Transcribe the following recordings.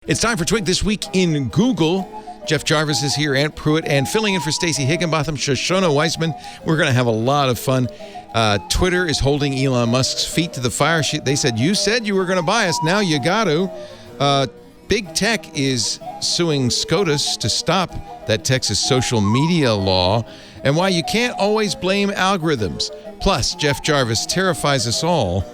It's time for Twig This Week in Google. Jeff Jarvis is here, Aunt Pruitt, and filling in for Stacey Higginbotham, Shoshana Weissman. We're going to have a lot of fun. Twitter is holding Elon Musk's feet to the fire. They said, you said you were going to buy us. Now you got to. Big Tech is suing SCOTUS to stop that Texas social media law, and why you can't always blame algorithms. Plus, Jeff Jarvis terrifies us all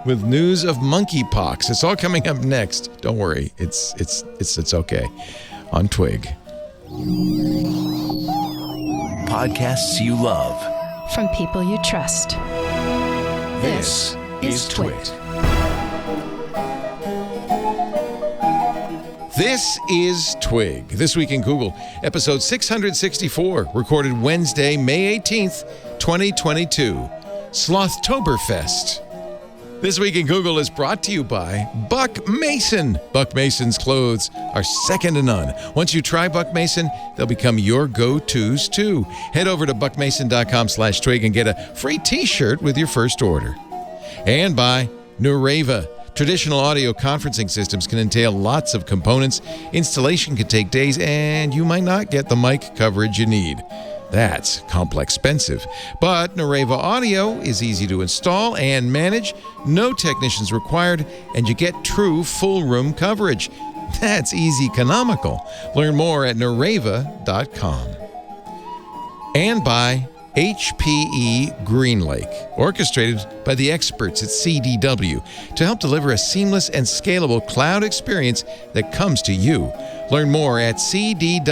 with news of monkeypox. It's all coming up next. Don't worry, it's okay. On Twig. Podcasts you love from people you trust. This is Twit. This is Twig. This Week in Google, episode 664, recorded Wednesday, May 18th, 2022. Slothtoberfest. This Week in Google is brought to you by Buck Mason. Buck Mason's clothes are second to none. Once you try Buck Mason, they'll become your go-tos too. Head over to buckmason.com/twig and get a free t-shirt with your first order. And by Nureva. Traditional audio conferencing systems can entail lots of components. Installation can take days, and you might not get the mic coverage you need. That's complex, expensive. But Nureva Audio is easy to install and manage. No technicians required, and you get true full room coverage. That's easy economical. Learn more at nureva.com. And by HPE GreenLake, orchestrated by the experts at CDW to help deliver a seamless and scalable cloud experience that comes to you. Learn more at cdw.com/HPE.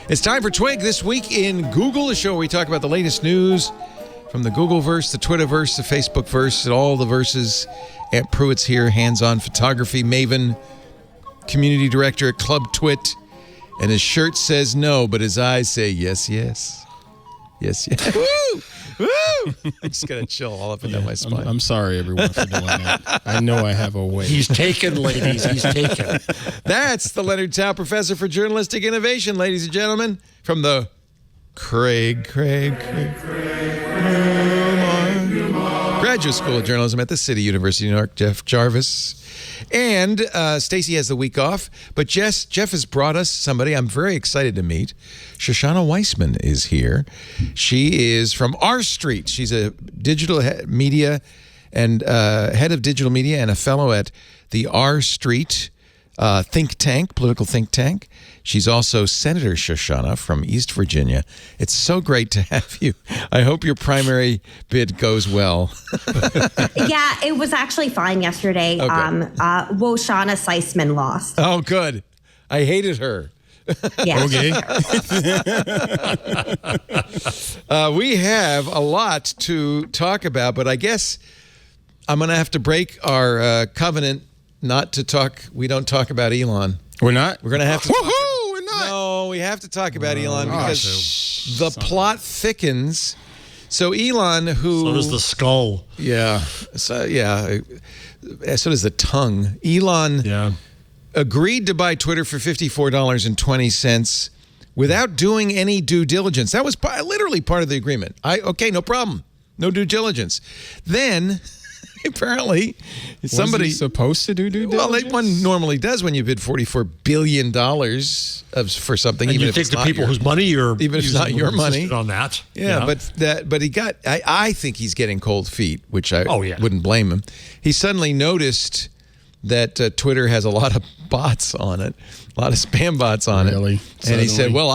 It's time for Twig This Week in Google, a show where we talk about the latest news from the Googleverse, the Twitterverse, the Facebookverse, and all the verses. Aunt Pruitt's here, hands-on photography maven, community director at Club Twit. And his shirt says no, but his eyes say yes, yes. Yes, yes. Woo! Woo! I'm just going to chill all up and down my spine. I'm sorry, everyone, for doing that. I know I have a way. He's taken, ladies. He's taken. That's the Leonard Tao Professor for Journalistic Innovation, ladies and gentlemen, from the Craig Newmark Graduate School of Journalism at the City University of New York, Jeff Jarvis. And Stacey has the week off, but Jeff has brought us somebody I'm very excited to meet. Shoshana Weissman is here. She is from R Street. She's a digital media and head of digital media and a fellow at the R Street political think tank. She's also Senator Shoshana from East Virginia. It's so great to have you. I hope your primary bid goes well. Yeah, it was actually fine yesterday. Okay. Woshana Seisman lost. Oh, good. I hated her. Yeah. Okay. We have a lot to talk about, but I guess I'm going to have to break our covenant not to talk. We don't talk about Elon. We're not? We're going to have to Woohoo! We're not. No, we have to talk about Elon because the Son. plot thickens. So Elon, who... So does the skull. Yeah. So does the tongue. Elon agreed to buy Twitter for $54.20 without doing any due diligence. That was literally part of the agreement. Okay, no problem. No due diligence. Then... Apparently, somebody was he supposed to do due diligence? Well, one normally does when you bid $44 billion for something. And even you if think it's the not people whose money you're even if it's not your money on that. Yeah, but he got. I think he's getting cold feet, which I wouldn't blame him. He suddenly noticed that Twitter has a lot of bots on it, a lot of spam bots on it, and he said, "Well,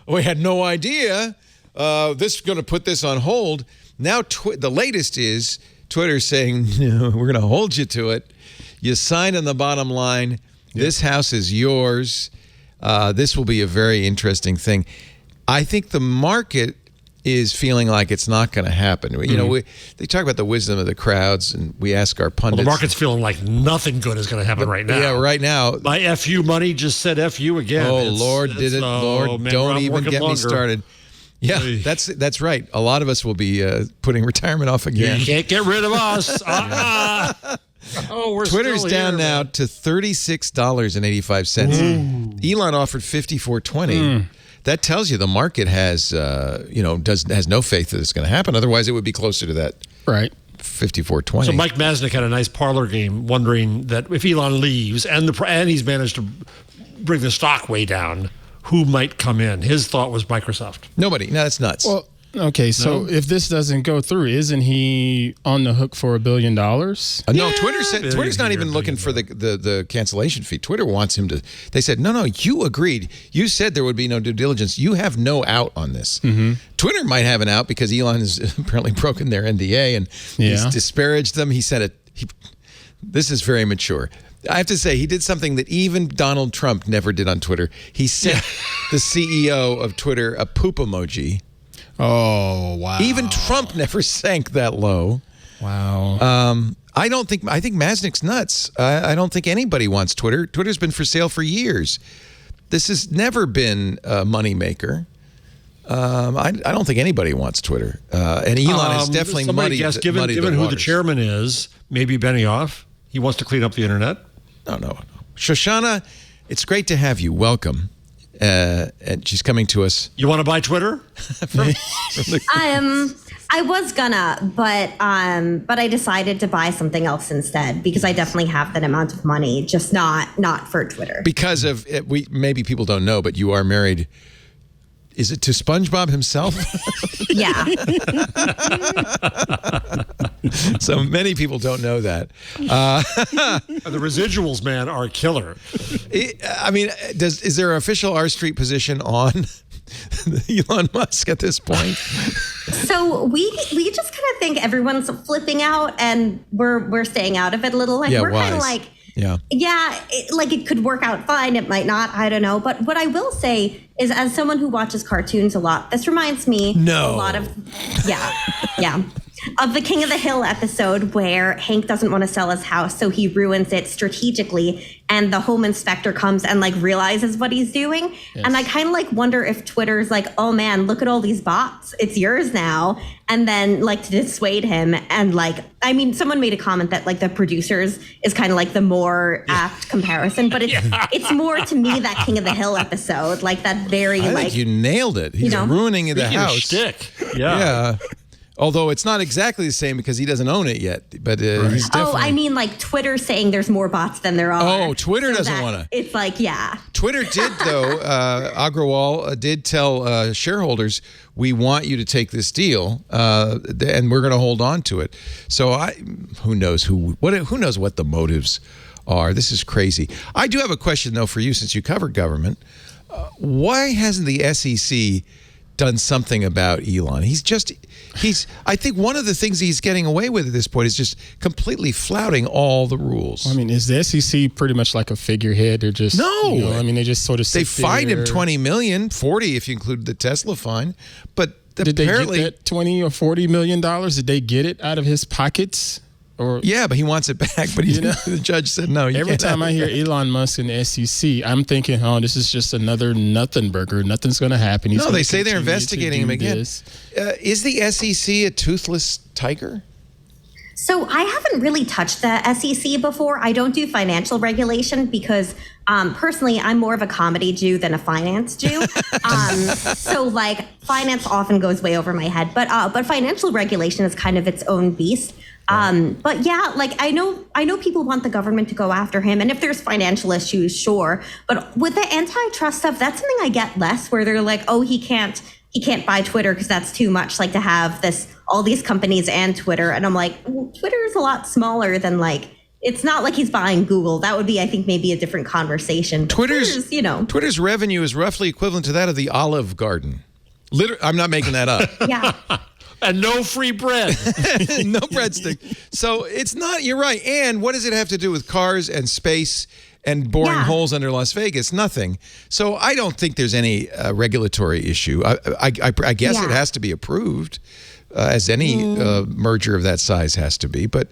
we had no idea. This is going to put this on hold." Now, the latest is Twitter saying, no, we're going to hold you to it. You signed on the bottom line. This house is yours. This will be a very interesting thing. I think the market is feeling like it's not going to happen. You know, they talk about the wisdom of the crowds, and we ask our pundits. Well, the market's feeling like nothing good is going to happen right now. Yeah, right now. My FU money just said FU again. Oh, Lord, did it. Lord, man, don't even get me started. Yeah, that's right. A lot of us will be putting retirement off again. You can't get rid of us. We're Twitter's still down here, now man. to $36.85. Elon offered $54.20. That tells you the market has, has no faith that it's going to happen. Otherwise, it would be closer to that. Right. 54.20. So Mike Masnick had a nice parlor game, wondering that if Elon leaves and he's managed to bring the stock way down, who might come in? His thought was Microsoft. Nobody. No, that's nuts. Well, okay, so if this doesn't go through, isn't he on the hook for $1 billion? No, Twitter's not even looking for the cancellation fee. Twitter wants him to. They said, no, you agreed. You said there would be no due diligence. You have no out on this. Mm-hmm. Twitter might have an out because Elon has apparently broken their NDA and he's disparaged them. He said it. This is very mature. I have to say, he did something that even Donald Trump never did on Twitter. He sent the CEO of Twitter a poop emoji. Oh, wow. Even Trump never sank that low. Wow. I think Masnick's nuts. I don't think anybody wants Twitter. Twitter's been for sale for years. This has never been a moneymaker. I don't think anybody wants Twitter. And Elon is definitely somebody guess, given who the chairman is, maybe Benioff. He wants to clean up the internet. No. Shoshana, it's great to have you. Welcome. And she's coming to us. You want to buy Twitter? I was gonna, but I decided to buy something else instead because I definitely have that amount of money, just not for Twitter. Because of maybe people don't know, but you are married. Is it to SpongeBob himself? Yeah. So many people don't know that. The residuals, man, are killer. I mean, is there an official R Street position on Elon Musk at this point? So we just kind of think everyone's flipping out, and we're staying out of it a little. Like we're kind of like. Yeah, it could work out fine. It might not. I don't know. But what I will say is, as someone who watches cartoons a lot, this reminds me a lot of, of the King of the Hill episode where Hank doesn't want to sell his house, so he ruins it strategically, and the home inspector comes and realizes what he's doing. Yes. And I kind of wonder if Twitter's oh man, look at all these bots. It's yours now. And then to dissuade him. And someone made a comment that the producers is kind of the more apt comparison, but it's more to me that King of the Hill episode, that very I think you nailed it. He's ruining the house. Shtick. Yeah. Although it's not exactly the same because he doesn't own it yet, but he's definitely... Oh, I mean, Twitter saying there's more bots than there are. Oh, Twitter doesn't want to. It's Twitter did, though. Agrawal did tell shareholders, we want you to take this deal, and we're going to hold on to it. So who knows who knows what the motives are. This is crazy. I do have a question, though, for you, since you cover government. Why hasn't the SEC done something about Elon? I think one of the things he's getting away with at this point is just completely flouting all the rules. I mean, is the SEC pretty much like a figurehead? Or just they just sort of they fined him $20 million, $40 if you include the Tesla fine. But did apparently, they get that $20 or $40 million? Did they get it out of his pockets? But he wants it back. But the judge said no. Every time I hear Elon Musk and the SEC, I'm thinking, this is just another nothing burger. Nothing's going to happen. They say they're investigating him again. Is the SEC a toothless tiger? So I haven't really touched the SEC before. I don't do financial regulation because personally, I'm more of a comedy Jew than a finance Jew. So finance often goes way over my head. But financial regulation is kind of its own beast. But I know people want the government to go after him, and if there's financial issues, sure. But with the antitrust stuff, that's something I get less, where they're he can't buy Twitter because that's too much, to have all these companies and Twitter. And I'm Twitter is a lot smaller than it's not like he's buying Google. That would be, I think, maybe a different conversation. Twitter's revenue is roughly equivalent to that of the Olive Garden. I'm not making that up. Yeah. And no free bread. No breadstick. So it's not, you're right. And what does it have to do with cars and space and boring holes under Las Vegas? Nothing. So I don't think there's any regulatory issue. I guess it has to be approved, as any merger of that size has to be. But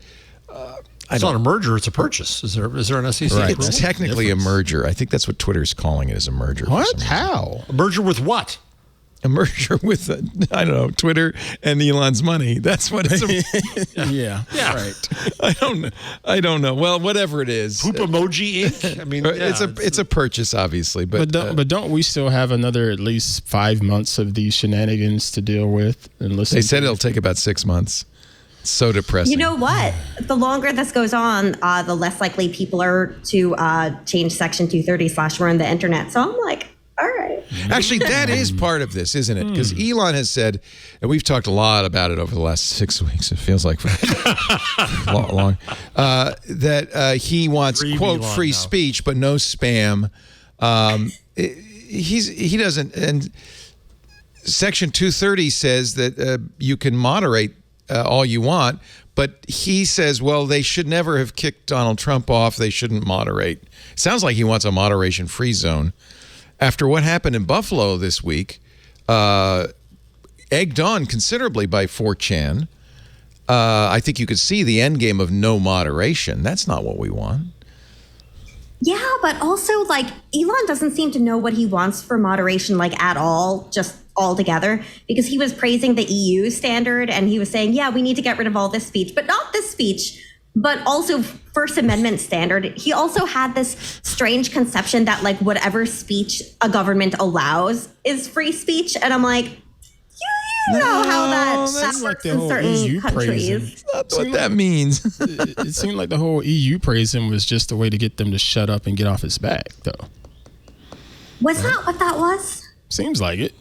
it's not a merger, it's a purchase. Is there an SEC? Right. It's technically a merger. I think that's what Twitter's calling it, is a merger. What? How? A merger with what? A merger with, Twitter and Elon's money. That's what it's. Yeah. Right. I don't know. Well, whatever it is. Poop Emoji Inc. I mean, it's a purchase, obviously. But don't we still have another at least 5 months of these shenanigans to deal with and listen? They said it'll take about 6 months. So depressing. You know what? The longer this goes on, the less likely people are to change Section 230/ruin the internet. So I'm like, all right. Actually, that is part of this, isn't it? Because Elon has said, and we've talked a lot about it over the last 6 weeks, it feels like long, that he wants, quote, free speech, but no spam. He doesn't, and Section 230 says that you can moderate all you want, but he says, well, they should never have kicked Donald Trump off. They shouldn't moderate. Sounds like he wants a moderation-free zone. After what happened in Buffalo this week, egged on considerably by 4chan, I think you could see the end game of no moderation. That's not what we want. Yeah, but also, like, Elon doesn't seem to know what he wants for moderation, like, at all, just altogether, because he was praising the EU standard, and he was saying, yeah, we need to get rid of all this speech, but not this speech, but also First Amendment standard. He also had this strange conception that, like, whatever speech a government allows is free speech, and I'm like, you know how that works in certain countries. That's not what that means. It seemed like the whole EU praising was just a way to get them to shut up and get off his back, though. Was that what that was? Seems like it.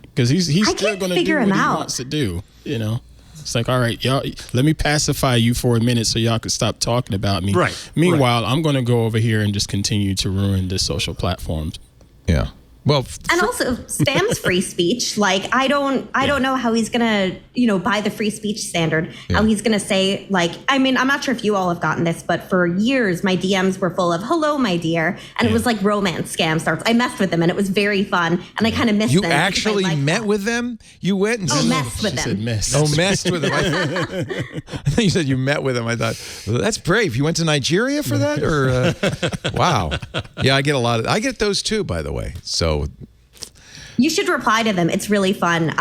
Because he's still going to do what he wants to do, you know? It's like, all right, y'all, let me pacify you for a minute so y'all can stop talking about me. Right. Meanwhile, I'm going to go over here and just continue to ruin the social platforms. Yeah. Well, and also spam's free speech. Like, I don't know how he's gonna, by the free speech standard, how he's gonna say, like, I mean, I'm not sure if you all have gotten this, but for years my DMs were full of "hello, my dear," and it was like romance scam starts. I messed with them and it was very fun, and I kind of missed them. You actually met with them? You went and messed with them. Said messed. Oh, messed with them. I thought you said you met with them. I thought, well, that's brave. You went to Nigeria for that, or wow? Yeah, I get those too, by the way. So. You should reply to them. It's really fun.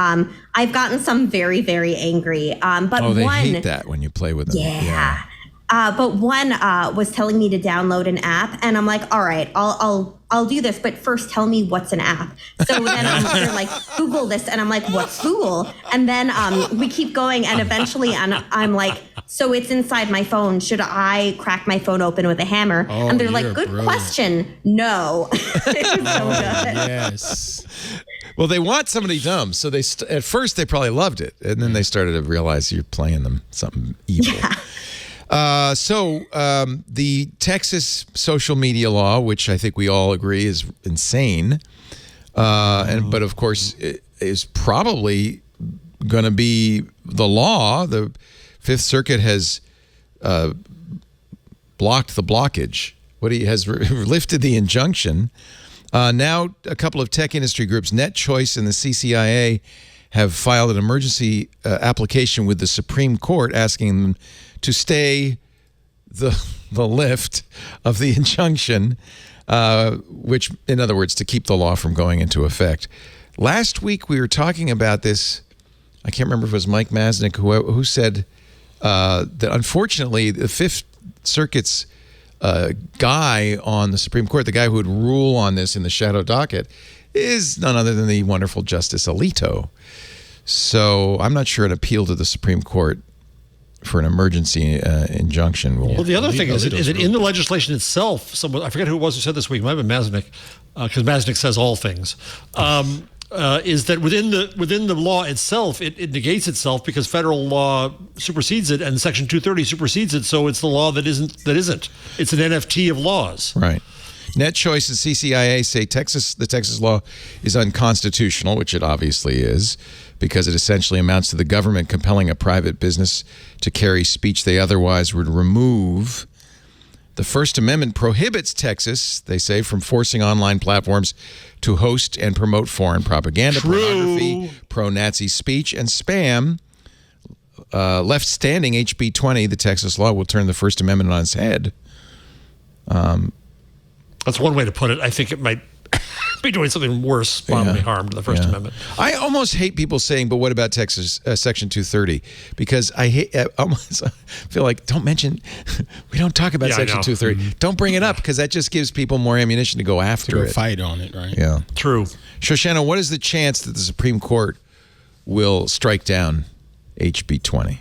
I've gotten some very, very angry. But they one hate that when you play with them. Yeah. But one was telling me to download an app, and I'm like, all right, I'll do this, but first tell me what's an app. So then they're like, Google this, and I'm like, what's Google? And then we keep going, and eventually I'm like, so it's inside my phone. Should I crack my phone open with a hammer? Oh, and they're like, good question. No. It's so good. Yes. Well, they want somebody dumb, so at first they probably loved it, and then they started to realize you're playing them something evil. Yeah. So the Texas social media law, which I think we all agree is insane, but of course it is probably going to be the law. The Fifth Circuit has blocked the blockage. Has lifted the injunction. Now, a couple of tech industry groups, NetChoice and the CCIA, have filed an emergency application with the Supreme Court asking them to stay the lift of the injunction, which, in other words, to keep the law from going into effect. Last week, we were talking about this. I can't remember if it was Mike Masnick who said that, unfortunately, the Fifth Circuit's guy on the Supreme Court, the guy who would rule on this in the shadow docket, is none other than the wonderful Justice Alito. So I'm not sure an appeal to the Supreme Court for an emergency injunction will. Well, the other thing is that in the legislation itself, someone, I forget who it was who said this week, it might have been Masnick, because Masnick says all things, is that within the law itself, it negates itself because federal law supersedes it and Section 230 supersedes it, so it's the law that isn't. It's an NFT of laws. Right. NetChoice and CCIA say the Texas law is unconstitutional, which it obviously is, because it essentially amounts to the government compelling a private business to carry speech they otherwise would remove. The First Amendment prohibits Texas, they say, from forcing online platforms to host and promote foreign propaganda, pornography, pro-Nazi speech, and spam. Left standing HB 20, the Texas law will turn the First Amendment on its head. That's one way to put it. I think it might be doing something worse, bodily harm to the First Amendment. I almost hate people saying, but what about Texas Section 230? Because I feel like, we don't talk about Section 230. Mm-hmm. Don't bring it up, because that just gives people more ammunition to go after it. Fight on it, right? Yeah. True. Shoshana, what is the chance that the Supreme Court will strike down HB 20?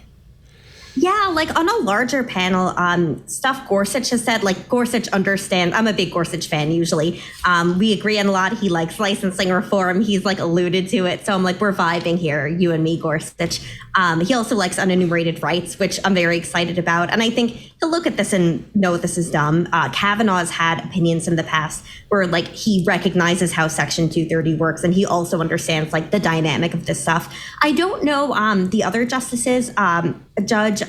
Yeah, like on a larger panel, stuff Gorsuch has said, like Gorsuch understands. I'm a big Gorsuch fan usually. We agree on a lot. He likes licensing reform. He's like alluded to it. So I'm like, we're vibing here, you and me, Gorsuch. He also likes unenumerated rights, which I'm very excited about. And I think he'll look at this and know this is dumb. Kavanaugh's had opinions in the past where like he recognizes how Section 230 works, and he also understands like the dynamic of this stuff. I don't know the other justices. Judge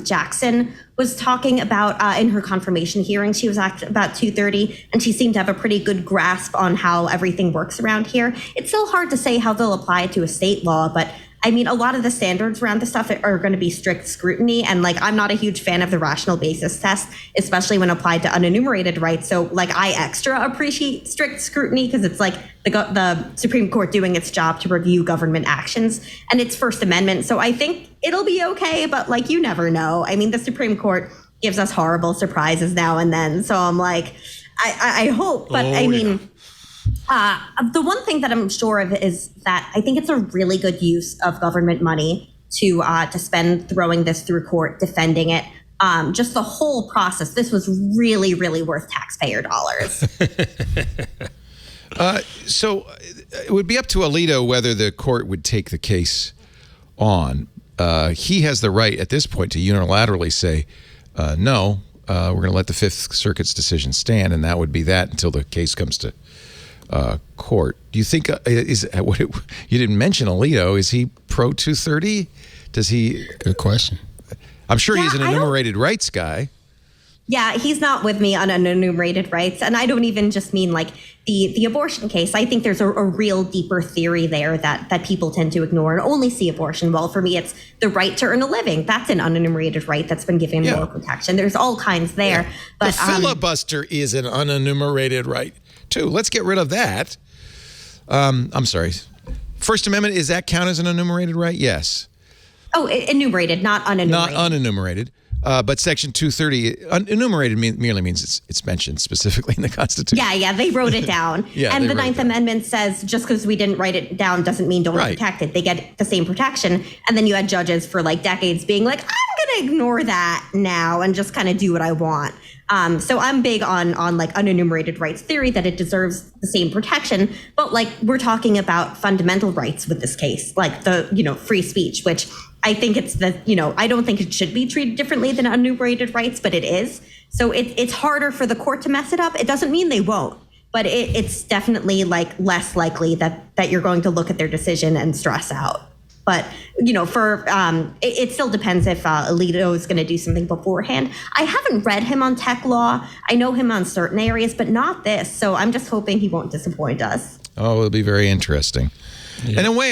Jackson was talking about in her confirmation hearing, she was asked about 230, and she seemed to have a pretty good grasp on how everything works around here. It's still hard to say how they'll apply it to a state law, but I mean, a lot of the standards around this stuff are going to be strict scrutiny. And like, I'm not a huge fan of the rational basis test, especially when applied to unenumerated rights. So like, I extra appreciate strict scrutiny because it's like the Supreme Court doing its job to review government actions and its First Amendment. So I think it'll be okay. But like, you never know. I mean, the Supreme Court gives us horrible surprises now and then. So I'm like, I hope. But I mean... the one thing that I'm sure of is that I think it's a really good use of government money to spend throwing this through court, defending it. Just the whole process. This was really, really worth taxpayer dollars. So it would be up to Alito whether the court would take the case on. He has the right at this point to unilaterally say, no, we're going to let the Fifth Circuit's decision stand, and that would be that until the case comes to court. Do you think you didn't mention Alito? Is he pro 230? Does he? Good question. I'm sure he's an enumerated rights guy. Yeah, he's not with me on unenumerated rights, and I don't even just mean like the abortion case. I think there's a real deeper theory there that people tend to ignore and only see abortion. Well, for me, it's the right to earn a living. That's an unenumerated right that's been given more protection. There's all kinds there. Yeah. But the filibuster is an unenumerated right too. Let's get rid of that. I'm sorry. First Amendment, is that count as an enumerated right? Yes. Oh, enumerated, not unenumerated. Not unenumerated. But Section 230, enumerated merely means it's mentioned specifically in the Constitution. Yeah, they wrote it down. And the Ninth Amendment says just because we didn't write it down doesn't mean don't protect it. They get the same protection. And then you had judges for like decades being like, I'm going to ignore that now and just kind of do what I want. So I'm big on like unenumerated rights theory, that it deserves the same protection. But like we're talking about fundamental rights with this case, like the, free speech, which I think it's I don't think it should be treated differently than enumerated rights, but it is. So it's harder for the court to mess it up. It doesn't mean they won't, but it's definitely like less likely that you're going to look at their decision and stress out. But, it still depends if Alito is going to do something beforehand. I haven't read him on tech law. I know him on certain areas, but not this. So I'm just hoping he won't disappoint us. Oh, it'll be very interesting. Yeah. In a way,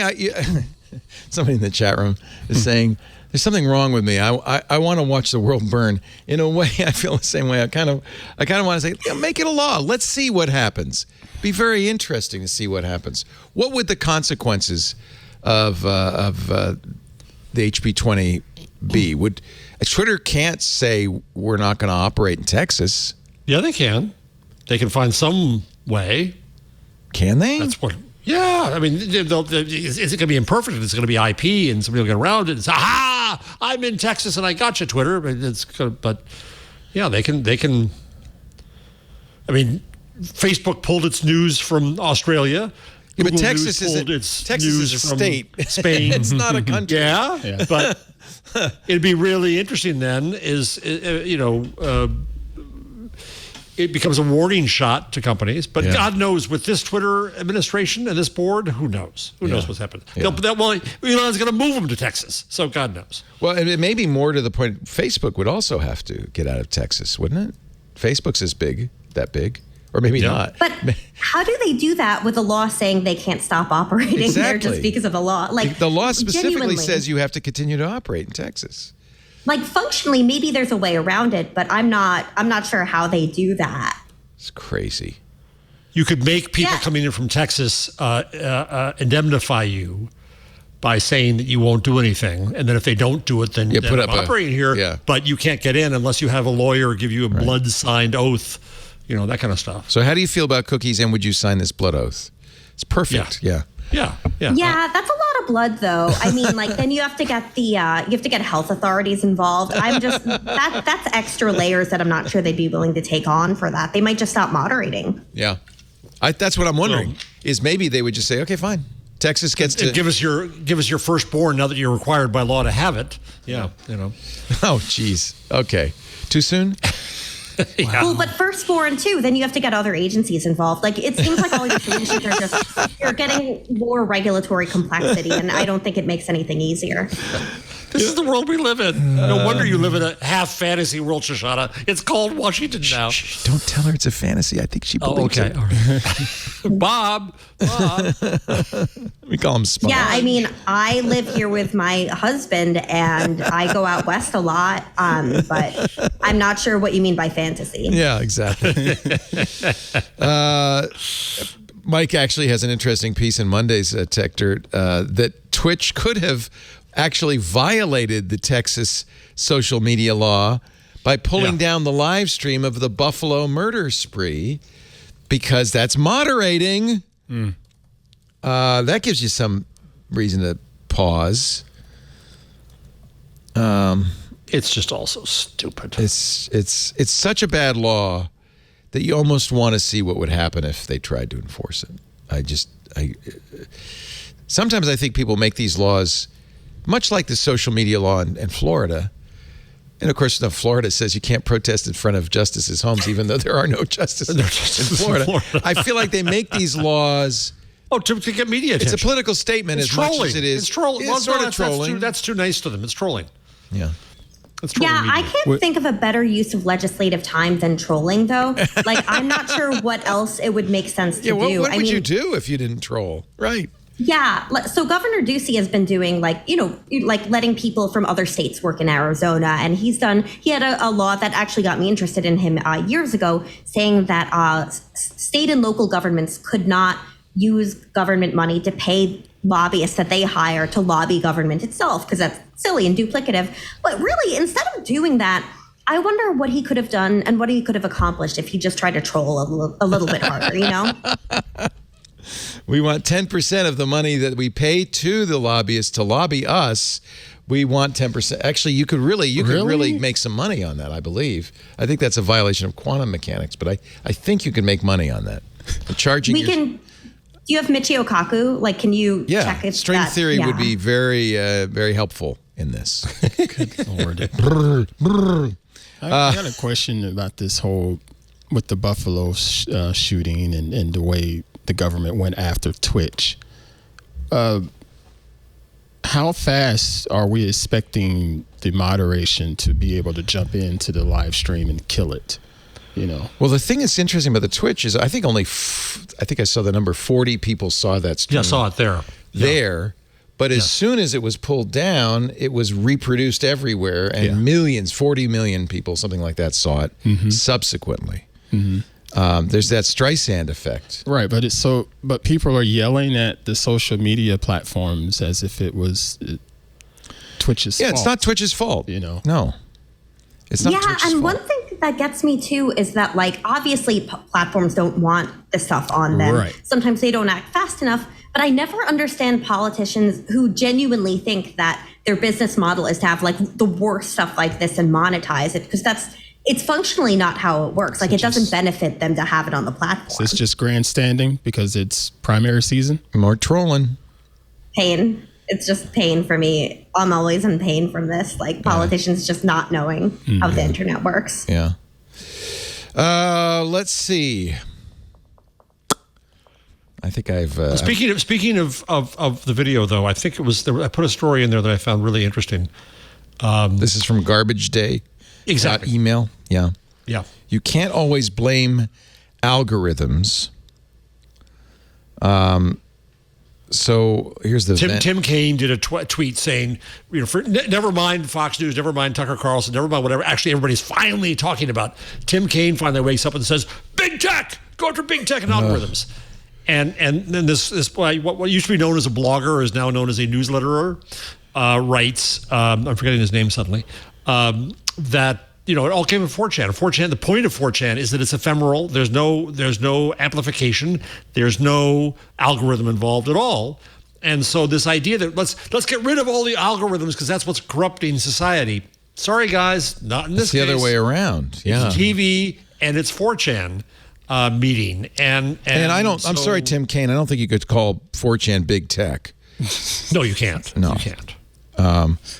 somebody in the chat room is saying, there's something wrong with me. I want to watch the world burn. In a way, I feel the same way. I kind of want to say, make it a law. Let's see what happens. Be very interesting to see what happens. What would the consequences of the HB 20 be? Would Twitter can't say we're not going to operate in Texas? Yeah, they can. They can find some way. Can they? That's what. Yeah, I mean, is it going to be imperfect? It's going to be IP, and somebody will get around it and say, "Aha! I'm in Texas, and I got you, Twitter." But yeah, they can. I mean, Facebook pulled its news from Australia. Yeah, but Texas is a state. Spain. It's not a country. Yeah. But it'd be really interesting then it becomes a warning shot to companies. But God knows, with this Twitter administration and this board, who knows? Who knows what's happening? Yeah. Elon's going to move them to Texas, so God knows. Well, and it may be more to the point, Facebook would also have to get out of Texas, wouldn't it? Facebook's that big. Or maybe not. But how do they do that with a law saying they can't stop operating there just because of the law? Like the law specifically says you have to continue to operate in Texas. Like functionally, maybe there's a way around it, but I'm not sure how they do that. It's crazy. You could make people coming in from Texas indemnify you by saying that you won't do anything, and then if they don't do it, then you put up operating here. Yeah. But you can't get in unless you have a lawyer give you a blood signed oath. That kind of stuff. So how do you feel about cookies, and would you sign this blood oath? It's perfect. Yeah. Yeah. Yeah, that's a lot of blood, though. I mean, like, then you have to get health authorities involved. That's extra layers that I'm not sure they'd be willing to take on for that. They might just stop moderating. Yeah. That's what I'm wondering, is maybe they would just say, okay, fine. Texas gets to give us your firstborn now that you're required by law to have it. Yeah, Oh, geez. Okay. Too soon? Yeah. Well, but firstborn too. Then you have to get other agencies involved. Like, it seems like all your solutions are you're getting more regulatory complexity, and I don't think it makes anything easier. This is the world we live in. No wonder you live in a half fantasy world, Shoshana. It's called Washington now. Shh, don't tell her it's a fantasy. I think she believes it. All right. Bob. We call him Spot. Yeah, I mean, I live here with my husband, and I go out west a lot, but I'm not sure what you mean by fantasy. Yeah, exactly. Mike actually has an interesting piece in Monday's Tech Dirt that Twitch could have actually violated the Texas social media law by pulling down the live stream of the Buffalo murder spree, because that's moderating. That gives you some reason to pause. It's just also stupid. It's such a bad law that you almost want to see what would happen if they tried to enforce it. Sometimes I think people make these laws much like the social media law in Florida. And of course, Florida says you can't protest in front of justices' homes, even though there are no justices in Florida. I feel like they make these laws. To get media attention. It's a political statement as much as it is. It's trolling. It's sort of trolling. That's too nice to them. It's trolling. Yeah. It's trolling media. I can't think of a better use of legislative time than trolling, though. Like, I'm not sure what else it would make sense to do. What would you do if you didn't troll? Right. Yeah. So Governor Ducey has been doing like letting people from other states work in Arizona. And he had a law that actually got me interested in him years ago, saying that state and local governments could not use government money to pay lobbyists that they hire to lobby government itself, because that's silly and duplicative. But really, instead of doing that, I wonder what he could have done and what he could have accomplished if he just tried to troll a little bit harder, We want 10% of the money that we pay to the lobbyists to lobby us. We want 10%. Actually, you could really make some money on that, I believe. I think that's a violation of quantum mechanics, but I think you can make money on that. Charging do you have Michio Kaku? Like, can you check if string theory would be very, very helpful in this. Good Lord. I got a question about this whole, with the Buffalo shooting and the way the government went after Twitch. How fast are we expecting the moderation to be able to jump into the live stream and kill it? Well, the thing that's interesting about the Twitch is I think I saw the number 40 people saw that stream. Yeah, I saw it there. But as soon as it was pulled down, it was reproduced everywhere, and 40 million people, something like that, saw it subsequently. There's that Streisand effect. Right, but people are yelling at the social media platforms as if it was Twitch's fault. Yeah, it's not Twitch's fault. No. It's not Twitch's fault. One thing that gets me too is that, like, obviously platforms don't want the stuff on them. Right. Sometimes they don't act fast enough, but I never understand politicians who genuinely think that their business model is to have like the worst stuff like this and monetize it, because it's functionally not how it works. Like, it doesn't benefit them to have it on the platform. So it's just grandstanding because it's primary season? More trolling. Pain. It's just pain for me. I'm always in pain from this. Like, politicians just not knowing how the internet works. Yeah. Let's see. I think I've... Speaking of the video, though, I think it was... I put a story in there that I found really interesting. This is from Garbage Day. Exactly. Email. Yeah. Yeah. You can't always blame algorithms. So here's the... Tim Kaine did a tweet saying, never mind Fox News, never mind Tucker Carlson, never mind whatever. Actually, everybody's finally talking about. Tim Kaine finally wakes up and says, "Big tech, go after big tech and algorithms." And then this what used to be known as a blogger is now known as a newsletterer, writes, I'm forgetting his name suddenly, that it all came from 4chan. 4chan, the point of 4chan is that it's ephemeral. There's no amplification. There's no algorithm involved at all. And so this idea that let's get rid of all the algorithms because that's what's corrupting society. Sorry, guys, not in this case. It's the other way around. Yeah. It's TV and it's 4chan meeting. And I'm sorry, Tim Kaine. I don't think you could call 4chan big tech. No, you can't. No. You can't.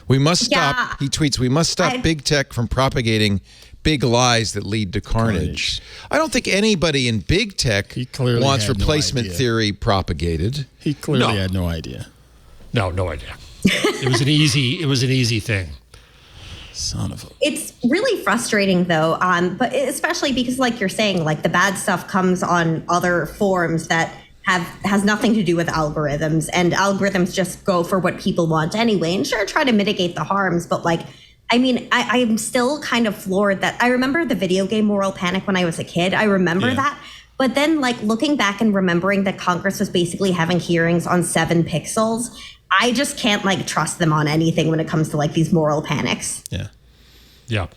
We must stop, he tweets, we must stop big tech from propagating big lies that lead to carnage. I don't think anybody in big tech wants replacement theory propagated. He clearly had no idea. No idea. It was an easy thing. Son of a... It's really frustrating though, but especially because like you're saying, like the bad stuff comes on other forums that has nothing to do with algorithms, and algorithms just go for what people want anyway, and sure, try to mitigate the harms. But like, I mean, I'm still kind of floored that I remember the video game moral panic when I was a kid. I remember that. But then like looking back and remembering that Congress was basically having hearings on 7 pixels, I just can't like trust them on anything when it comes to like these moral panics. Yeah.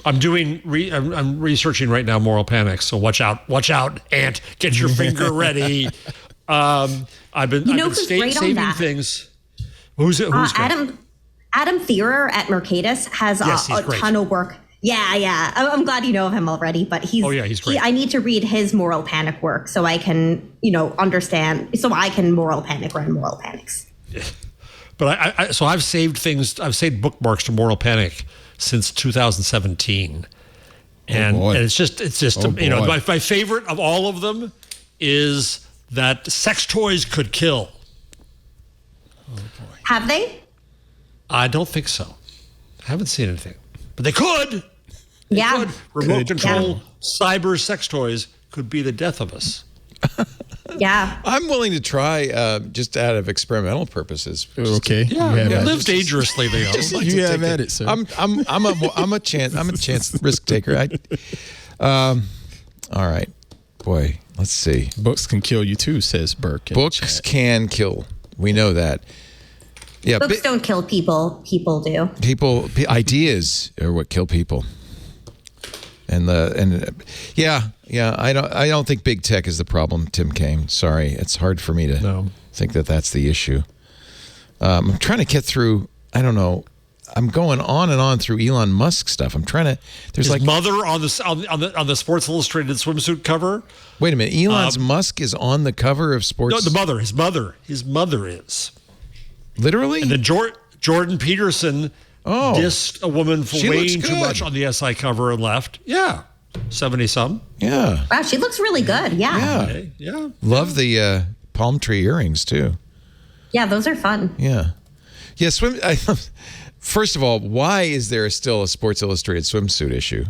I'm researching right now moral panics. So watch out, Ant. Get your finger ready. I've been saving things. Who's Adam Thierer at Mercatus has a ton of work. Yeah. I'm glad you know of him already, but he's great. I need to read his moral panic work so I can, understand, so I can moral panic run moral panics. Yeah. But so I've saved things. I've saved bookmarks to moral panic since 2017. And it's just my favorite of all of them is that sex toys could kill. Oh boy. Have they? I don't think so. I haven't seen anything. But they could. Yeah. Remote control cyber sex toys could be the death of us. Yeah. I'm willing to try just out of experimental purposes. Okay. Live dangerously, Leo. You have at it, sir. I'm a chance risk taker. All right. Boy, let's see. Books can kill you too, says Burke. Books can kill. We know that. Yeah. Books don't kill people. People do. Ideas are what kill people. I don't think big tech is the problem, Tim Kaine. Sorry, it's hard for me to think that that's the issue. I'm trying to get through. I don't know. I'm going on and on through Elon Musk stuff. I'm trying to. There's his mother on the Sports Illustrated swimsuit cover. Wait a minute. Elon Musk is on the cover of Sports. No, the mother. His mother is. Literally. And then Jordan Peterson. Dissed a woman for weighing too much on the SI cover and left. Yeah. 70-some. Yeah. Wow, she looks really good. Yeah. Yeah. Love the palm tree earrings, too. Yeah, those are fun. Yeah. Yeah, first of all, why is there still a Sports Illustrated swimsuit issue?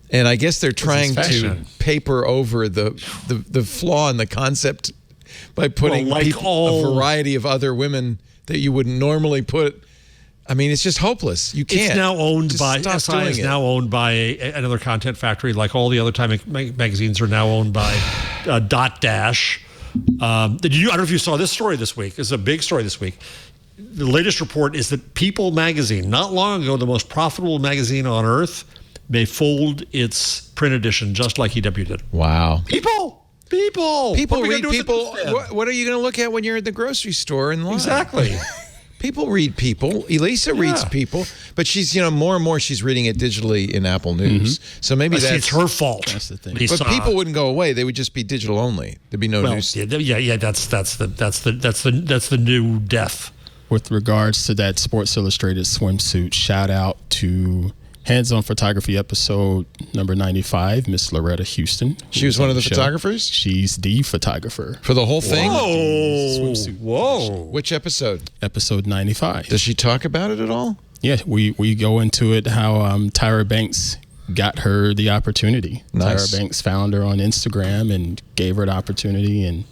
And I guess they're trying to paper over the flaw in the concept by putting a variety of other women that you wouldn't normally put. I mean, it's just hopeless. You can't. It's now owned by SI is now owned by another content factory, like all the other Time magazines are now owned by Dot Dash. I don't know if you saw this story this week. It's a big story this week. The latest report is that People magazine, not long ago, the most profitable magazine on earth, may fold its print edition just like EW did. Wow. People read People. What are you going to look at when you're at the grocery store in line? Exactly. People read People. Elisa reads People, but she's, more and more she's reading it digitally in Apple News. Mm-hmm. So maybe it's her fault. That's the thing. But People wouldn't go away; they would just be digital only. There'd be no news. Yeah. That's the new death. With regards to that Sports Illustrated swimsuit, shout out to Hands On Photography episode number 95, Miss Loretta Houston. She was one of the photographers? She's the photographer. For the whole thing? Whoa. Which episode? Episode 95. Does she talk about it at all? Yeah, we go into it, how Tyra Banks got her the opportunity. Nice. Tyra Banks found her on Instagram and gave her the opportunity, and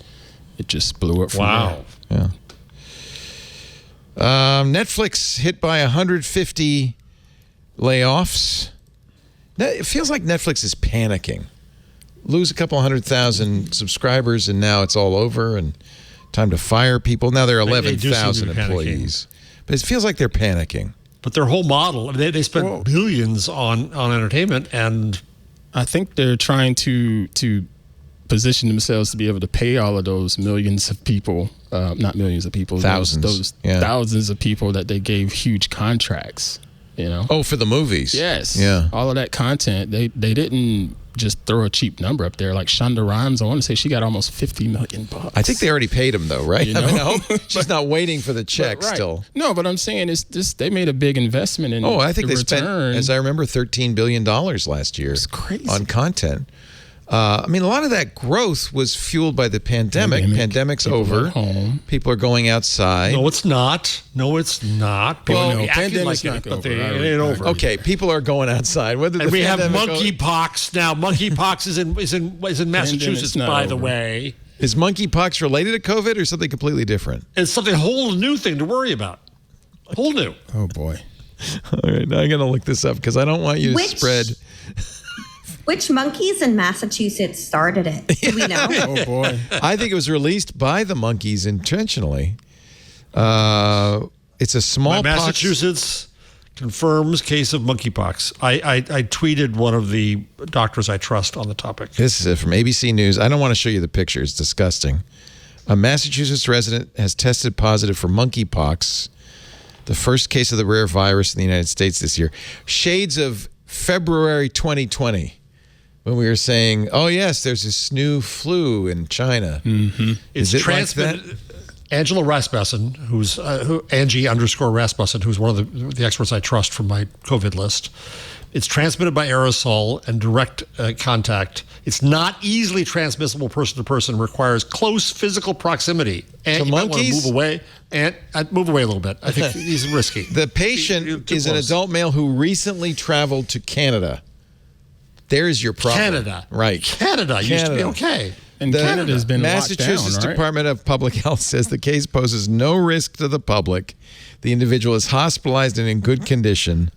it just blew up from there. Yeah. Netflix hit by 150 layoffs. It feels like Netflix is panicking. Lose a couple 100,000 subscribers and now it's all over and time to fire people. Now there are 11,000 employees. But it feels like they're panicking. But their whole model, I mean, they spent billions on entertainment, and I think they're trying to position themselves to be able to pay all of those millions of people, not millions of people, thousands of people that they gave huge contracts. Oh, for the movies. Yes. Yeah. All of that content, they didn't just throw a cheap number up there. Like Shonda Rhimes, I want to say she got almost $50 million. I think they already paid him though, right? I mean, I hope she's not waiting for the check still. No, but I'm saying it's just they made a big investment in. I think they return. spent, as I remember, $13 billion last year. It's crazy. On content. I mean, a lot of that growth was fueled by the pandemic. Pandemic's over. People are going outside. No, it's not. Pandemic's not over. It ain't over. Okay, people are going outside. And we have monkeypox now. Monkeypox is in Massachusetts, by the way. Is monkeypox related to COVID or something completely different? It's something whole new thing to worry about. Whole new. Oh boy. All right, now I got to look this up because I don't want you to spread. Which monkeys in Massachusetts started it? Do we know? Oh, boy. I think it was released by the monkeys intentionally. It's a small Massachusetts confirms case of monkeypox. I tweeted one of the doctors I trust on the topic. This is from ABC News. I don't want to show you the picture. It's disgusting. A Massachusetts resident has tested positive for monkeypox, the first case of the rare virus in the United States this year. Shades of February 2020. When we were saying, oh, yes, there's this new flu in China. Mm-hmm. It's transmitted. Angela Rasmussen, who's Angie_Rasmussen, who's one of the experts I trust from my COVID list. It's transmitted by aerosol and direct contact. It's not easily transmissible person to person. Requires close physical proximity. And you might want to move away. And I'd move away a little bit. I think he's risky. The patient is an adult male who recently traveled to Canada. There's your problem. Canada. Right. Canada used to be okay. And Canada's been Massachusetts locked down, right? Department of Public Health says the case poses no risk to the public. The individual is hospitalized and in good condition.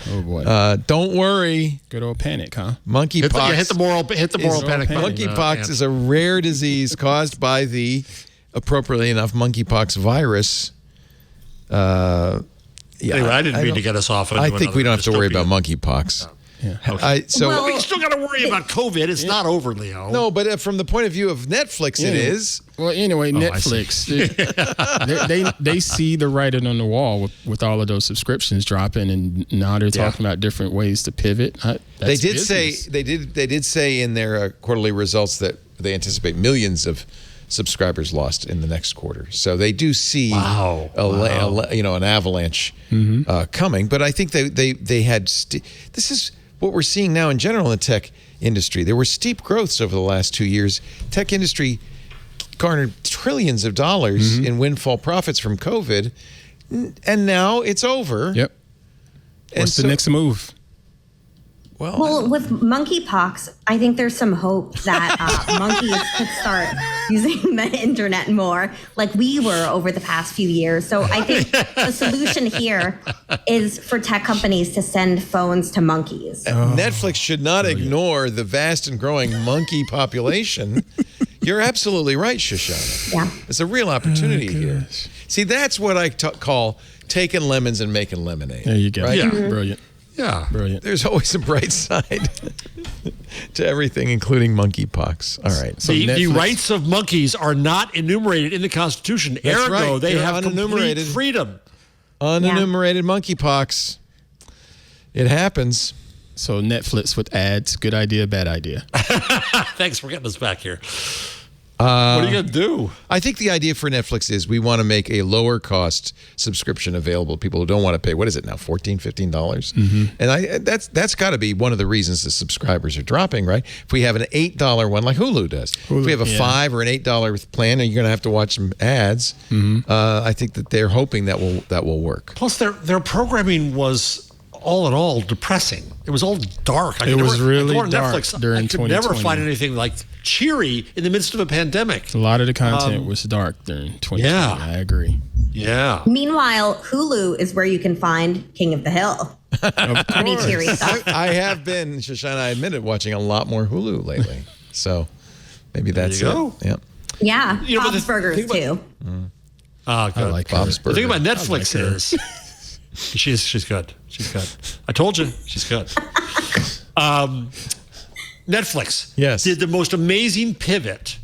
Oh boy! Don't worry. Good old panic, huh? Monkeypox. Hit the moral panic button. Monkeypox is a rare disease caused by the, appropriately enough, monkeypox virus. Anyway, I didn't mean to get us off. I think we don't have to worry about monkeypox. Yeah. Okay. We still got to worry about COVID. It's not over, Leo. No, but from the point of view of Netflix, it is. Well, anyway, Netflix, they see the writing on the wall with all of those subscriptions dropping, and now they're talking about different ways to pivot. They did say in their quarterly results that they anticipate millions of subscribers lost in the next quarter. So they do see an avalanche coming. But I think they had this is what we're seeing now in general in the tech industry. There were steep growths over the last 2 years. Tech industry garnered trillions of dollars in windfall profits from COVID, and now it's over. Yep. What's the next move? Well, with monkeypox, I think there's some hope that monkeys could start using the internet more, like we were over the past few years. So I think the solution here is for tech companies to send phones to monkeys. Netflix should not ignore the vast and growing monkey population. You're absolutely right, Shoshana. Yeah. There's a real opportunity here. See, that's what I call taking lemons and making lemonade. There you go. Right? Yeah. Brilliant. Yeah. Brilliant. There's always a bright side to everything, including monkeypox. All right. So the rights of monkeys are not enumerated in the Constitution. That's Ergo, they They're have complete freedom. Unenumerated monkeypox. It happens. So Netflix with ads, good idea, bad idea. Thanks for getting us back here. What are you going to do? I think the idea for Netflix is we want to make a lower cost subscription available to people who don't want to pay. What is it now, $14, $15? And that's got to be one of the reasons the subscribers are dropping, right? If we have an $8 one like Hulu does. If we have a $5 or an $8 plan and you're going to have to watch some ads, I think that they're hoping that will work. Plus, their programming was all in all depressing. It was all dark. It was really dark Netflix, during 2020. I could never find anything like cheery in the midst of a pandemic. A lot of the content was dark during 2020. Yeah. I agree. Yeah. Meanwhile, Hulu is where you can find King of the Hill. Pretty cheery stuff. I have been, Shoshana, I admit it, watching a lot more Hulu lately. So maybe that's it. Yeah. Bob's Burgers too. I like Bob's Burgers. The thing about Netflix is She's good. She's good. I told you, she's good. Netflix did the most amazing pivot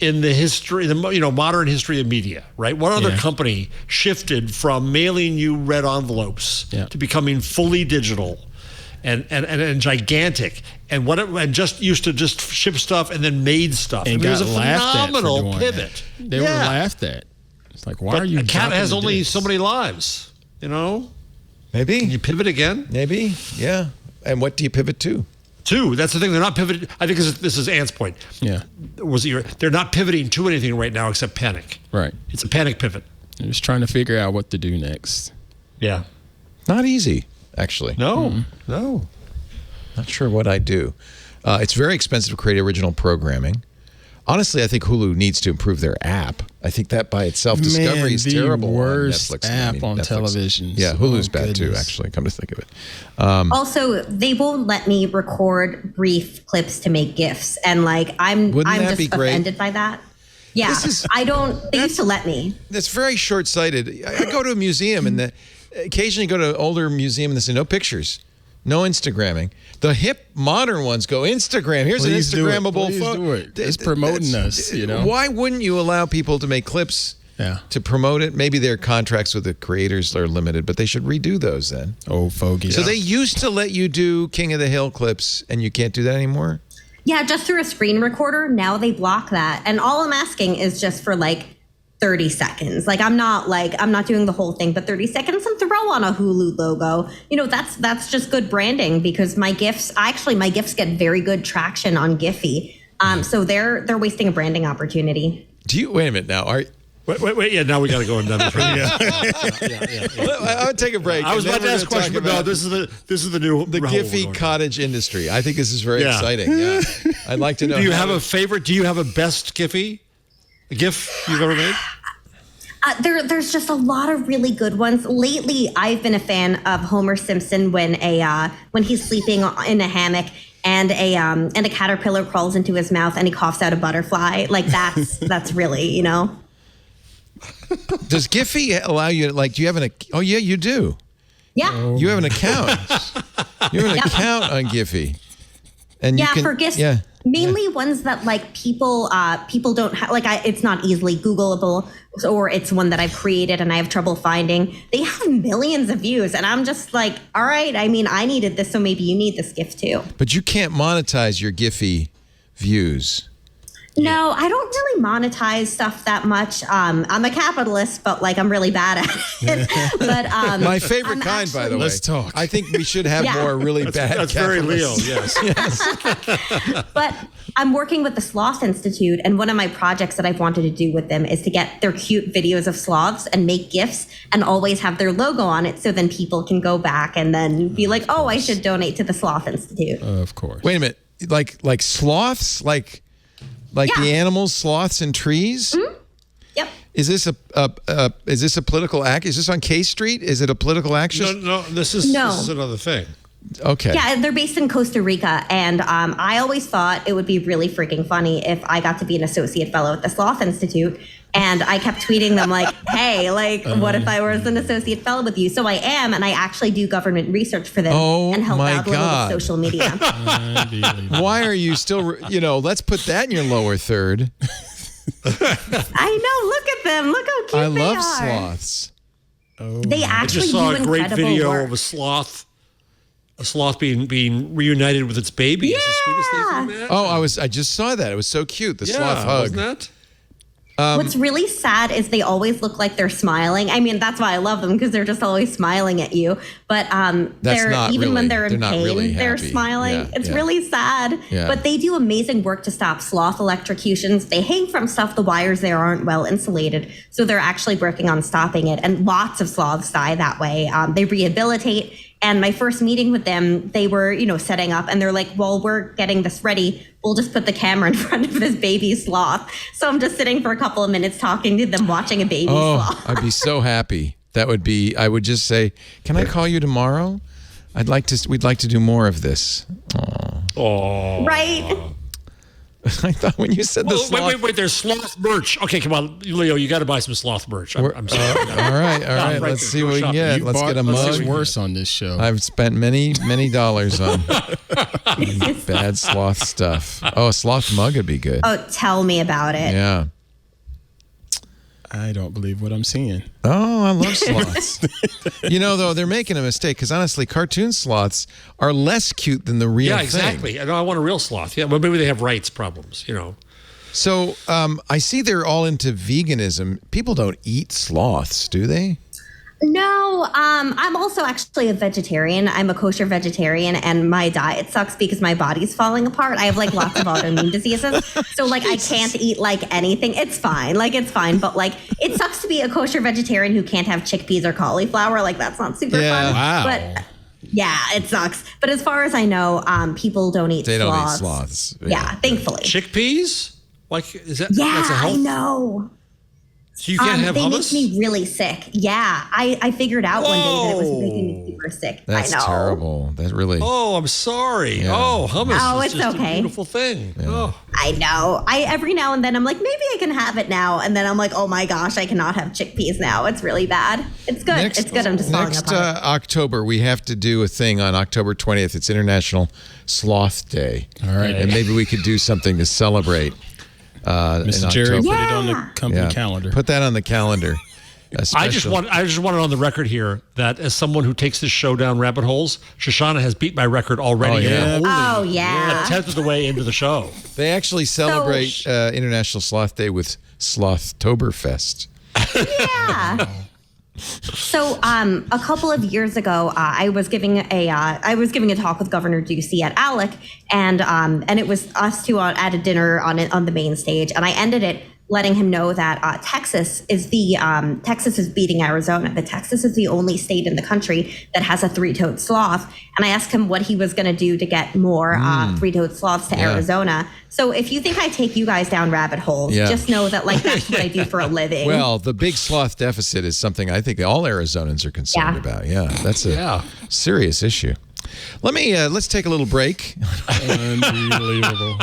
in the history, modern history of media, right? What other company shifted from mailing you red envelopes to becoming fully digital and gigantic, and just used to just ship stuff and then made stuff? And it was a laughed phenomenal at pivot. They were laughed at. It's like, why are you? A cat has only so many lives, Maybe. Can you pivot again? Maybe, yeah. And what do you pivot to? Two. That's the thing. They're not pivoting. I think this is Ant's point. Yeah. They're not pivoting to anything right now except panic. Right. It's a panic pivot. They're just trying to figure out what to do next. Yeah. Not easy, actually. No. Not sure what I do. It's very expensive to create original programming. Honestly, I think Hulu needs to improve their app. I think that by itself, Discovery is terrible. The worst on Netflix. app on television. Yeah, Hulu's bad too, actually, come to think of it. Also, they won't let me record brief clips to make GIFs. And I'm just offended by that. Yeah, they used to let me. That's very short-sighted. I go to a museum and occasionally go to an older museum and they say, no pictures. No Instagramming. The hip modern ones go Instagram. Here's an Instagrammable photo. It's promoting us, Why wouldn't you allow people to make clips to promote it? Maybe their contracts with the creators are limited, but they should redo those then. Oh, fogey. So they used to let you do King of the Hill clips, and you can't do that anymore? Yeah, just through a screen recorder. Now they block that. And all I'm asking is just for 30 seconds. I'm not doing the whole thing, but 30 seconds and throw on a Hulu logo. That's just good branding, because my GIFs get very good traction on Giphy. So they're wasting a branding opportunity. Wait a minute now. Wait. Yeah, now we got to go and done this. I'll take a break. I was about to ask a question, but no, this is the new Giphy cottage industry. I think this is very exciting. Yeah. I'd like to know. Do you have a favorite? Do you have a best Giphy? A GIF you've ever made? There's just a lot of really good ones. Lately, I've been a fan of Homer Simpson when he's sleeping in a hammock and a caterpillar crawls into his mouth and he coughs out a butterfly. That's really, Does Giphy allow you to, do you have oh yeah, you do. Yeah. You have an account. You have an account on Giphy. And for GIFs. Yeah. Mainly ones that people don't have, it's not easily Googleable, or it's one that I've created and I have trouble finding. They have millions of views and I'm just all right, I needed this, so maybe you need this GIF too. But you can't monetize your Giphy views. No, I don't really monetize stuff that much. I'm a capitalist, but I'm really bad at it. But my favorite kind, by the way. Let's talk. I think we should have more really bad. That's very Leo. Yes. But I'm working with the Sloth Institute, and one of my projects that I've wanted to do with them is to get their cute videos of sloths and make GIFs and always have their logo on it, so then people can go back and then be like, "Oh, I should donate to the Sloth Institute." Of course. Wait a minute, like sloths, the animals, sloths and trees? Mm-hmm. Yep. Is this a political act? Is this on K Street? Is it a political action? No, this is another thing. Okay. Yeah, they're based in Costa Rica, and I always thought it would be really freaking funny if I got to be an associate fellow at the Sloth Institute. And I kept tweeting them hey, what if I was an associate fellow with you? So I am, and I actually do government research for them and help out a little with social media. Why are you still, let's put that in your lower third. I know, look at them. Look how cute I they love are. sloths. They actually do incredible work. I just saw a great video of a sloth being reunited with its baby. Yeah. It's the sweetest thing from that. Oh, I just saw that. It was so cute. The sloth hug. Wasn't that? What's really sad is they always look like they're smiling. That's why I love them, because they're just always smiling at you. But when they're in pain, they're smiling. Yeah, it's really sad. Yeah. But they do amazing work to stop sloth electrocutions. They hang from stuff. The wires there aren't well insulated, so they're actually working on stopping it. And lots of sloths die that way. They rehabilitate. And my first meeting with them, they were, setting up, and they're like, "Well, we're getting this ready. We'll just put the camera in front of this baby sloth." So I'm just sitting for a couple of minutes talking to them, watching a baby sloth. I'd be so happy. I would just say, "Can I call you tomorrow? We'd like to do more of this." Oh. Right. I thought when you said the sloth. Wait. There's sloth merch. Okay, come on, Leo. You got to buy some sloth merch. I'm sorry. All right. Let's see what we can get. Let's get a mug. What's worse on this show? I've spent many dollars on bad sloth stuff. Oh, a sloth mug would be good. Oh, tell me about it. Yeah. I don't believe what I'm seeing. Oh, I love sloths. Though, they're making a mistake because honestly, cartoon sloths are less cute than the real thing. Yeah, exactly. I want a real sloth. Yeah, well, maybe they have rights problems, So I see they're all into veganism. People don't eat sloths, do they? No, I'm also actually a vegetarian. I'm a kosher vegetarian, and my diet sucks because my body's falling apart. I have lots of autoimmune diseases, so I can't eat anything. It's fine, but it sucks to be a kosher vegetarian who can't have chickpeas or cauliflower. That's not super fun. Wow. But yeah, it sucks. But as far as I know, people don't eat. They sloths. don't eat sloths. Yeah, thankfully. Chickpeas? Is that? Yeah, that's a health? I know. So you can't have hummus? They make me really sick. Yeah, I figured out one day that it was making me super sick. That's I know. terrible. That really. Oh, I'm sorry. Yeah. Oh, hummus is it's just okay. a beautiful thing. Yeah. Oh. I know. Every now and then I'm like, maybe I can have it now, and then I'm like, oh my gosh, I cannot have chickpeas now. It's really bad. It's good. It's good. I'm just falling apart. Next October, we have to do a thing on October 20th. It's International Sloth Day. All right, and maybe we could do something to celebrate. Mr. Jerry, put it on the company calendar. Put that on the calendar. I just want it on the record here that as someone who takes this show down rabbit holes, Shoshana has beat my record already. Oh, yeah. A tenth of the way into the show. They actually celebrate International Sloth Day with Slothtoberfest. Yeah. So a couple of years ago, I was giving a talk with Governor Ducey at ALEC, and it was us two at a dinner on the main stage, and I ended it letting him know that Texas is beating Arizona. Texas is the only state in the country that has a three-toed sloth, and I asked him what he was going to do to get more three-toed sloths to Arizona. So if you think I take you guys down rabbit holes, just know that that's what I do for a living. Well, the big sloth deficit is something I think all Arizonans are concerned about. Yeah, that's a serious issue. Let's take a little break. Unbelievable.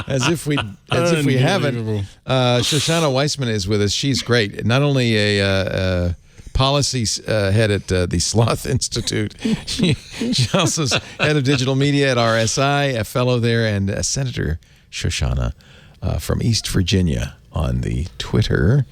As if we haven't. Shoshana Weissman is with us. She's great. Not only a policy head at the Sloth Institute, she also is head of digital media at RSI, a fellow there, and Senator Shoshana from East Virginia on the Twitter.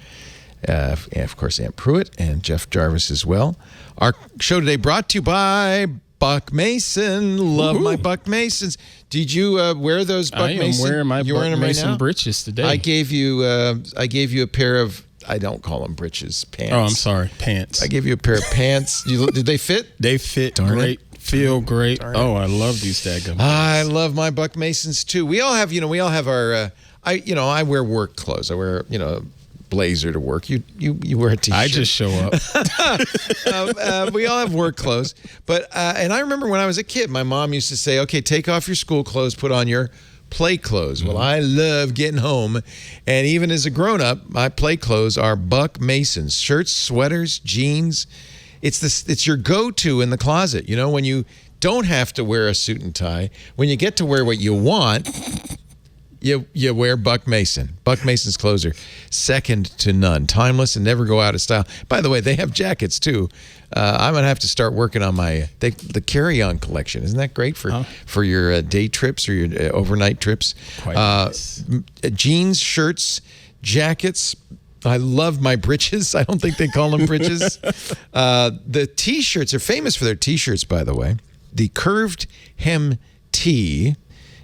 And of course, Aunt Pruitt and Jeff Jarvis as well. Our show today brought to you by Buck Mason. Love my Buck Masons. Did you wear those Buck Mason? I'm wearing my Buck Mason right breeches today. I gave you a pair of, I don't call them breeches, pants. Oh, I'm sorry, pants. I gave you a pair of pants. Did they fit? They fit great. Feel great. Oh, I love these daggum. I love my Buck Masons too. We all have our. I wear work clothes. I wear blazer to work. You wear a t-shirt. I just show up. We all have work clothes, but and I remember when I was a kid, my mom used to say, "Okay, take off your school clothes, put on your play clothes." Well, I love getting home, and even as a grown-up, my play clothes are Buck Masons: shirts, sweaters, jeans. It's your go-to in the closet. When you don't have to wear a suit and tie, when you get to wear what you want. You wear Buck Mason. Buck Mason's clothes are second to none. Timeless and never go out of style. By the way, they have jackets too. I'm going to have to start working on the carry-on collection. Isn't that great for your day trips or your overnight trips? Quite nice. Jeans, shirts, jackets. I love my breeches. I don't think they call them breeches. The T-shirts are famous for their T-shirts, by the way. The curved hem tee.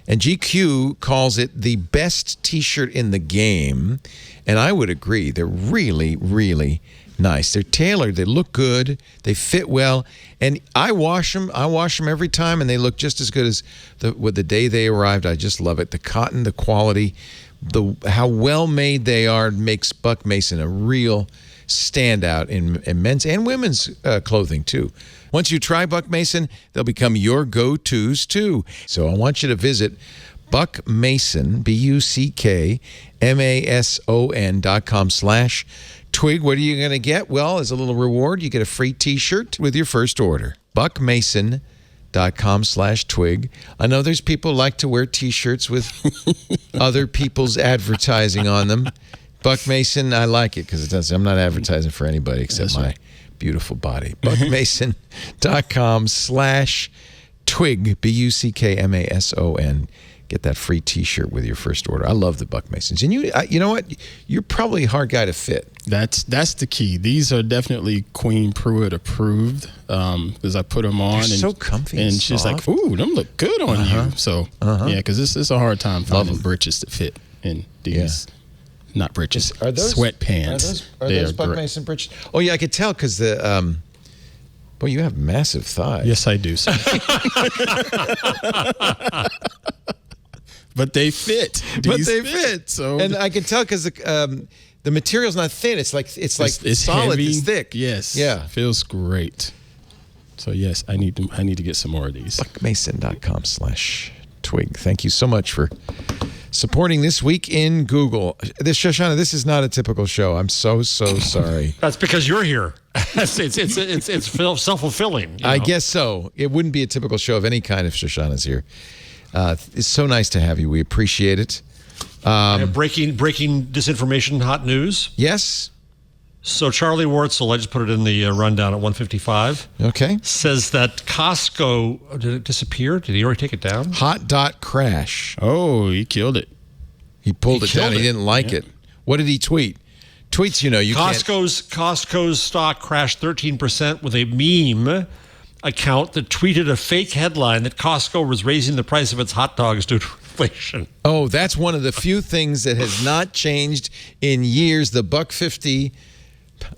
And GQ calls it the best T-shirt in the game. And I would agree. They're really, really nice. They're tailored. They look good. They fit well. And I wash them. Every time, and they look just as good as the day they arrived. I just love it. The cotton, the quality, how well made they are makes Buck Mason a real standout in men's and women's clothing, too. Once you try Buck Mason, they'll become your go-tos, too. So I want you to visit Buck Mason, BuckMason.com/twig. What are you going to get? Well, as a little reward, you get a free T-shirt with your first order. BuckMason.com/twig. buckmason.com/twig. I know there's people who like to wear T-shirts with other people's advertising on them. Buck Mason, I like it because it does. I'm not advertising for anybody except my beautiful body. buckmason.com/twig, BUCKMASON. Get that free T-shirt with your first order. I love the Buck Masons, and you know what? You're probably a hard guy to fit. That's the key. These are definitely Queen Pruitt approved because I put them on. They're so comfy and she's like, "Ooh, them look good on you." So yeah, because it's a hard time finding breeches to fit in these. Not breeches. Are those sweatpants? Are those Buck Mason breeches? Oh yeah, I could tell because the. Boy, you have massive thighs. Yes, I do. But they fit. They fit. So, and I can tell because the material's not thin. It's solid. Heavy. It's thick. Yes. Yeah. Feels great. So yes, I need to get some more of these. Buckmason.com/twig. Thank you so much for supporting This Week in Google. Shoshana, this is not a typical show. I'm so sorry. That's because you're here. It's self-fulfilling. I guess so. It wouldn't be a typical show of any kind if Shoshana's here. It's so nice to have you. We appreciate it. Breaking disinformation, hot news. Yes. So Charlie Wartzel, I just put it in the rundown at 1:55. Okay. Says that Costco, did it disappear? Did he already take it down? Hot dot crash. Oh, he killed it. He pulled it down. He didn't like it. What did he tweet? Tweets, you Costco's stock crashed 13% with a meme account that tweeted a fake headline that Costco was raising the price of its hot dogs due to inflation. Oh, that's one of the few things that has not changed in years. The $1.50.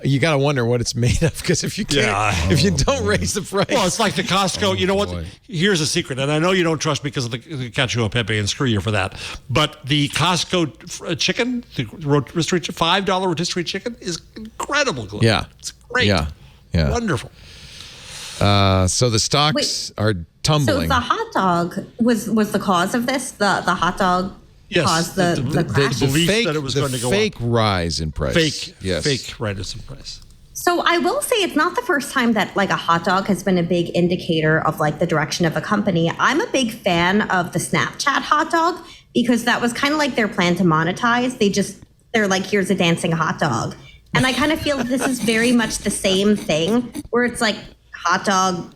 You got to wonder what it's made of because if you don't raise the price. Well, it's like the Costco. You know what? Here's a secret, and I know you don't trust me because of the cacio e pepe, and screw you for that. But the Costco chicken, the rotisserie $5 rotisserie chicken, is incredible. Glenn. Yeah, it's great. Yeah, wonderful. So the stocks are tumbling. So the hot dog was the cause of this. The hot dog. Yes, caused the crash. The belief that it was going to go fake up. rise in price. Fake rise in price. So I will say it's not the first time that like a hot dog has been a big indicator of like the direction of a company. I'm a big fan of the Snapchat hot dog because that was kind of like their plan to monetize. They're like, here's a dancing hot dog. And I kind of feel this is very much the same thing where it's like hot dog,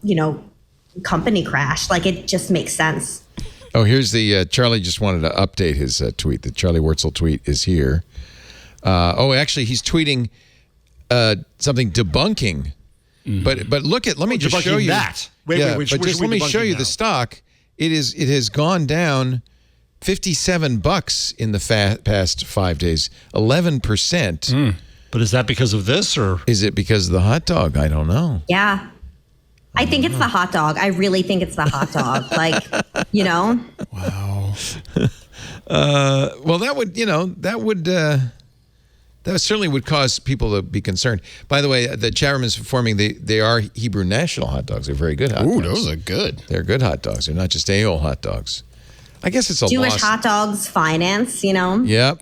company crash. Like it just makes sense. Oh, here's the Charlie just wanted to update his tweet. The Charlie Wurtzel tweet is here. Actually, he's tweeting something debunking. Mm-hmm. But look at. Let me just show you that. Wait, just let me show you the stock. It has gone down $57 in the past 5 days, 11%. But is that because of this, or is it because of the hot dog? I don't know. Yeah. I think it's the hot dog. I really think it's the hot dog. Wow. Well, that certainly would cause people to be concerned. By the way, the chat room is informing they are Hebrew National hot dogs. They're very good hot dogs. Ooh, those are good. They're good hot dogs. They're not just any old hot dogs. I guess it's a Jewish loss. hot dogs finance, Yep.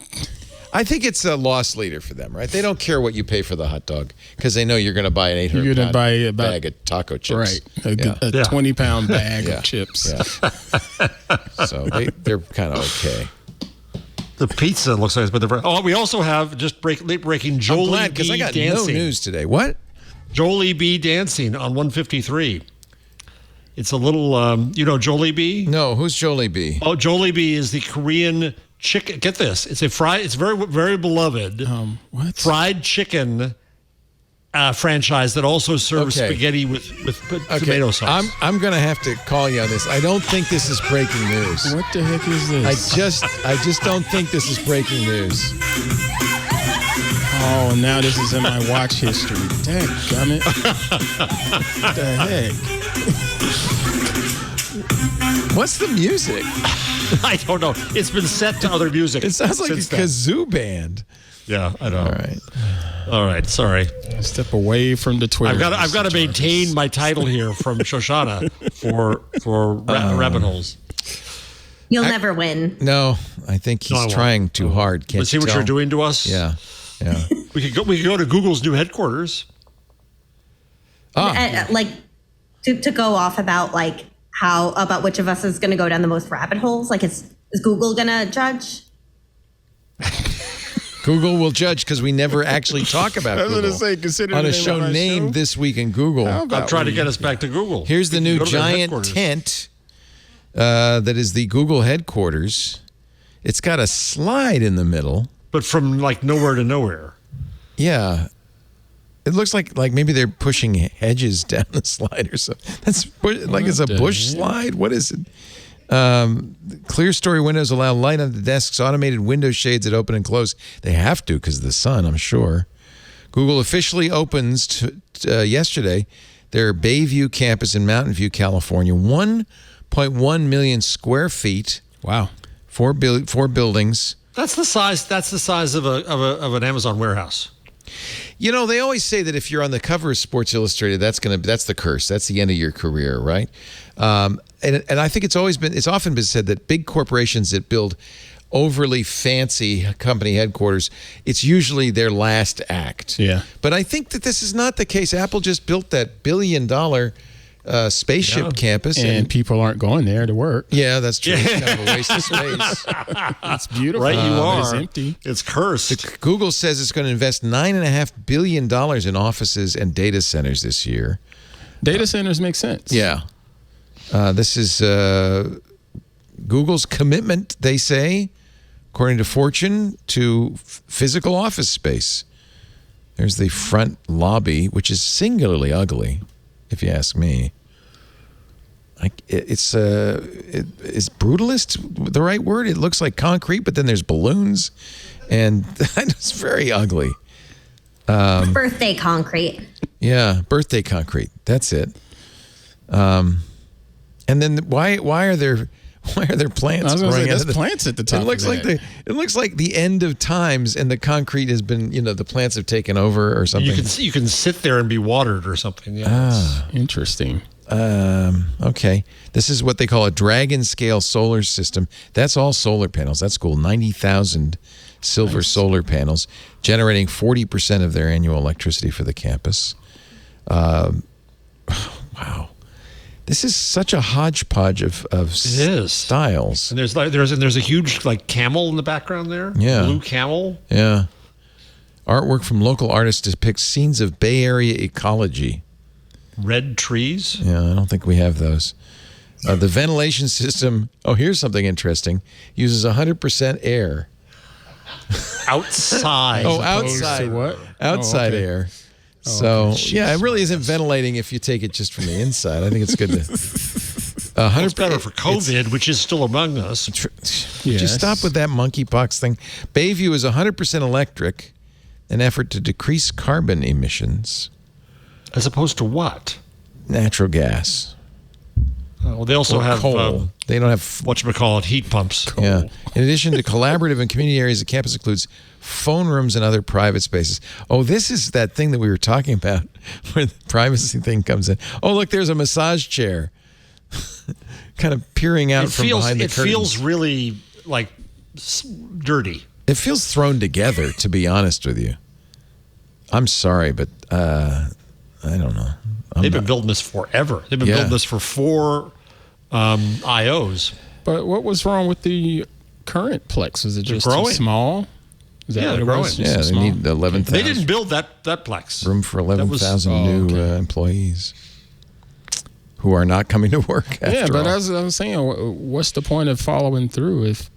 I think it's a loss leader for them, right? They don't care what you pay for the hot dog because they know you're going to buy an 800-pound bag of taco chips. Right, a 20-pound bag of chips. Yeah. So they're kind of okay. The pizza looks like it's been the. We also have just late-breaking Jollibee because I got dancing. No news today. What? Jollibee dancing on 153. It's a little, Jollibee? No, who's Jollibee? Oh, Jollibee is the Korean chicken. Get this. It's it's very, very beloved fried chicken franchise that also serves spaghetti with tomato sauce. I'm going to have to call you on this. I don't think this is breaking news. What the heck is this? I just don't think this is breaking news. Oh, now this is in my watch history. Dammit. What the heck? What's the music? I don't know. It's been set to other music. It sounds like a kazoo band. Yeah, I know. All right. Sorry. Step away from the Twitter. I've got to maintain my title here from Shoshana for rabbit holes. You'll never win. No, I think he's trying too hard. Can't Let's see what you're doing to us. Yeah. We could go to Google's new headquarters. To go off about how about which of us is going to go down the most rabbit holes? Like, is Google going to judge? Google will judge because we never actually talk about Google on a show named This Week in Google. I'm trying to get us back to Google. Here's the new giant tent that is the Google headquarters. It's got a slide in the middle. But from like nowhere to nowhere. Yeah. It looks like maybe they're pushing hedges down the slide or something. That's like it's a bush slide. What is it? Clear story windows allow light on the desks, automated window shades that open and close. They have to because of the sun, I'm sure. Google officially opens yesterday their Bayview campus in Mountain View, California. 1.1 million square feet. Wow. Four buildings. That's the size of an Amazon warehouse. You know, they always say that if you're on the cover of Sports Illustrated, that's the curse. That's the end of your career, right? And I think it's often been said that big corporations that build overly fancy company headquarters, it's usually their last act. Yeah. But I think that this is not the case. Apple just built that $1 billion spaceship campus. And people aren't going there to work. Yeah, that's true. It's kind of a waste of space. It's beautiful. Right, you are. It's empty. It's cursed. Google says it's going to invest $9.5 billion in offices and data centers this year. Data centers make sense. Yeah. This is Google's commitment, they say, according to Fortune, to physical office space. There's the front lobby, which is singularly ugly, if you ask me. Is brutalist the right word? It looks like concrete, but then there's balloons, and it's very ugly. Birthday concrete. Yeah, birthday concrete. That's it. And then why are there plants growing out of the plants at the top? It looks like the end of times, and the concrete has been, the plants have taken over or something. You can sit there and be watered or something. Yeah, interesting. Okay. This is what they call a dragon scale solar system. That's all solar panels. That's cool. 90,000 silver solar panels, generating 40% of their annual electricity for the campus. Wow. This is such a hodgepodge of styles. And there's a huge camel in the background there. Yeah. Blue camel. Yeah. Artwork from local artists depicts scenes of Bay Area ecology. Red trees. Yeah, I don't think we have those. The ventilation system, here's something interesting, uses 100% air. Outside. Outside. What? Outside air. So, it really isn't ventilating if you take it just from the inside. I think it's good to... 100% better for COVID, which is still among us. Would you stop with that monkeypox thing? Bayview is 100% electric, an effort to decrease carbon emissions. As opposed to what? Natural gas. Well, they also have coal. They don't have whatchamacallit, heat pumps. Coal. Yeah. In addition to collaborative and community areas, the campus includes phone rooms and other private spaces. Oh, this is that thing that we were talking about where the privacy thing comes in. Oh, look, there's a massage chair kind of peering out from behind the curtains. It feels really dirty. It feels thrown together, to be honest with you. I'm sorry, but I don't know. They've been building this forever. They've been building this for 4 IOs. But what was wrong with the current Plex? Was it just too small? Is that what it was? Yeah, they need 11,000. They didn't build that Plex. Room for 11,000 new employees who are not coming to work after all. As I was saying, what's the point of following through if...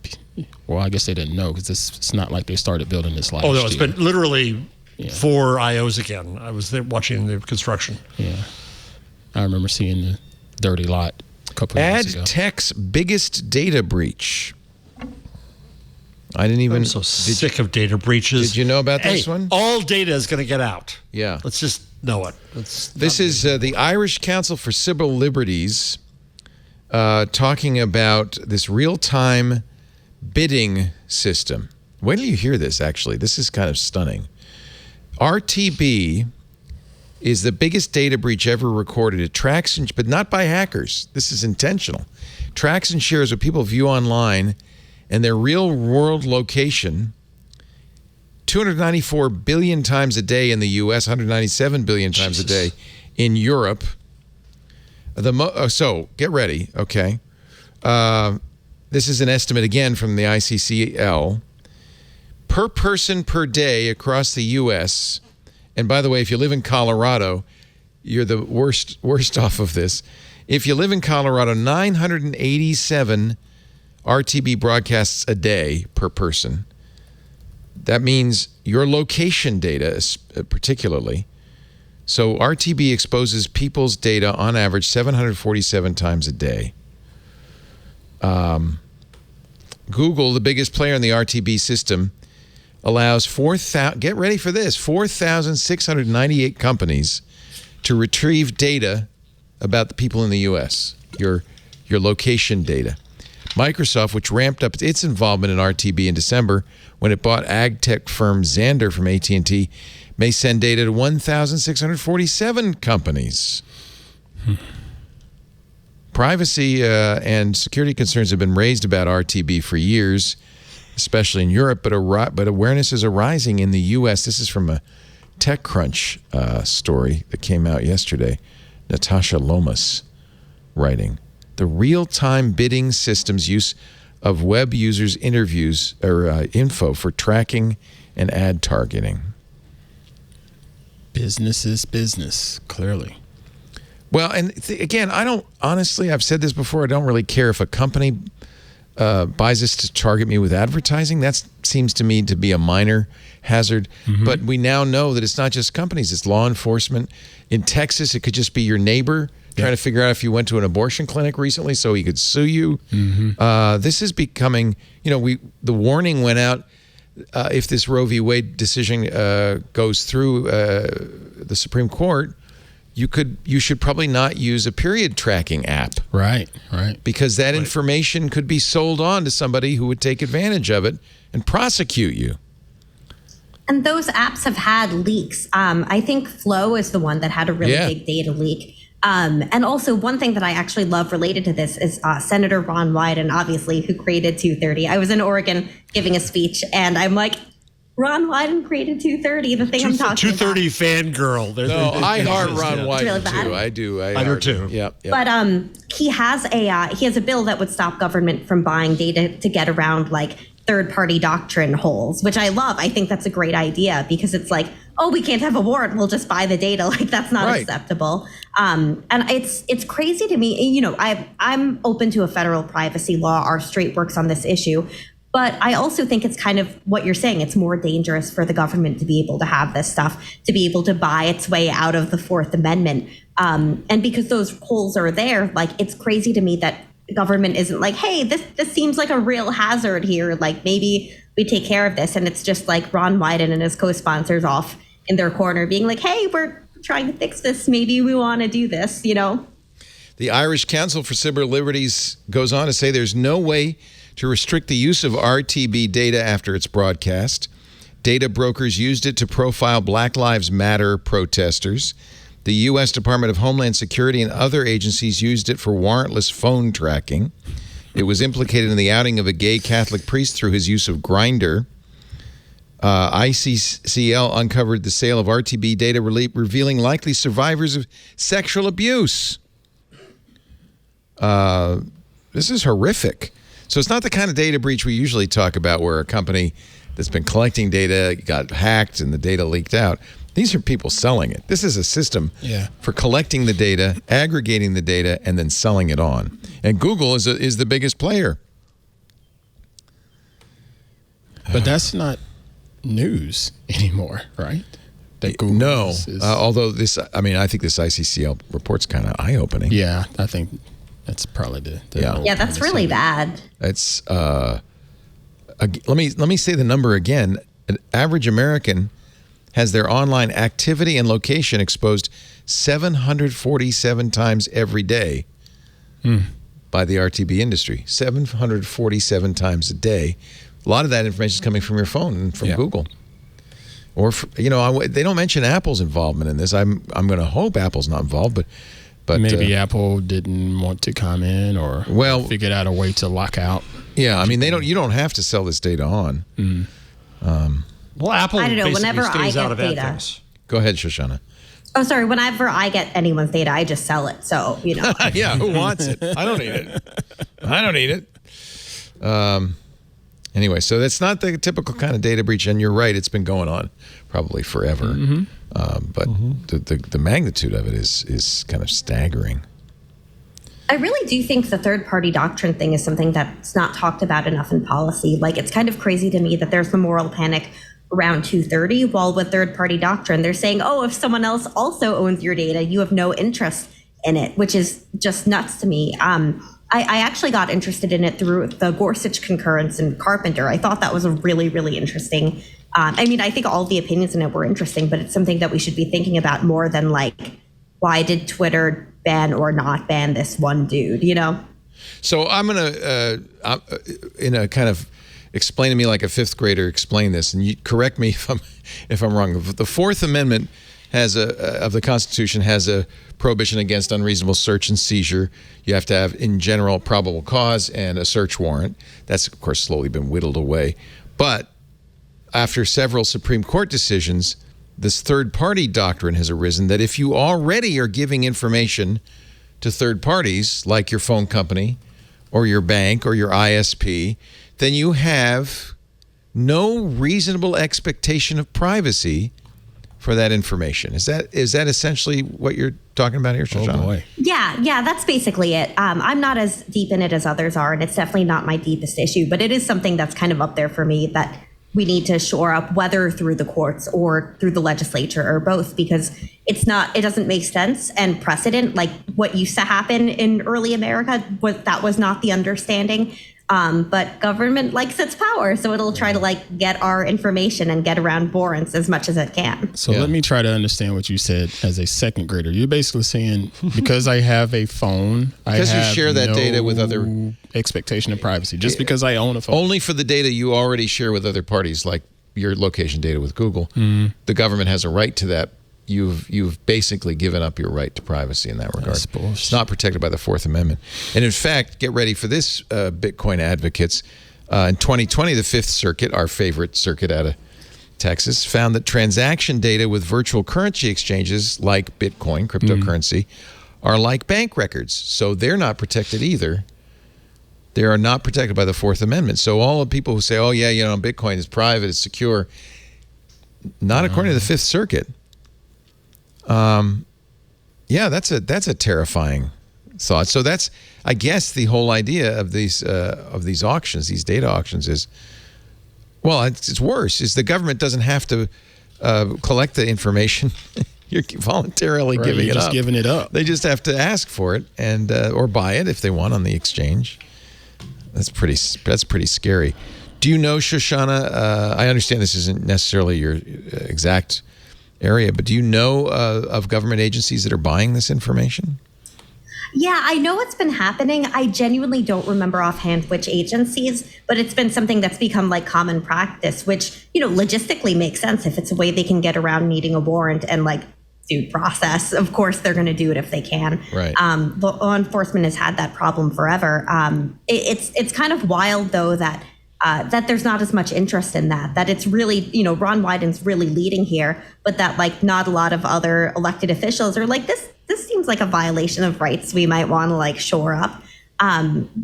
Well, I guess they didn't know because it's not like they started building this last year. It's been literally 4 IOs again. I was there watching the construction. Yeah. I remember seeing the dirty lot a couple of years ago. Adtech's biggest data breach. I'm so sick of data breaches. Did you know about this one? All data is going to get out. Yeah. Let's just know it. This is the Irish Council for Civil Liberties talking about this real-time bidding system. Wait till you hear this, actually. This is kind of stunning. RTB is the biggest data breach ever recorded. It tracks, but not by hackers. This is intentional. Tracks and shares what people view online and their real-world location 294 billion times a day in the U.S., 197 billion times a day in Europe. So get ready, okay? This is an estimate again from the ICCL. Per person per day across the U.S., and by the way, if you live in Colorado, you're the worst off of this. If you live in Colorado, 987 RTB broadcasts a day per person. That means your location data, particularly. So RTB exposes people's data on average 747 times a day. Google, the biggest player in the RTB system, allows 4,698 companies to retrieve data about the people in the U.S., your location data. Microsoft, which ramped up its involvement in RTB in December when it bought adtech firm Xandr from AT&T, may send data to 1,647 companies. Privacy and security concerns have been raised about RTB for years, especially in Europe, but awareness is arising in the U.S. This is from a TechCrunch story that came out yesterday. Natasha Lomas writing. The real-time bidding system's use of web users' interviews or info for tracking and ad targeting. Business is business, clearly. Well, and again, I've said this before, I don't really care if a company buys this to target me with advertising. That seems to me to be a minor hazard. Mm-hmm. But we now know that it's not just companies, it's law enforcement. In Texas, it could just be your neighbor trying to figure out if you went to an abortion clinic recently so he could sue you. Mm-hmm. This is becoming, the warning went out, if this Roe v. Wade decision goes through the Supreme Court, you should probably not use a period tracking app. Right. Because that information could be sold on to somebody who would take advantage of it and prosecute you. And those apps have had leaks. I think Flow is the one that had a really big data leak. And also one thing that I actually love related to this is Senator Ron Wyden, obviously, who created 230. I was in Oregon giving a speech, and I'm like, Ron Wyden created 230, the thing I'm talking about. 230 fangirl. I heart Ron Wyden, really too. I do. I do, too. Yep. But he has a bill that would stop government from buying data to get around, third-party doctrine holes, which I love. I think that's a great idea because it's like, oh, we can't have a warrant, we'll just buy the data. That's not acceptable. And it's crazy to me. I'm open to a federal privacy law. Our straight works on this issue. But I also think it's kind of what you're saying. It's more dangerous for the government to be able to have this stuff, to be able to buy its way out of the Fourth Amendment. And because those holes are there, it's crazy to me that the government isn't like, hey, this seems like a real hazard here. Maybe we take care of this. And it's just Ron Wyden and his co-sponsors off in their corner being like, hey, we're trying to fix this. Maybe we want to do this, The Irish Council for Civil Liberties goes on to say there's no way to restrict the use of RTB data after its broadcast. Data brokers used it to profile Black Lives Matter protesters. The U.S. Department of Homeland Security and other agencies used it for warrantless phone tracking. It was implicated in the outing of a gay Catholic priest through his use of Grindr. ICCL uncovered the sale of RTB data revealing likely survivors of sexual abuse. This is horrific. So it's not the kind of data breach we usually talk about where a company that's been collecting data got hacked and the data leaked out. These are people selling it. This is a system for collecting the data, aggregating the data, and then selling it on. And Google is the biggest player. But that's not news anymore, right? That Google although I think this ICCL report's kind of eye-opening. Yeah, I think that's probably the that's really bad. It's let me say the number again. An average American has their online activity and location exposed 747 times every day by the RTB industry. 747 times a day. A lot of that information is coming from your phone and from Google. Or they don't mention Apple's involvement in this. I'm going to hope Apple's not involved, but maybe Apple didn't want to comment or figured out a way to lock out. Yeah, I mean you don't have to sell this data on. Well, Apple I don't know, basically whenever stays I out get of ad data. things. Go ahead, Shoshana. Oh, sorry. Whenever I get anyone's data, I just sell it. So, Yeah, who wants it? I don't need it. Anyway, so that's not the typical kind of data breach, and you're right, it's been going on probably forever. But the magnitude of it is kind of staggering. I really do think the third-party doctrine thing is something that's not talked about enough in policy. Like, it's kind of crazy to me that there's the moral panic around 230, while with third-party doctrine, they're saying, oh, if someone else also owns your data, you have no interest in it, which is just nuts to me. I actually got interested in it through the Gorsuch concurrence in Carpenter. I thought that was a really, really interesting. I think all the opinions in it were interesting, but it's something that we should be thinking about more than like, why did Twitter ban or not ban this one dude, So I'm going to, in a kind of explain to me like a fifth grader, explain this, and you correct me if I'm wrong. The Fourth Amendment of the Constitution has a prohibition against unreasonable search and seizure. You have to have, in general, probable cause and a search warrant. That's, of course, slowly been whittled away. But after several Supreme Court decisions, this third-party doctrine has arisen that if you already are giving information to third parties, like your phone company or your bank or your ISP, then you have no reasonable expectation of privacy for that information. Is that essentially what you're talking about here, Shoshana? Oh boy. Yeah, that's basically it. I'm not as deep in it as others are, and it's definitely not my deepest issue, but it is something that's kind of up there for me that we need to shore up, whether through the courts or through the legislature or both, because it doesn't make sense and precedent. Like what used to happen in early America was not the understanding. But government likes its power, so it'll try to get our information and get around warrants as much as it can. So let me try to understand what you said as a second grader. You're basically saying because I have a phone, because you share that data with other expectation of privacy. Just because I own a phone, only for the data you already share with other parties, like your location data with Google, the government has a right to that. You've basically given up your right to privacy in that regard. It's not protected by the Fourth Amendment. And in fact, get ready for this, Bitcoin advocates. In 2020, the Fifth Circuit, our favorite circuit out of Texas, found that transaction data with virtual currency exchanges like Bitcoin, cryptocurrency, are like bank records. So they're not protected either. They are not protected by the Fourth Amendment. So all the people who say, oh, yeah, Bitcoin is private, it's secure, not according to the Fifth Circuit. That's a terrifying thought. So that's, I guess, the whole idea of these auctions, these data auctions is, well, it's worse. Is the government doesn't have to collect the information. You're voluntarily giving it up. Giving it up. They just have to ask for it and or buy it if they want on the exchange. That's pretty scary. Do you know, Shoshana? I understand this isn't necessarily your exact area, but do you know of government agencies that are buying this information? Yeah, I know it's been happening. I genuinely don't remember offhand which agencies, but it's been something that's become common practice, which, logistically makes sense. If it's a way they can get around needing a warrant and due process, of course they're going to do it if they can. Right. Law enforcement has had that problem forever. It's kind of wild though that there's not as much interest in that it's really, Ron Wyden's really leading here, but that not a lot of other elected officials are this seems like a violation of rights we might want to shore up.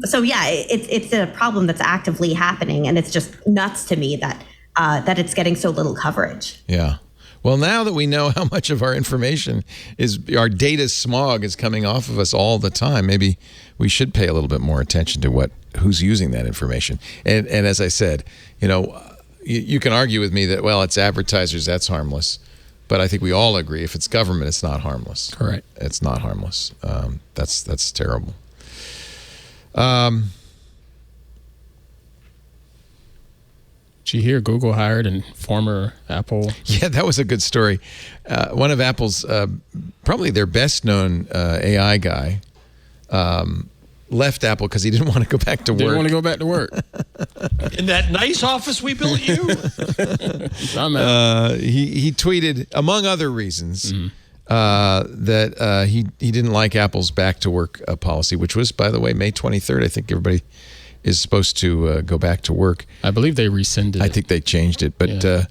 So yeah, it's a problem that's actively happening, and it's just nuts to me that it's getting so little coverage. Yeah. Well, now that we know how much of our information our data smog is coming off of us all the time, maybe we should pay a little bit more attention to who's using that information. And as I said, you can argue with me that, well, it's advertisers, that's harmless. But I think we all agree if it's government, it's not harmless. Correct. It's not harmless. That's terrible. Did you hear Google hired a former Apple? Yeah, that was a good story. One of Apple's, probably their best known AI guy, left Apple because he didn't want to go back to work. Didn't want to go back to work. In that nice office we built you? He tweeted, among other reasons, that he didn't like Apple's back to work policy, which was, by the way, May 23rd. I think everybody is supposed to go back to work. I believe they rescinded it. I think they changed it. But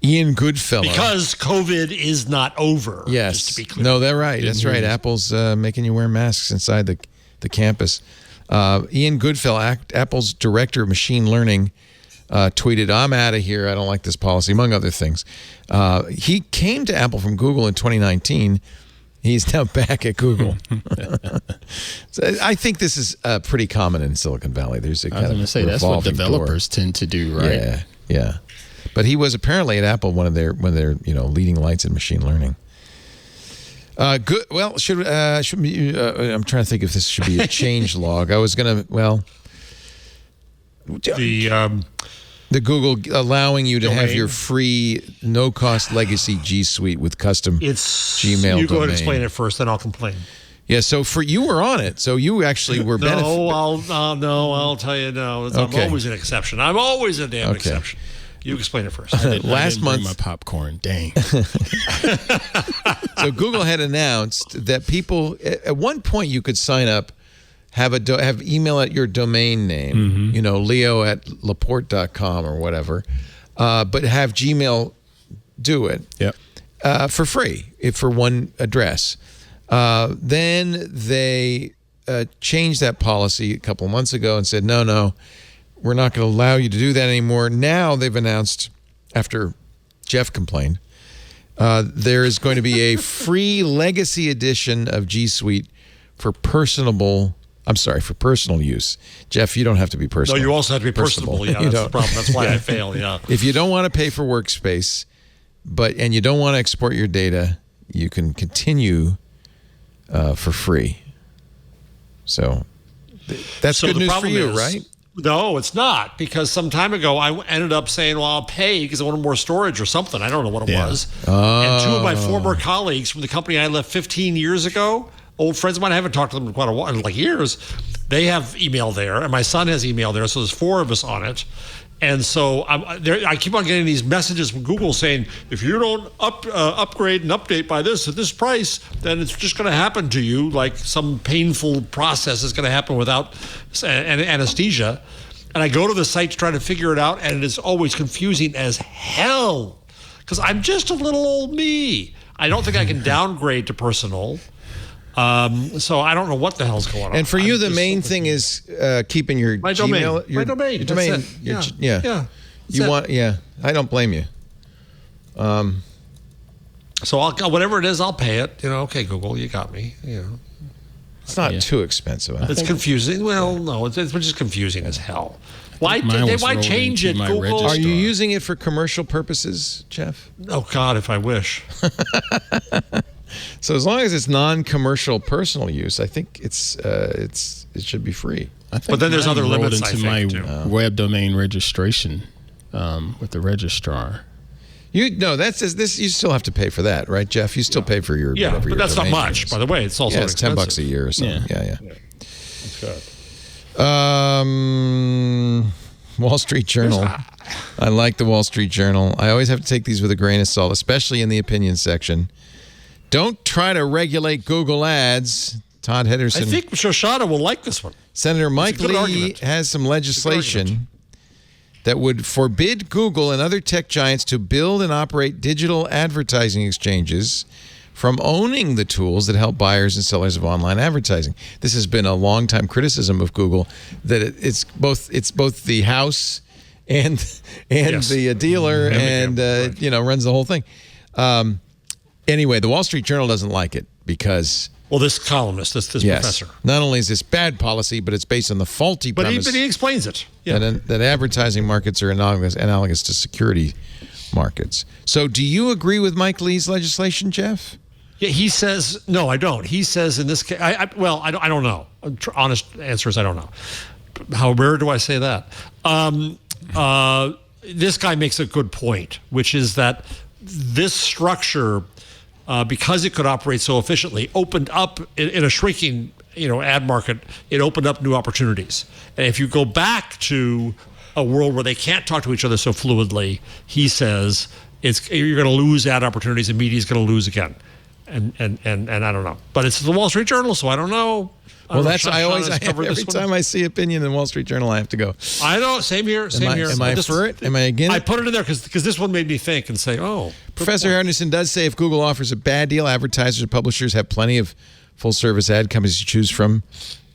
Ian Goodfellow. Because COVID is not over. Yes. Just to be clear. No, they're right. That's right. Apple's making you wear masks inside the campus. Ian Goodfellow, Apple's director of machine learning, tweeted, "I'm out of here. I don't like this policy," among other things. He came to Apple from Google in 2019. He's now back at Google. So I think this is pretty common in Silicon Valley. There's a kind of that's what developers tend to do, right? Yeah. But he was apparently at Apple one of their leading lights in machine learning. Good. Well, I'm trying to think if this should be a change log. I was gonna. The Google allowing you to have your free, no-cost legacy G Suite with custom Gmail You go ahead domain. and explain it first, then I'll complain. Yeah, so you were on it, so you actually were benefiting. I'll tell you no. I'm always an exception. I'm always a damn exception. You explain it first. Last month, my popcorn. Dang. So Google had announced that people at one point you could sign up, have email at your domain name, leo@laporte.com or whatever, but have Gmail do it for free for one address. Then they changed that policy a couple of months ago and said, no, we're not going to allow you to do that anymore. Now they've announced, after Jeff complained, there is going to be a free legacy edition of G Suite for personal use. Jeff, you don't have to be personal. No, you also have to be personable. Yeah, that's the problem. That's why I fail. Yeah. If you don't want to pay for workspace, and you don't want to export your data, you can continue for free. So that's good news for you, right? No, it's not, because some time ago I ended up saying, well, I'll pay because I wanted more storage or something. I don't know what it was. And two of my former colleagues from the company I left 15 years ago, old friends of mine, I haven't talked to them in quite a while, like years, they have email there, and my son has email there, so there's 4 of us on it. And so I keep on getting these messages from Google saying, if you don't upgrade and update by this at this price, then it's just going to happen to you, like some painful process is going to happen without anesthesia. And I go to the site to try to figure it out, and it is always confusing as hell, because I'm just a little old me. I don't think I can downgrade to personal. So I don't know what the hell's going on. And for you, the main thing is keeping your my Gmail, domain. My domain. Your domain. That's it. Yeah. You want? Yeah. I don't blame you. So I'll whatever it is, I'll pay it. Okay, Google, you got me. It's not too expensive. It's confusing. Well, no, it's just confusing as hell. Why change it, Google? Register. Are you using it for commercial purposes, Jeff? Oh God, if I wish. So as long as it's non-commercial personal use, I think it should be free. But then there's other limits. Into my web domain registration with the registrar. That's this. You still have to pay for that, right, Jeff? You still pay for your but your that's not domain much, names. by the way. It's also it's $10 a year or something. Yeah. That's good. Wall Street Journal. I like the Wall Street Journal. I always have to take these with a grain of salt, especially in the opinion section. Don't try to regulate Google Ads. Todd Henderson. I think Shoshana will like this one. Senator Mike Lee has some legislation that would forbid Google and other tech giants to build and operate digital advertising exchanges from owning the tools that help buyers and sellers of online advertising. This has been a long-time criticism of Google, that it's both the house and the dealer and runs the whole thing. Anyway, the Wall Street Journal doesn't like it because... Well, this columnist, this professor. Not only is this bad policy, but it's based on the faulty premise... But he explains it. Yeah. That advertising markets are analogous to security markets. So do you agree with Mike Lee's legislation, Jeff? Yeah, he says... No, I don't. He says in this case... I don't know. Honest answer is I don't know. How rare do I say that? This guy makes a good point, which is that this structure... because it could operate so efficiently, opened up in a shrinking, ad market. It opened up new opportunities. And if you go back to a world where they can't talk to each other so fluidly, he says you're going to lose ad opportunities and media is going to lose again. And I don't know. But it's the Wall Street Journal, so I don't know. Well, every time I see opinion in the Wall Street Journal, I have to go. I know, same here. Am I for it? Am I against it? I put it in there because this one made me think and say, oh. Professor Henderson does say if Google offers a bad deal, advertisers and publishers have plenty of full-service ad companies to choose from.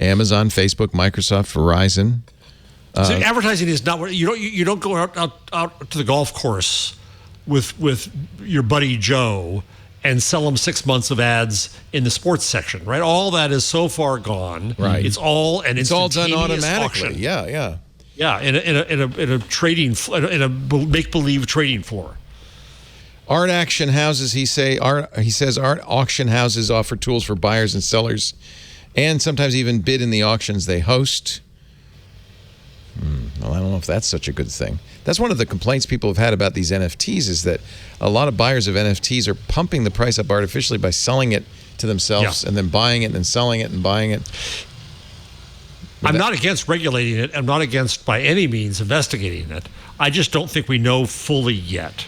Amazon, Facebook, Microsoft, Verizon. So advertising is not what you don't go out to the golf course with your buddy Joe and sell them 6 months of ads in the sports section, right? All that is so far gone. Right. It's all done automatically. Auction. Yeah. Yeah, in a trading in a make believe trading floor. Art auction houses, he says art auction houses offer tools for buyers and sellers, and sometimes even bid in the auctions they host. Well, I don't know if that's such a good thing. That's one of the complaints people have had about these NFTs is that a lot of buyers of NFTs are pumping the price up artificially by selling it to themselves and then buying it and then selling it and buying it. I'm not against regulating it. I'm not against, by any means, investigating it. I just don't think we know fully yet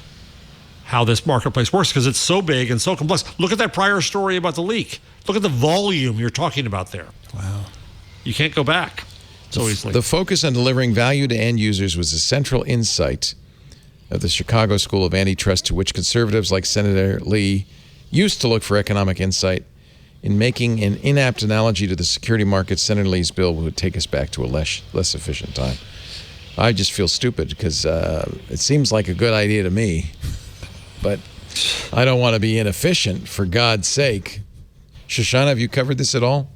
how this marketplace works because it's so big and so complex. Look at that prior story about the leak. Look at the volume you're talking about there. Wow. You can't go back so easily. The focus on delivering value to end users was a central insight of the Chicago School of Antitrust, to which conservatives like Senator Lee used to look for economic insight. In making an inapt analogy to the security market, Senator Lee's bill would take us back to a less efficient time. I just feel stupid because it seems like a good idea to me, but I don't want to be inefficient, for God's sake. Shoshana, have you covered this at all?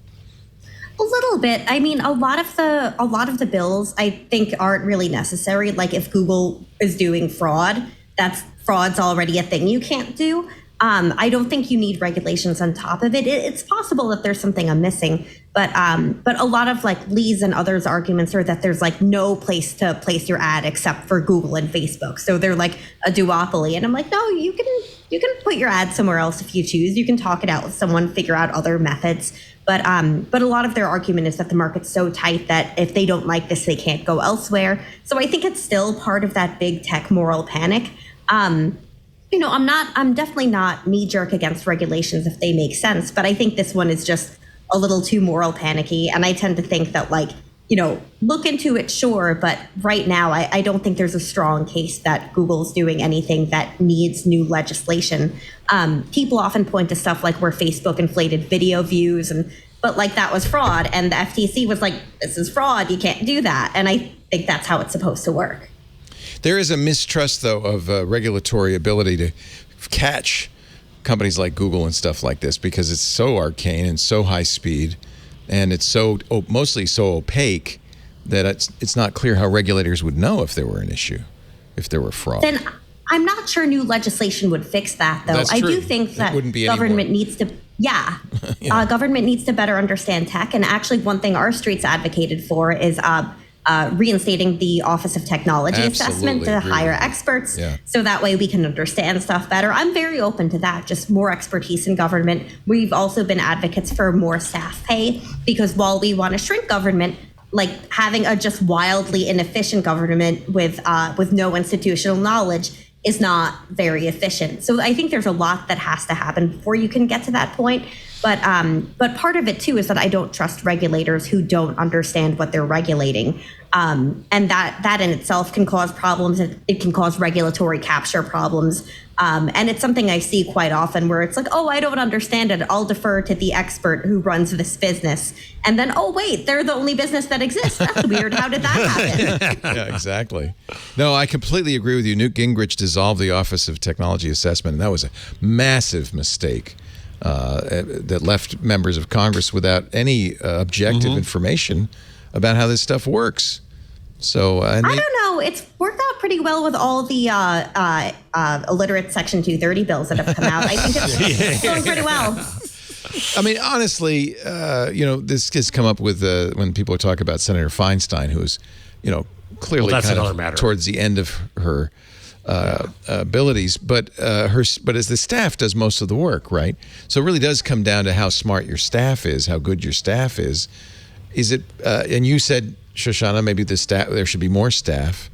A little bit. I mean, a lot of the bills I think aren't really necessary. Like if Google is doing fraud's already a thing you can't do. I don't think you need regulations on top of it. It's possible that there's something I'm missing, but a lot of like Lee's and others' arguments are that there's like no place to place your ad except for Google and Facebook. So they're like a duopoly. And I'm like, no, you can put your ad somewhere else if you choose. You can talk it out with someone, figure out other methods. But a lot of their argument is that the market's so tight that if they don't like this, they can't go elsewhere. So I think it's still part of that big tech moral panic. I'm definitely not knee-jerk against regulations if they make sense, but I think this one is just a little too moral panicky. And I tend to think that look into it, sure, but right now I don't think there's a strong case that Google's doing anything that needs new legislation. People often point to stuff like where Facebook inflated video views, but like that was fraud, and the FTC was like, this is fraud, you can't do that. And I think that's how it's supposed to work. There is a mistrust, though, of regulatory ability to catch companies like Google and stuff like this because it's so arcane and so high speed, and it's so mostly so opaque that it's not clear how regulators would know if there were an issue, if there were fraud. Then I'm not sure new legislation would fix that, though. That's I true. do think that government anymore. Needs to, government needs to better understand tech. And actually, one thing our streets advocated for is reinstating the Office of Technology Assessment to hire experts, so that way we can understand stuff better. I'm very open to that, just more expertise in government. We've also been advocates for more staff pay, because while we want to shrink government, like having a just wildly inefficient government with no institutional knowledge is not very efficient. So I think there's a lot that has to happen before you can get to that point. But part of it too is that I don't trust regulators who don't understand what they're regulating, and that in itself can cause problems. It can cause regulatory capture problems, and it's something I see quite often where it's like, oh, I don't understand it, I'll defer to the expert who runs this business, and then oh wait, they're the only business that exists. That's weird. How did that happen? Yeah, exactly. No, I completely agree with you. Newt Gingrich dissolved the Office of Technology Assessment, and that was a massive mistake. That left members of Congress without any objective information about how this stuff works. So I don't know. It's worked out pretty well with all the illiterate Section 230 bills that have come out. I think it's going pretty well. I mean, honestly, this has come up with when people talk about Senator Feinstein, who's, clearly kind of towards the end of her abilities, but as the staff does most of the work, right? So it really does come down to how smart your staff is, how good your staff is. Is it? And you said, Shoshana, maybe there should be more staff,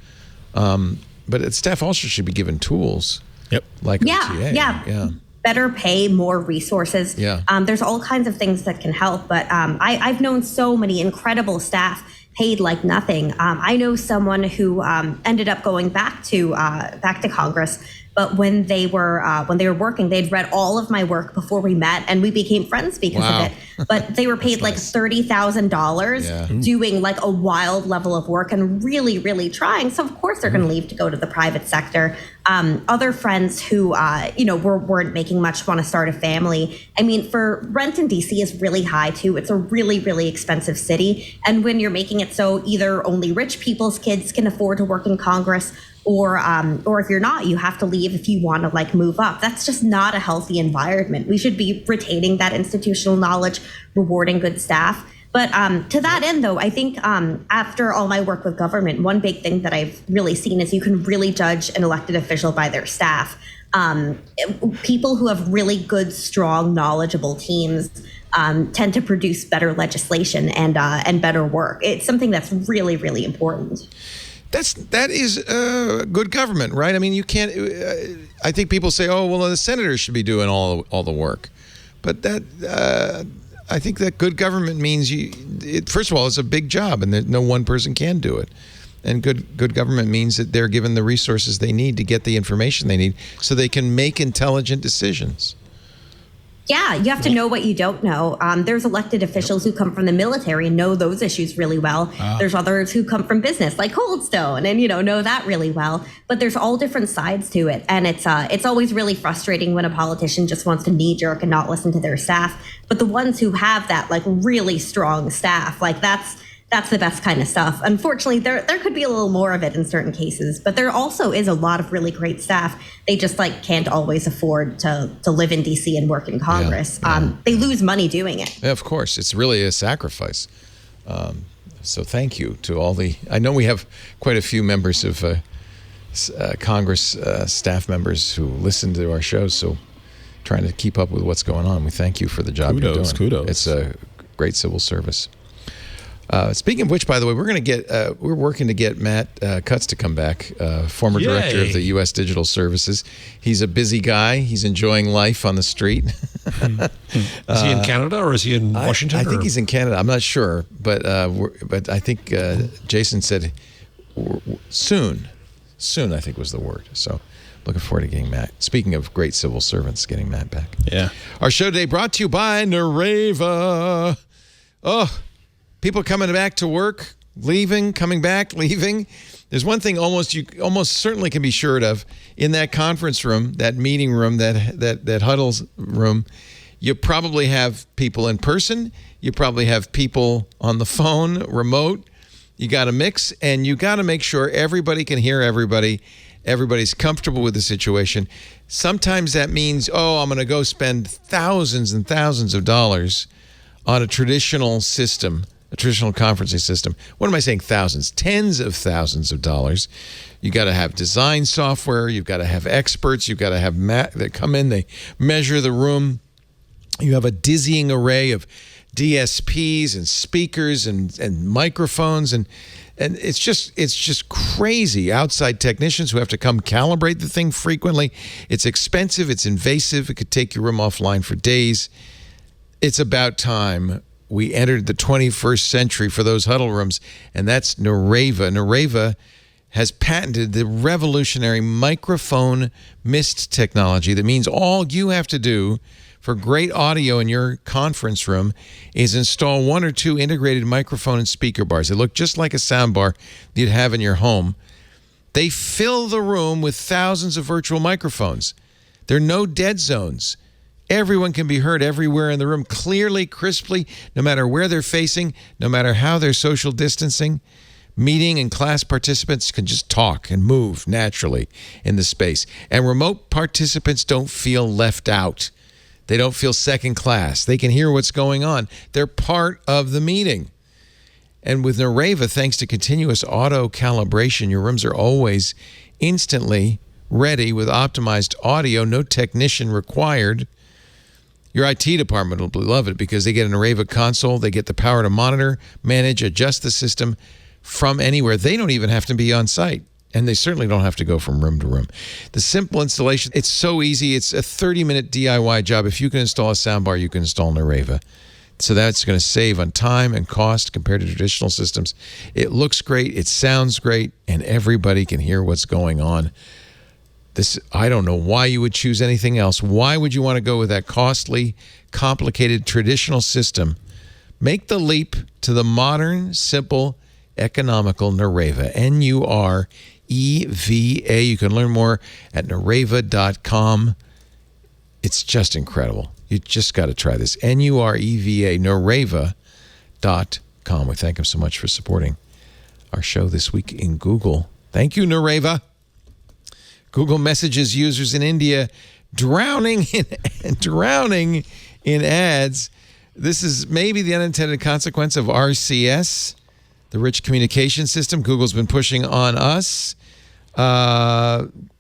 but staff also should be given tools. Yep. Like OTA. Yeah. better pay, more resources. Yeah. There's all kinds of things that can help. But I've known so many incredible staff paid like nothing. I know someone who ended up going back to Congress. But when they were working, they'd read all of my work before we met, and we became friends because of it. But they were paid like $30,000 doing like a wild level of work and really, really trying. So of course they're going to leave to go to the private sector. Other friends who weren't making much want to start a family. I mean, for rent in DC is really high too. It's a really, really expensive city, and when you're making it so either only rich people's kids can afford to work in Congress, or if you're not, you have to leave if you want to like move up. That's just not a healthy environment. We should be retaining that institutional knowledge, rewarding good staff. But to that end, though, I think after all my work with government, one big thing that I've really seen is you can really judge an elected official by their staff. People who have really good, strong, knowledgeable teams tend to produce better legislation and better work. It's something that's really, really important. That is good government, right? I mean, you can't. I think people say, "Oh, well, the senators should be doing all the work," but that I think that good government means first of all, it's a big job, and no one person can do it. And good government means that they're given the resources they need to get the information they need, so they can make intelligent decisions. Yeah, you have to know what you don't know. There's elected officials who come from the military and know those issues really well. There's others who come from business, like Coldstone, and know that really well. But there's all different sides to it, and it's always really frustrating when a politician just wants to knee jerk and not listen to their staff. But the ones who have that like really strong staff, like that's the best kind of stuff. Unfortunately, there could be a little more of it in certain cases, but there also is a lot of really great staff. They just like can't always afford to live in DC and work in Congress. They lose money doing it. Yeah, of course, it's really a sacrifice. So thank you to all I know we have quite a few members of Congress staff members who listen to our shows. So trying to keep up with what's going on. We thank you for the job you're doing. Kudos. It's a great civil service. Speaking of which, by the way, we're working to get Matt Cutts to come back, former director of the U.S. Digital Services. He's a busy guy. He's enjoying life on the street. Is he in Canada or is he in Washington? I think he's in Canada. I'm not sure, but I think Jason said soon. Soon, I think was the word. So looking forward to getting Matt. Speaking of great civil servants, getting Matt back. Yeah. Our show today brought to you by Nareva. Oh. People coming back to work, leaving, coming back, leaving. There's one thing you almost certainly can be sure of in that conference room, that meeting room, that huddles room. You probably have people in person. You probably have people on the phone, remote. You got to mix, and you got to make sure everybody can hear everybody. Everybody's comfortable with the situation. Sometimes that means, I'm going to go spend thousands and thousands of dollars on a traditional system. A traditional conferencing system. What am I saying? Thousands, tens of thousands of dollars. You got to have design software. You've got to have experts. You've got to have that come in. They measure the room. You have a dizzying array of DSPs and speakers and microphones and it's just crazy. Outside technicians who have to come calibrate the thing frequently. It's expensive. It's invasive. It could take your room offline for days. It's about time we entered the 21st century for those huddle rooms, and that's Nareva. Nareva has patented the revolutionary microphone mist technology that means all you have to do for great audio in your conference room is install one or two integrated microphone and speaker bars. They look just like a sound bar you'd have in your home. They fill the room with thousands of virtual microphones. There are no dead zones. Everyone can be heard everywhere in the room, clearly, crisply, no matter where they're facing, no matter how they're social distancing. Meeting and class participants can just talk and move naturally in the space. And remote participants don't feel left out. They don't feel second class. They can hear what's going on. They're part of the meeting. And with Nareva, thanks to continuous auto calibration, your rooms are always instantly ready with optimized audio, no technician required. Your IT department will love it because they get an Nareva console. They get the power to monitor, manage, adjust the system from anywhere. They don't even have to be on site. And they certainly don't have to go from room to room. The simple installation, it's so easy. It's a 30-minute DIY job. If you can install a soundbar, you can install Nareva. So that's going to save on time and cost compared to traditional systems. It looks great. It sounds great. And everybody can hear what's going on. I don't know why you would choose anything else. Why would you want to go with that costly, complicated, traditional system? Make the leap to the modern, simple, economical Nareva. N-U-R-E-V-A. You can learn more at Nareva.com. It's just incredible. You just got to try this. N-U-R-E-V-A, Nareva.com. We thank them so much for supporting our show this week in Google. Thank you, Nareva. Google messages users in India drowning in ads. This is maybe the unintended consequence of RCS, the rich communication system Google's been pushing on us.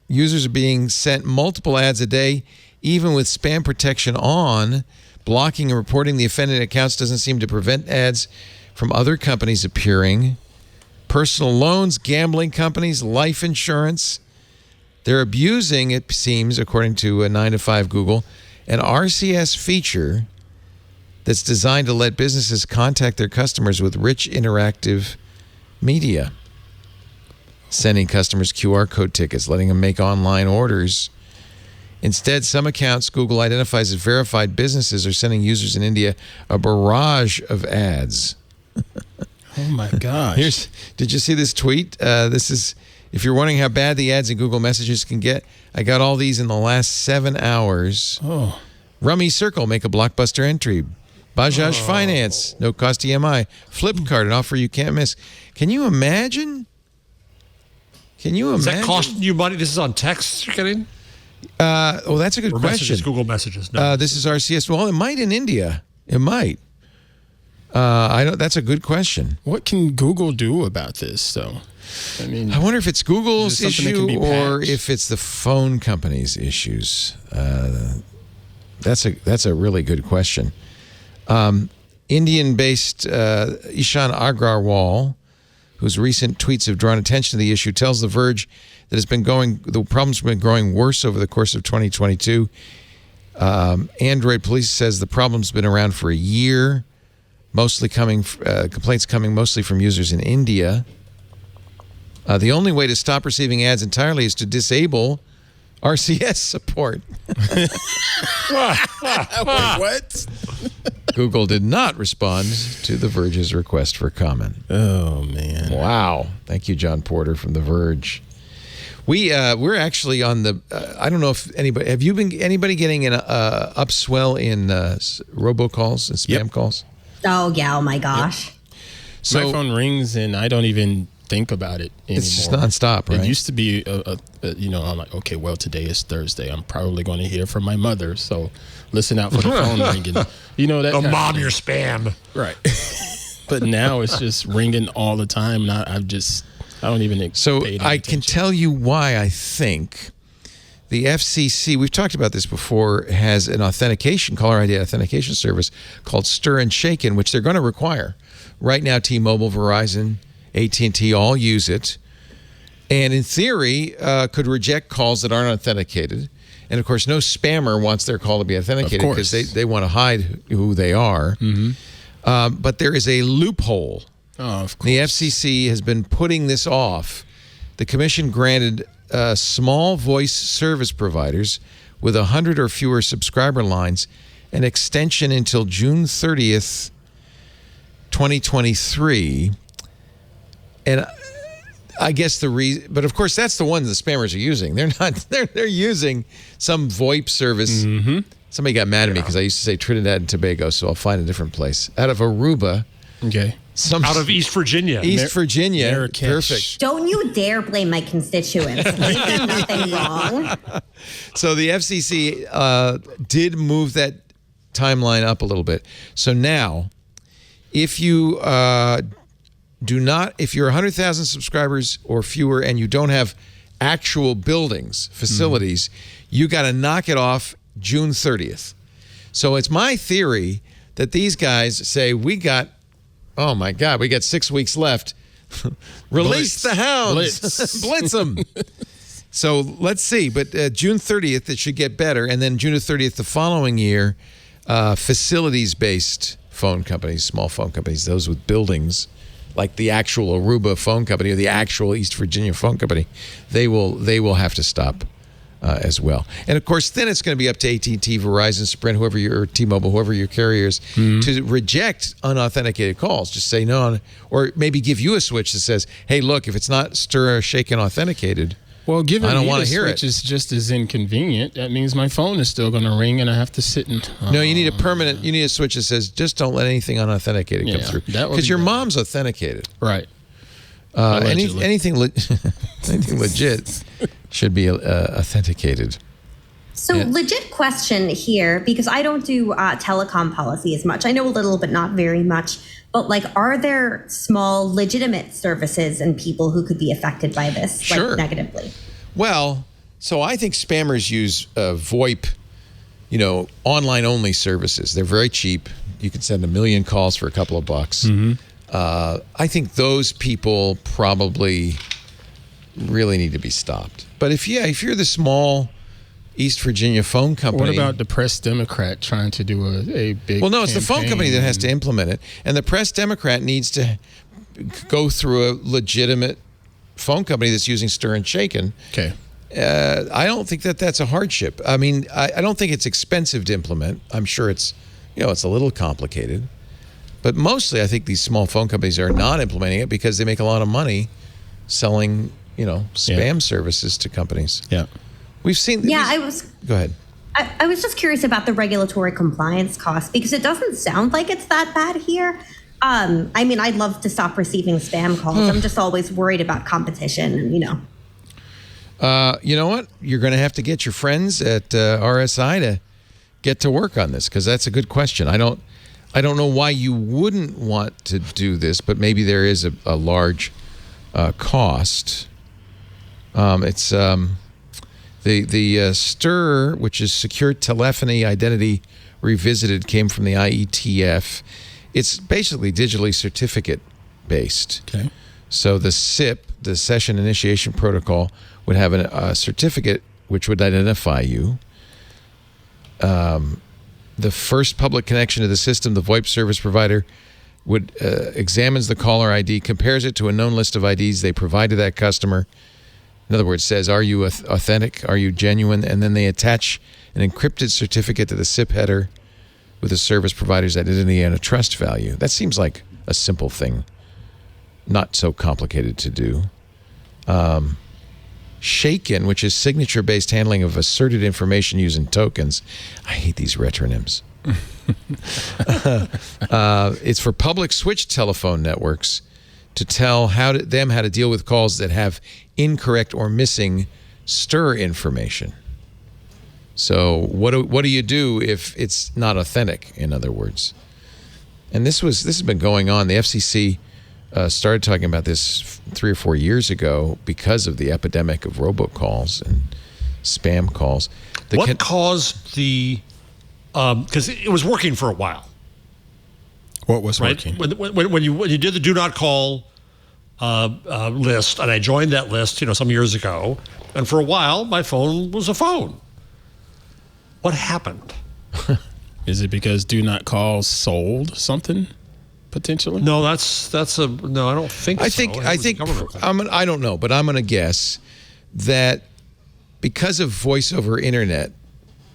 Users are being sent multiple ads a day, even with spam protection on. Blocking and reporting the offended accounts doesn't seem to prevent ads from other companies appearing. Personal loans, gambling companies, life insurance. They're abusing, it seems, according to 9 to 5 Google, an RCS feature that's designed to let businesses contact their customers with rich interactive media. Sending customers QR code tickets, letting them make online orders. Instead, some accounts Google identifies as verified businesses are sending users in India a barrage of ads. Oh, my gosh. Did you see this tweet? This is... If you're wondering how bad the ads in Google Messages can get, I got all these in the last 7 hours. Oh. Rummy Circle, make a blockbuster entry. Bajaj Finance, no cost EMI. Flipkart, an offer you can't miss. Can you imagine? Is that costing you money? This is on text you're getting? That's a good question. Messages, Google Messages. No. This is RCS. Well, it might in India. It might. I don't. That's a good question. What can Google do about this, though? I mean, I wonder if it's Google's issue or patched? if it's the phone company's issues. That's a really good question. Indian-based Ishan Agrawal, whose recent tweets have drawn attention to the issue, tells The Verge that the problems have been growing worse over the course of 2022. Android Police says the problem's been around for a year, complaints coming mostly from users in India. The only way to stop receiving ads entirely is to disable RCS support. what? Google did not respond to The Verge's request for comment. Oh, man. Wow. Thank you, John Porter from The Verge. We're actually on the, I don't know if anybody, anybody getting an upswell in robocalls and spam calls? Oh, yeah. Oh, my gosh. Yep. So, my phone rings and I don't even think about it anymore. It's just nonstop, right? It used to be, I'm like, okay, well, today is Thursday. I'm probably going to hear from my mother, so listen out for the phone ringing. That. Mom, your spam. Right. But now it's just ringing all the time, and I don't even. So I can tell you why I think the FCC, we've talked about this before, has an caller ID authentication service called Stir and Shaken, which they're going to require. Right now, T-Mobile, Verizon, AT&T all use it, and in theory could reject calls that aren't authenticated. And of course, no spammer wants their call to be authenticated because they want to hide who they are. Mm-hmm. But there is a loophole. Oh, of course. The FCC has been putting this off. The commission granted small voice service providers with 100 or fewer subscriber lines an extension until June 30th, 2023. And I guess but of course that's the one the spammers are using. They're using some VoIP service. Mm-hmm. Somebody got mad at me because I used to say Trinidad and Tobago, so I'll find a different place. Out of Aruba. Okay. Out of East Virginia. Virginia. Marrakesh. Perfect. Don't you dare blame my constituents. They've done nothing wrong. So the FCC did move that timeline up a little bit. So now, if you if you're 100,000 subscribers or fewer and you don't have actual buildings, facilities, you got to knock it off June 30th. So it's my theory that these guys say, we got 6 weeks left. Release the hounds. Blitz them. So let's see. But June 30th, it should get better. And then June 30th the following year, facilities-based phone companies, small phone companies, those with buildings, like the actual Aruba phone company or the actual East Virginia phone company, they will have to stop as well. And of course, then it's going to be up to AT&T, Verizon, Sprint, or T-Mobile, whoever your carrier is, to reject unauthenticated calls. Just say no, or maybe give you a switch that says, "Hey, look, if it's not stir, shaken, authenticated." Well, given I don't want to hear it. It's just as inconvenient. That means my phone is still going to ring, and I have to sit and. No, you need a permanent. You need a switch that says, "Just don't let anything unauthenticated come through," because your mom's authenticated. Right. Anything legit should be authenticated. So legit question here, because I don't do telecom policy as much. I know a little, but not very much. But like, are there small legitimate services and people who could be affected by this like negatively? Well, so I think spammers use VoIP, online only services. They're very cheap. You can send 1 million calls for a couple of bucks. I think those people probably really need to be stopped. But if you're the small East Virginia phone company. What about the Press Democrat trying to do a big Well, no, it's the phone company that has to implement it. And the Press Democrat needs to go through a legitimate phone company that's using stir and shaken. Okay. I don't think that's a hardship. I mean, I don't think it's expensive to implement. I'm sure it's a little complicated. But mostly I think these small phone companies are not implementing it because they make a lot of money selling, spam services to companies. Yeah. We've seen. Go ahead. I was just curious about the regulatory compliance cost because it doesn't sound like it's that bad here. I mean, I'd love to stop receiving spam calls. I'm just always worried about competition, and you know what? You're going to have to get your friends at RSI to get to work on this because that's a good question. I don't know why you wouldn't want to do this, but maybe there is a large cost. It's the STIR, which is Secure Telephony Identity Revisited, came from the IETF. It's basically digitally certificate based. Okay. So the SIP, the Session Initiation Protocol, would have a certificate which would identify you. The first public connection to the system, the VoIP service provider would examines the caller ID, compares it to a known list of IDs they provide to that customer. In other words, says, are you authentic? Are you genuine? And then they attach an encrypted certificate to the SIP header with the service provider's identity and a trust value. That seems like a simple thing, not so complicated to do. Shaken, which is signature-based handling of asserted information using tokens. I hate these retronyms. It's for public switch telephone networks to tell them how to deal with calls that have incorrect or missing STIR information. So what do you do if it's not authentic, in other words? And this has been going on. The FCC started talking about this 3 or 4 years ago because of the epidemic of robocalls and spam calls. What caused the... because it was working for a while. What was working? When you did the do not call list, and I joined that list, some years ago, and for a while my phone was a phone. What happened? Is it because do not call sold something potentially? No, no. I don't think. I think. I don't know, but I'm going to guess that because of voice over internet,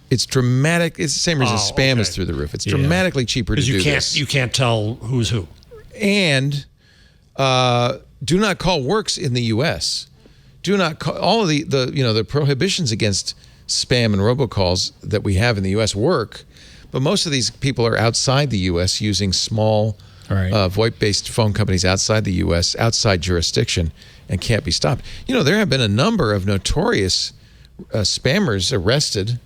it's dramatic. It's the same reason spam is through the roof. It's dramatically cheaper to do this. You can't tell who's who. And do not call works in the U.S. Do not call, all of the prohibitions against spam and robocalls that we have in the U.S. work, but most of these people are outside the U.S. using small VoIP-based phone companies outside the U.S., outside jurisdiction, and can't be stopped. There have been a number of notorious spammers arrested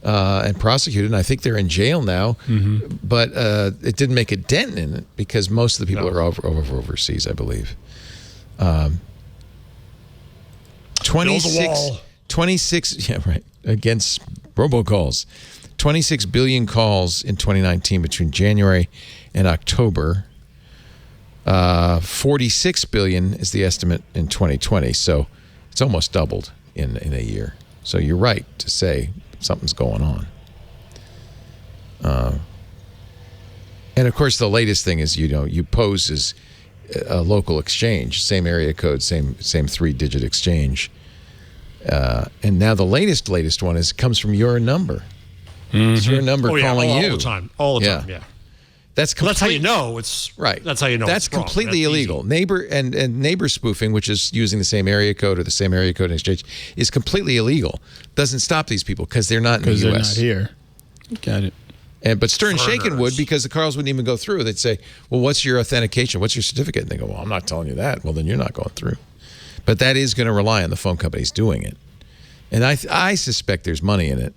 and prosecuted, and I think they're in jail now. Mm-hmm. But it didn't make a dent in it because most of the people are overseas, I believe. 26, against robocalls. 26 billion calls in 2019 between January and October. $46 billion is the estimate in 2020. So it's almost doubled in a year. So you're right to say something's going on. And of course, the latest thing is, you pose as a local exchange, same area code, same 3-digit exchange. And now the latest one comes from your number. Mm-hmm. It's your number calling you all the time. All the time. Yeah. That's how you know it's right. That's how you know that's it's wrong. Completely illegal. Easy. Neighbor and neighbor spoofing, which is using the same area code or the same area code in exchange, is completely illegal. Doesn't stop these people because they're not in the U.S. They're not here. Got it. But Stern Shaken would, because the Carls wouldn't even go through. They'd say, well, what's your authentication? What's your certificate? And they go, well, I'm not telling you that. Well, then you're not going through. But that is going to rely on the phone companies doing it. And I suspect there's money in it.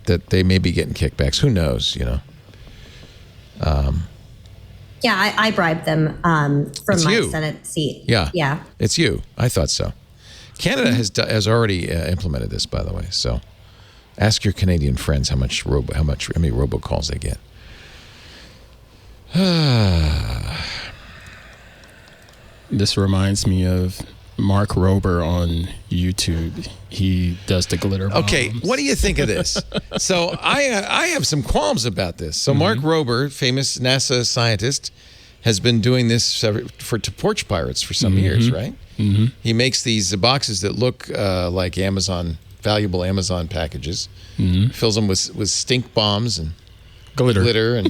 That they may be getting kickbacks. Who knows, Yeah, I bribed them from my Senate seat. Yeah. It's you. I thought so. Canada has already implemented this, by the way. So ask your Canadian friends how many robocalls they get. This reminds me of Mark Rober on YouTube. He does the glitter bombs. Okay, what do you think of this? So I have some qualms about this. So Mark Rober, famous NASA scientist, has been doing this to porch pirates for some years, right? Mm-hmm. He makes these boxes that look like valuable Amazon packages, fills them with stink bombs and glitter and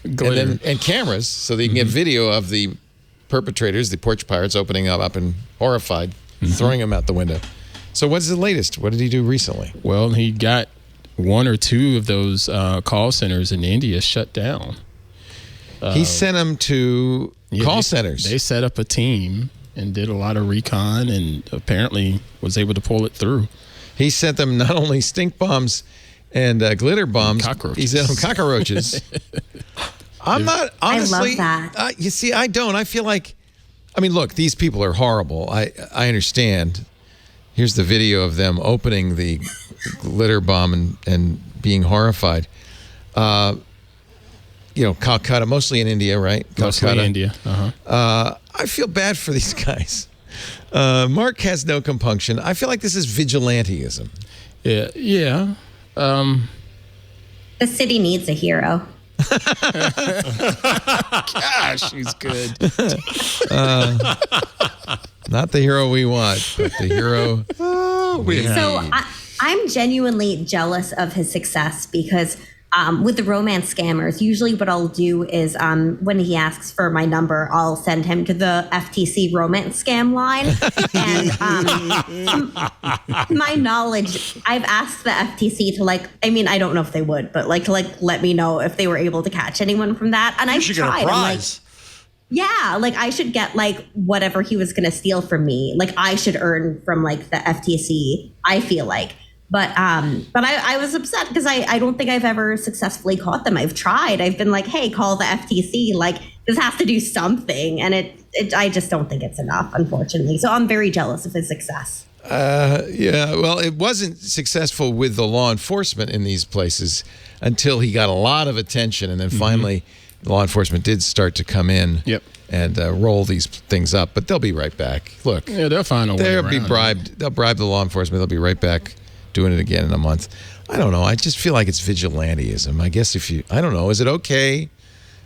and cameras, so that you can get video of the perpetrators, the porch pirates, opening up and horrified, throwing them out the window. So what's the latest? What did he do recently? Well, he got one or two of those call centers in India shut down. He sent them to call centers. They set up a team and did a lot of recon and apparently was able to pull it through. He sent them not only stink bombs and glitter bombs, he sent them cockroaches. I'm not, honestly. I love that. You see, I don't. I feel like, look, these people are horrible. I understand. Here's the video of them opening the glitter bomb and being horrified. Calcutta, mostly in India, right? Mostly India. I feel bad for these guys. Mark has no compunction. I feel like this is vigilantism. Yeah. The city needs a hero. Gosh, he's good. Not the hero we want, but the hero we need. So I'm genuinely jealous of his success because with the romance scammers, usually what I'll do is when he asks for my number, I'll send him to the FTC romance scam line. And to my knowledge, I've asked the FTC to I don't know if they would, but to let me know if they were able to catch anyone from that. And I've tried. Get a prize. I should get whatever he was going to steal from me. I should earn from the FTC, I feel like. But I was upset because I don't think I've ever successfully caught them. I've tried. I've been hey, call the FTC. This has to do something. And I just don't think it's enough, unfortunately. So I'm very jealous of his success. Well, it wasn't successful with the law enforcement in these places until he got a lot of attention. And then finally, law enforcement did start to come in and roll these things up. But they'll be right back. Look. Yeah, they'll find a way They'll around be bribed. it. They'll bribe the law enforcement. They'll be right back doing it again in a month. I don't know. I just feel like it's vigilantism. I guess I don't know. Is it okay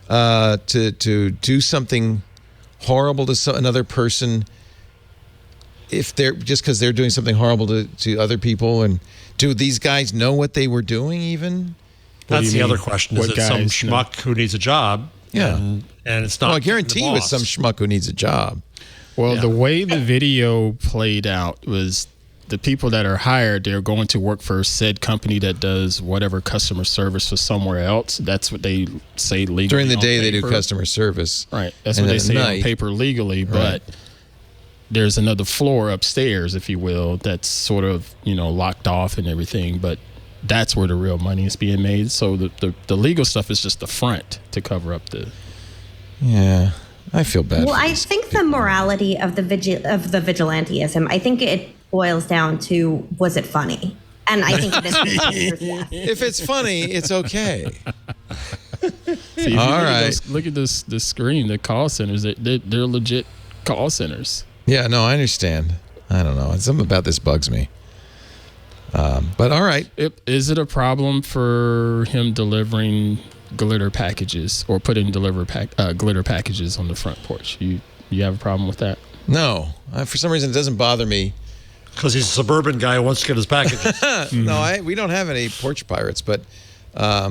to do something horrible to another person if they're just because they're doing something horrible to other people? And do these guys know what they were doing even? That's the other question. Is it some schmuck who needs a job? Yeah. And it's not. Well, I guarantee you it's some schmuck who needs a job. Well, the way the video played out was the people that are hired, they're going to work for said company that does whatever customer service for somewhere else. That's what they say legally. During the day, they do customer service. Right. That's what they say on paper legally. But there's another floor upstairs, if you will, that's sort of, locked off and everything. But that's where the real money is being made. So the legal stuff is just the front to cover up the... Yeah. I feel bad. Well, I think the morality of the vigilantism, I think it boils down to, was it funny? And I think it is. If it's funny, it's okay. See, if you All right. look at this screen. The call centers, they're legit call centers. Yeah, no, I understand. I don't know. Something about this bugs me. But all right. Is it a problem for him delivering glitter packages or putting glitter packages on the front porch? You have a problem with that? No. For some reason, it doesn't bother me. Because he's a suburban guy who wants to get his packages. No, we don't have any porch pirates, but I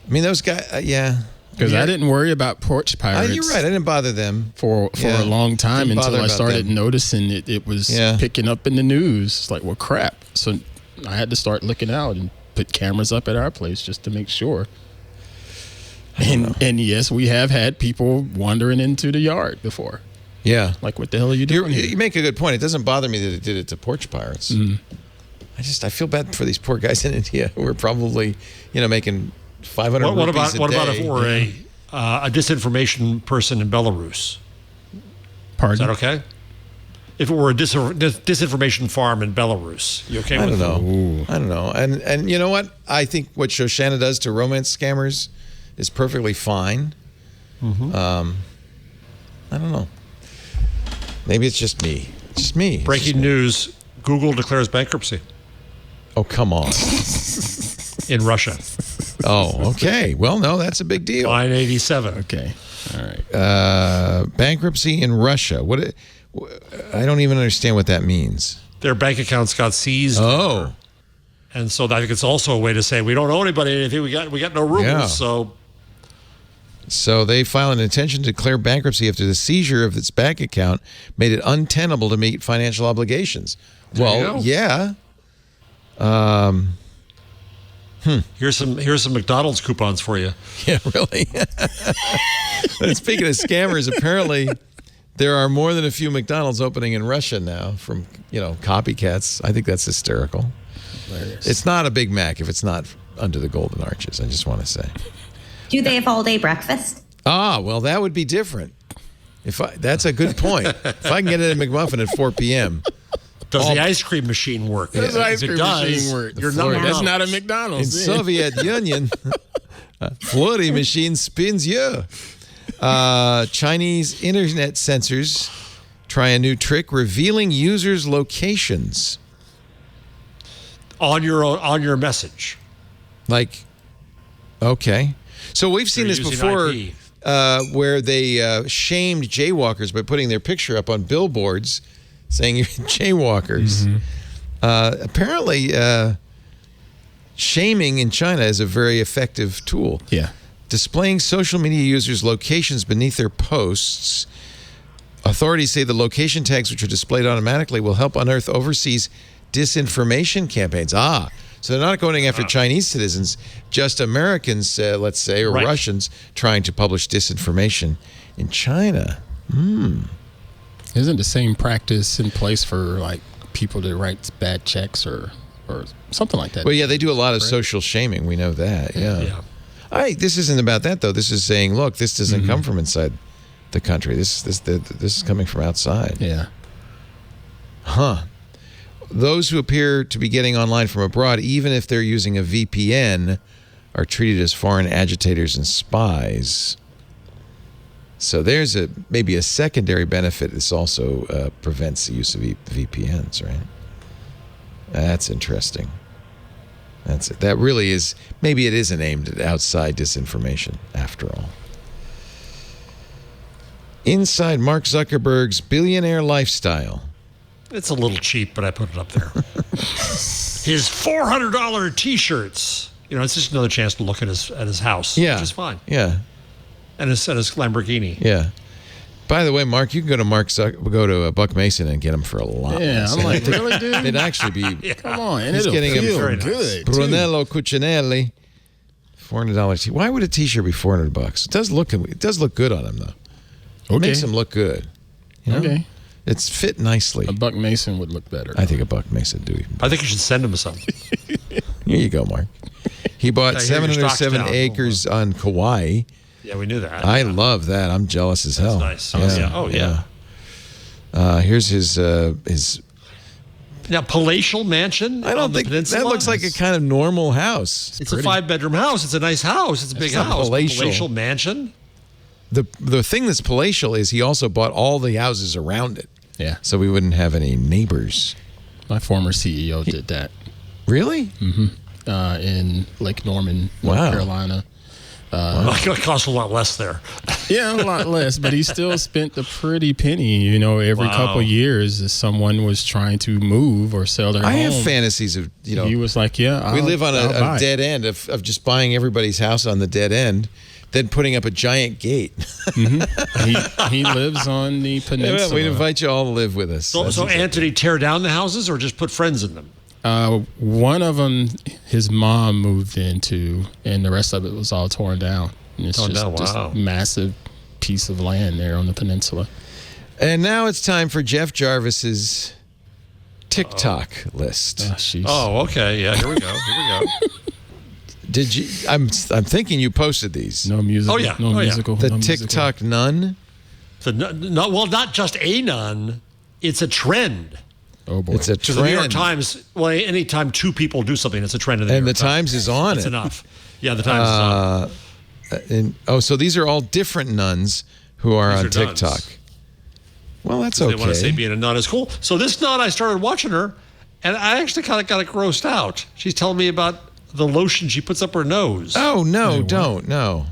mean, those guys, yeah. Because I didn't worry about porch pirates. You're right. I didn't bother them for a long time Didn't until bother I about started them. noticing it was picking up in the news. It's like, well, crap. So I had to start looking out and put cameras up at our place just to make sure. And yes, we have had people wandering into the yard before. Yeah. Like, what the hell are you doing here? You make a good point. It doesn't bother me that it did it to porch pirates. I feel bad for these poor guys in India who are probably, making 500 rupees a day. What about if we're a disinformation person in Belarus? Pardon? Is that okay? If it were a disinformation farm in Belarus, you okay with that? I don't know. And you know what? I think what Shoshana does to romance scammers is perfectly fine. I don't know. Maybe it's just me. Breaking news: Google declares bankruptcy. Oh, come on. In Russia. Oh, okay. Well, no, that's a big deal. Line 87. Okay. All right. Bankruptcy in Russia. I don't even understand what that means. Their bank accounts got seized. Oh. And so I think it's also a way to say we don't owe anybody anything. We got no rubles. Yeah. So they filed an intention to declare bankruptcy after the seizure of its bank account made it untenable to meet financial obligations. Well, yeah. Here's some McDonald's coupons for you. Yeah, really. And speaking of scammers, apparently there are more than a few McDonald's opening in Russia now from copycats. I think that's hysterical. Hilarious. It's not a Big Mac if it's not under the Golden Arches. I just want to say. Do they have all-day breakfast? Well, that would be different. That's a good point. If I can get it at McMuffin at 4 p.m. Does the ice cream machine work? Does the ice cream machine work? That's not a McDonald's. In Soviet Union, Flurry machine spins you. Chinese internet censors try a new trick revealing users' locations. On your message. Okay. So we've seen this before where they shamed jaywalkers by putting their picture up on billboards saying you're jaywalkers. Apparently, shaming in China is a very effective tool. Yeah. Displaying social media users' locations beneath their posts. Authorities say the location tags, which are displayed automatically, will help unearth overseas disinformation campaigns. So they're not going after Chinese citizens, just Americans, let's say, or Russians trying to publish disinformation in China. Isn't the same practice in place for people that write bad checks or something like that? Well, yeah, they do a lot of social shaming. We know that. Yeah. This isn't about that though. This is saying, look, this doesn't come from inside the country. This is coming from outside. Yeah. Those who appear to be getting online from abroad, even if they're using a VPN, are treated as foreign agitators and spies. So there's maybe a secondary benefit. This also prevents the use of VPNs, right? That's interesting. That's it. That really is, maybe it isn't aimed at outside disinformation after all. Inside Mark Zuckerberg's billionaire lifestyle. It's a little cheap, but I put it up there. His $400 T-shirts. It's just another chance to look at his house, which is fine. Yeah. And his Lamborghini. Yeah. By the way, Mark, you can go to Buck Mason and get them for a lot. Yeah, I'm like, really, dude? It'd actually be. Come on, and he's it'll getting feel them good. Brunello Cucinelli, $400 T. Why would a T-shirt be $400? It does look good on him though. Okay. It makes him look good. Okay. It's fit nicely. A Buck Mason would look better. I think a Buck Mason would do even better. I think you should send him some. Here you go, Mark. He bought 707 acres on Kauai. Yeah, we knew that. I love that. I'm jealous as hell. That's nice. Yeah. Oh, yeah. Here's his Now, palatial mansion. I don't think that looks like a kind of normal house. It's a 5-bedroom house. It's a nice house. It's a big house. Palatial mansion. The thing that's palatial is he also bought all the houses around it. Yeah. So we wouldn't have any neighbors. My former CEO did that. Really? Mm-hmm. In Lake Norman, North Carolina. It costs a lot less there. Yeah, a lot less, but he still spent a pretty penny. Every couple of years, if someone was trying to move or sell their home. I have fantasies of He was like, "Yeah, we live on a dead end of just buying everybody's house on the dead end, then putting up a giant gate." Mm-hmm. He lives on the peninsula. We'd invite you all to live with us. So Anthony, tear down the houses or just put friends in them? One of them, his mom moved into, and the rest of it was all torn down. And it's just a massive piece of land there on the peninsula. And now it's time for Jeff Jarvis's TikTok list. Okay. Yeah, here we go. Did you? I'm thinking you posted these. No music. Musical. The TikTok nun. Not just a nun. It's a trend. Oh boy! It's a trend. The New York Times. Well, anytime two people do something, it's a trend. And the Times is on it. That's enough. Yeah, the Times is on. So these are all different nuns who are on TikTok. Nuns. Well, that's okay. They want to say being a nun is cool. So this nun, I started watching her, and I actually kind of got grossed out. She's telling me about the lotion she puts up her nose. Oh no! Don't no.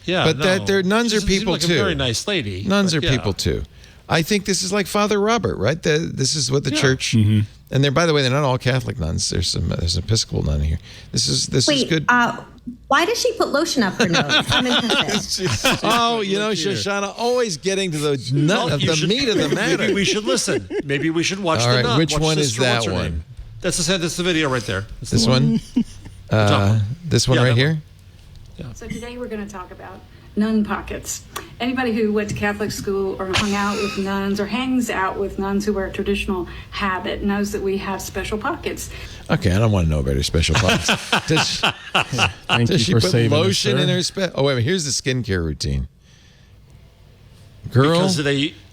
Yeah, but nuns are people like too. A very nice lady. Nuns are people too. I think this is like Father Robert, right? This is what the church, and by the way, they're not all Catholic nuns. There's an Episcopal nun here. This is good. Why does she put lotion up her nose? I'm interested. Shoshana always getting to the meat of the matter. Maybe we should listen. Maybe we should watch the nun. Which one is that one? That's the video right there. This one? This one right here? Yeah. So today we're going to talk about nun pockets. Anybody who went to Catholic school or hung out with nuns or hangs out with nuns who wear a traditional habit knows that we have special pockets. Okay, I don't want to know about her special pockets. Does she put lotion in her Oh, wait a minute. Here's the skincare routine. Girl,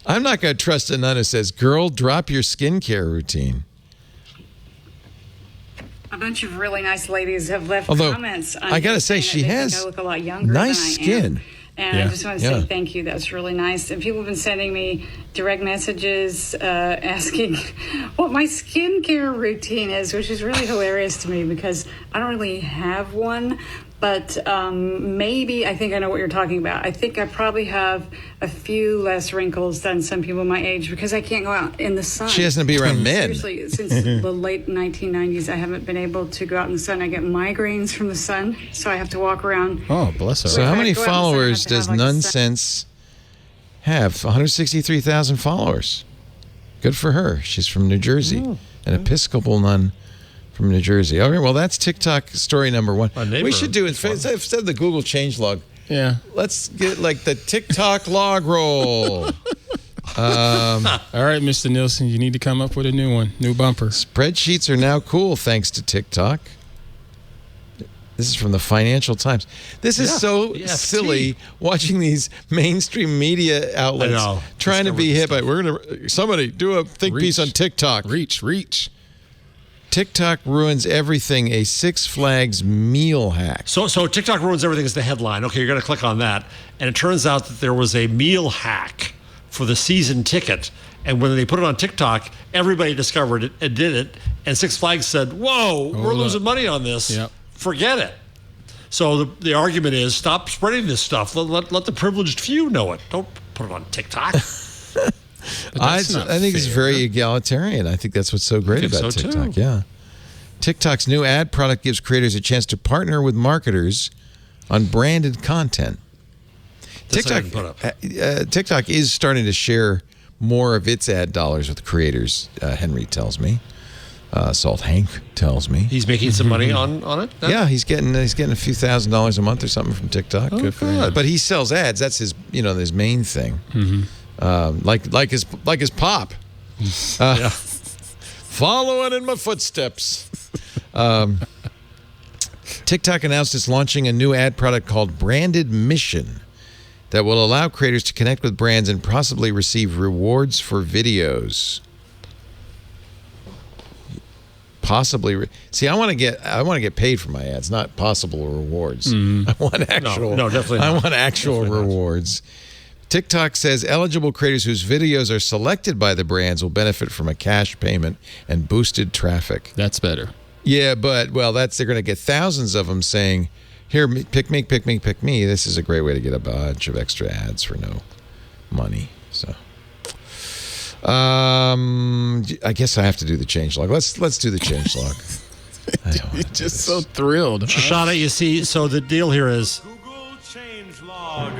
I'm not going to trust a nun who says, "Girl, drop your skincare routine." A bunch of really nice ladies have left comments. I got to say, she has I look a lot younger nice than I skin. am. And I just want to say thank you. That's really nice. And people have been sending me direct messages asking what my skincare routine is, which is really hilarious to me because I don't really have one. But maybe I think I know what you're talking about. I think I probably have a few less wrinkles than some people my age because I can't go out in the sun. She has to be around men. Seriously, since the late 1990s, I haven't been able to go out in the sun. I get migraines from the sun, so I have to walk around. Oh, bless her. So how many followers does Nonsense have? 163,000 followers. Good for her. She's from New Jersey. An Episcopal nun from New Jersey. All right, well, that's TikTok story number one. We should do it. Instead of the Google changelog, let's get like the TikTok log roll. All right, Mr. Nielsen, you need to come up with a new one, new bumper. Spreadsheets are now cool thanks to TikTok. This is from the Financial Times. This is so silly watching these mainstream media outlets trying to be hip. We're gonna somebody do a think piece on TikTok. Reach. TikTok ruins everything. A Six Flags meal hack. So TikTok ruins everything is the headline. Okay, you're going to click on that, and it turns out that there was a meal hack for the season ticket. And when they put it on TikTok, everybody discovered it and did it. And Six Flags said, "Whoa, we're losing money on this. Yep. Forget it." So the argument is, stop spreading this stuff. Let the privileged few know it. Don't put it on TikTok. I think it's very egalitarian. I think that's what's so great about TikTok. Yeah. TikTok's new ad product gives creators a chance to partner with marketers on branded content. TikTok is starting to share more of its ad dollars with creators, Henry tells me. Salt Hank tells me. He's making some money on it now? Yeah, he's getting a few $1,000s a month or something from TikTok. Good for him. But he sells ads. That's his main thing. Like his pop. Following in my footsteps. TikTok announced it's launching a new ad product called Branded Mission that will allow creators to connect with brands and possibly receive rewards for videos. possibly see. I want to get paid for my ads, not possible rewards. I want actual. No, definitely not. I want actual Definitely rewards. TikTok says eligible creators whose videos are selected by the brands will benefit from a cash payment and boosted traffic. That's better. Yeah, but they're going to get thousands of them saying, "Here, pick me, pick me, pick me." This is a great way to get a bunch of extra ads for no money. So, I guess I have to do the changelog. Let's do the changelog. You're just so thrilled. Shoshana, you see, so the deal here is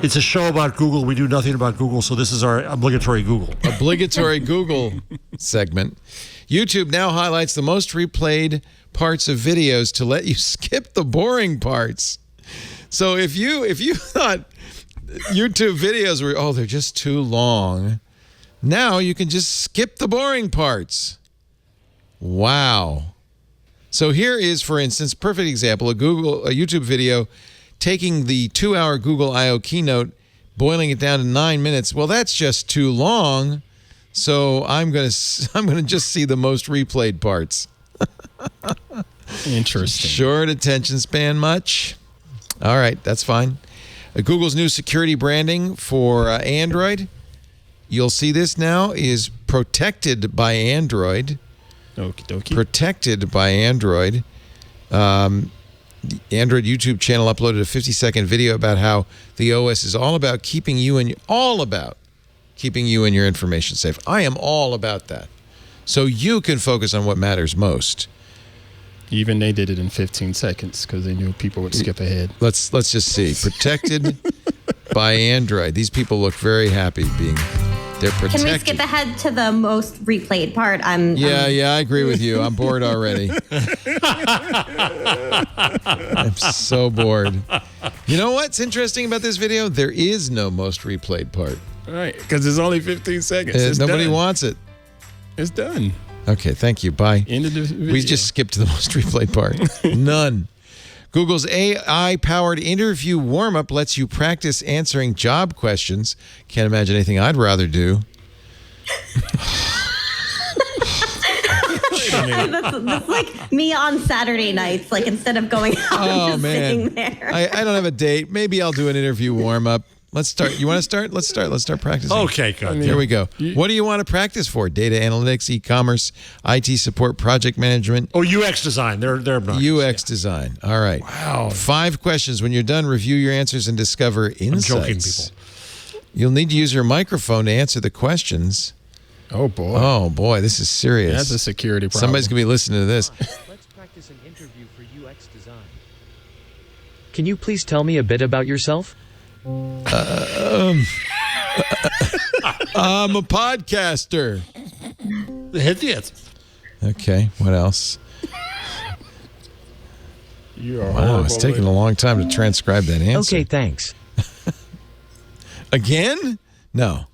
it's a show about Google. We do nothing about Google, so this is our obligatory Google. Obligatory Google segment. YouTube now highlights the most replayed parts of videos to let you skip the boring parts. So if you thought YouTube videos were, they're just too long, now you can just skip the boring parts. Wow. So here is, for instance, perfect example, a YouTube video taking the 2-hour Google I/O keynote, boiling it down to 9 minutes. Well, that's just too long. So I'm gonna just see the most replayed parts. Interesting. Short attention span much? All right, that's fine. Google's new security branding for Android. You'll see this now is protected by Android. Okie dokie. Protected by Android. The Android YouTube channel uploaded a 50-second video about how the OS is all about keeping you and your information safe. I am all about that. So you can focus on what matters most. Even they did it in 15 seconds because they knew people would skip ahead. Let's just see. Protected by Android. These people look very happy they're protected. Can we skip ahead to the most replayed part? Yeah, I agree with you. I'm bored already. I'm so bored. You know what's interesting about this video? There is no most replayed part. Right, because it's only 15 seconds. Nobody wants it. It's done. Okay, thank you. Bye. End of the video. We just skipped to the most replayed part. None. Google's AI-powered interview warm-up lets you practice answering job questions. Can't imagine anything I'd rather do. That's like me on Saturday nights. Like instead of going out, I'm just sitting there. I don't have a date. Maybe I'll do an interview warm-up. Let's start. You want to start? Let's start. Let's start practicing. Okay, good. Here we go. What do you want to practice for? Data analytics, e-commerce, IT support, project management. Oh, UX design. They're obnoxious. UX design. All right. Wow. 5 questions. When you're done, review your answers and discover insights. I'm joking, people. You'll need to use your microphone to answer the questions. Oh, boy. Oh, boy. This is serious. That's a security problem. Somebody's going to be listening to this. Let's practice an interview for UX design. Can you please tell me a bit about yourself? I'm a podcaster. Hit the answer. Okay, what else? Wow, it's taking a long time to transcribe that answer. Okay, thanks. Again? No.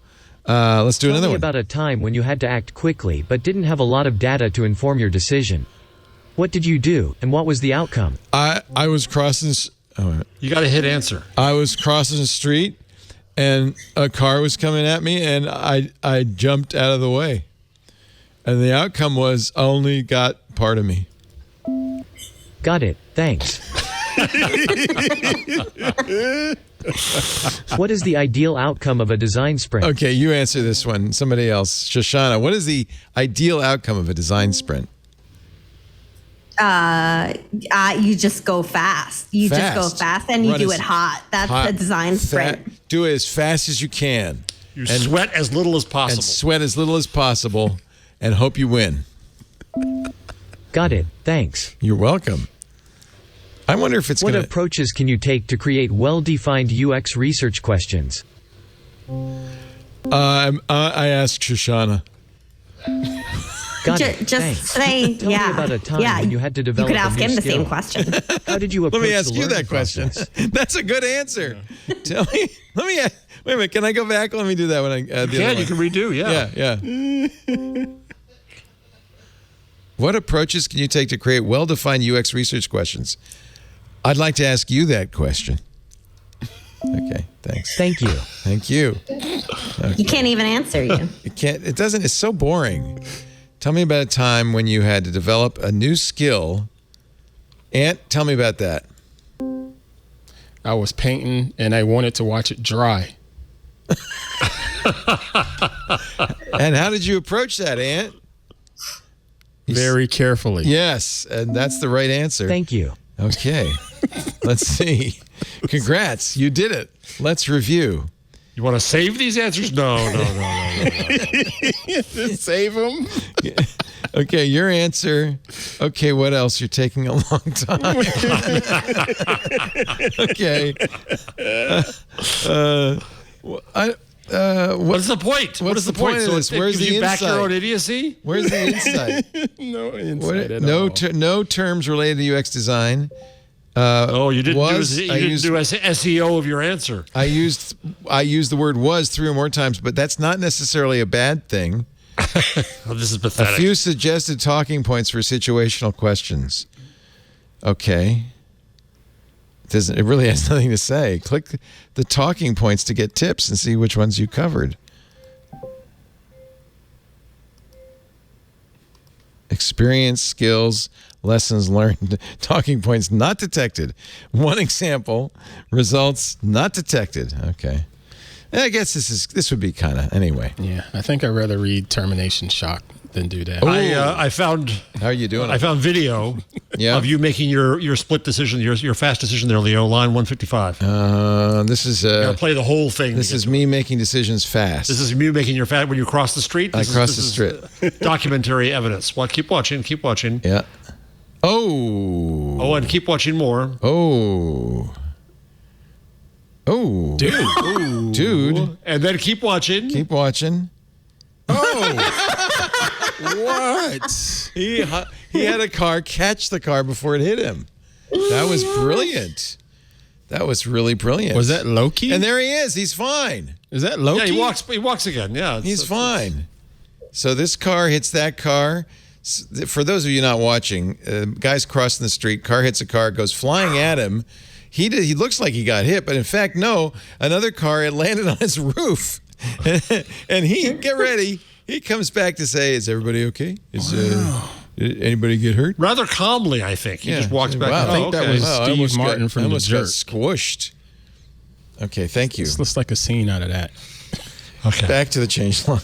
Let's do Tell another me one. about a time when you had to act quickly but didn't have a lot of data to inform your decision. What did you do, and what was the outcome? I was crossing... You got to hit answer. I was crossing the street, and a car was coming at me, and I jumped out of the way. And the outcome was I only got part of me. Got it, thanks. What is the ideal outcome of a design sprint? Okay, you answer this one. Somebody else. Shoshana, what is the ideal outcome of a design sprint? You just go fast. You just go fast and you do it hot. That's the design sprint. Do it as fast as you can. You sweat as little as possible. And sweat as little as possible and hope you win. Got it, thanks. You're welcome. I wonder if it's What going to... approaches can you take to create well-defined UX research questions? I asked Shoshana. Got it, Just thanks. say, Tell me about a time when you had to develop You could ask a new him the skill. same question. How did you approach Let me ask the you learning that question. process? That's a good answer. Tell me. Wait a minute. Can I go back? Let me do that when I. You can redo. Yeah. What approaches can you take to create well-defined UX research questions? I'd like to ask you that question. Okay. Thanks. Thank you. Thank you. You can't even answer you. It can't. It doesn't. It's so boring. Tell me about a time when you had to develop a new skill. Ant, tell me about that. I was painting and I wanted to watch it dry. And how did you approach that, Ant? Very carefully. Yes, and that's the right answer. Thank you. Okay. Let's see. Congrats. You did it. Let's review. You want to save these answers? No. Save them. Okay, your answer. Okay, what else? You're taking a long time. Okay. What's the point? What's the point of this? Where's the you back your insight? own idiocy? Where's the insight? No insight at all. No terms related to UX design. You didn't do SEO of your answer. I used the word "was" 3 or more times, but that's not necessarily a bad thing. Oh, this is pathetic. A few suggested talking points for situational questions. Okay. It really has nothing to say. Click the talking points to get tips and see which ones you covered. Experience, skills, lessons learned, talking points not detected. One example, results not detected. Okay. I guess this would be kind of, anyway. Yeah, I think I'd rather read termination shock than do that. I found. How are you doing? I found video of you making your split decision, your fast decision there, Leo. Line 155. This is gotta play the whole thing. This is me making decisions fast. This is you making your fast when you cross the street. I cross the street. Documentary evidence. Well, keep watching. Keep watching. Yeah. Oh, and keep watching more. Oh, dude, and then keep watching. Keep watching. What? He had a car catch the car before it hit him. That was brilliant. That was really brilliant. Was that Loki? And there he is. He's fine. Is that Loki? Yeah, he walks again. Yeah, he's fine. So this car hits that car. For those of you not watching, guy's crossing the street. Car hits a car, goes flying at him. He looks like he got hit, but in fact, no. Another car, it landed on his roof. And get ready. He comes back to say, "Is everybody okay? Did anybody get hurt?" Rather calmly, I think. He just walks back. Wow. I think that was Steve Martin from The Jerk. Squished. Okay, thank you. This looks like a scene out of that. Okay. Back to the change line.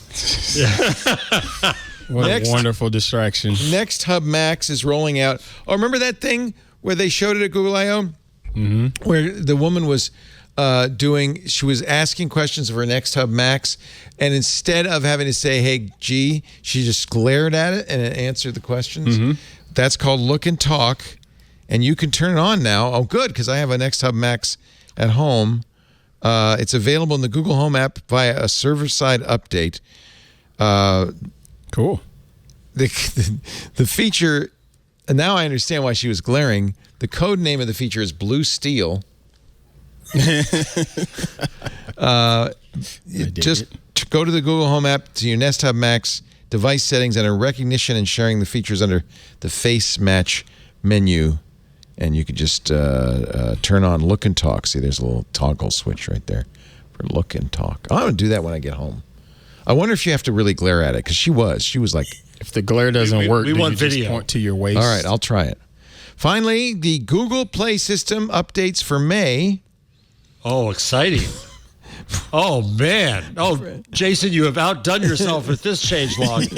What a wonderful distraction. Next Hub Max is rolling out. Oh, remember that thing where they showed it at Google I/O? Mm-hmm. Where the woman was she was asking questions of her Next Hub Max, and instead of having to say, "Hey, G," she just glared at it and it answered the questions. Mm-hmm. That's called Look and Talk, and you can turn it on now. Oh, good, because I have a Next Hub Max at home. It's available in the Google Home app via a server-side update. Cool. The feature, and now I understand why she was glaring. The code name of the feature is Blue Steel. Go to the Google Home app to your Nest Hub Max device settings and recognition and sharing the features under the Face Match menu, and you could just turn on Look and Talk. See, there's a little toggle switch right there for Look and Talk. I'm going to do that when I get home. I wonder if you have to really glare at it, because she was like, if the glare doesn't work, we want you video. Just point to your waist. All right, I'll try it. Finally, the Google Play system updates for Maye. Oh, exciting. Oh, man. Oh, Jason, you have outdone yourself with this changelog.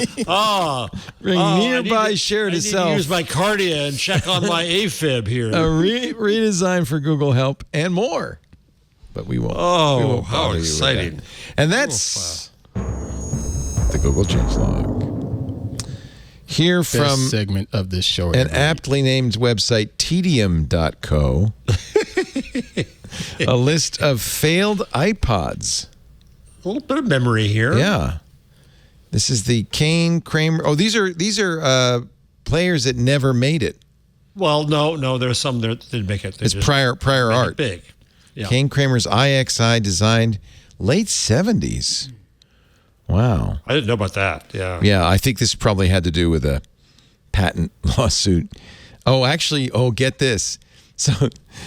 Nearby shared itself. I need to use my Cardia and check on my AFib here. A redesign for Google Help and more. But we won't. Oh, we won't how exciting. That. And that's the Google changelog. Here Best from segment of this show. An aptly named website, tedium.co. A list of failed iPods. A little bit of memory here. Yeah. This is the Kane Kramer. Oh, these are players that never made it. Well, no, there's some that didn't make it. It's prior art. Big. Yeah. Kane Kramer's IXI, designed late 70s. Wow. I didn't know about that. Yeah. Yeah, I think this probably had to do with a patent lawsuit. Oh, actually, get this.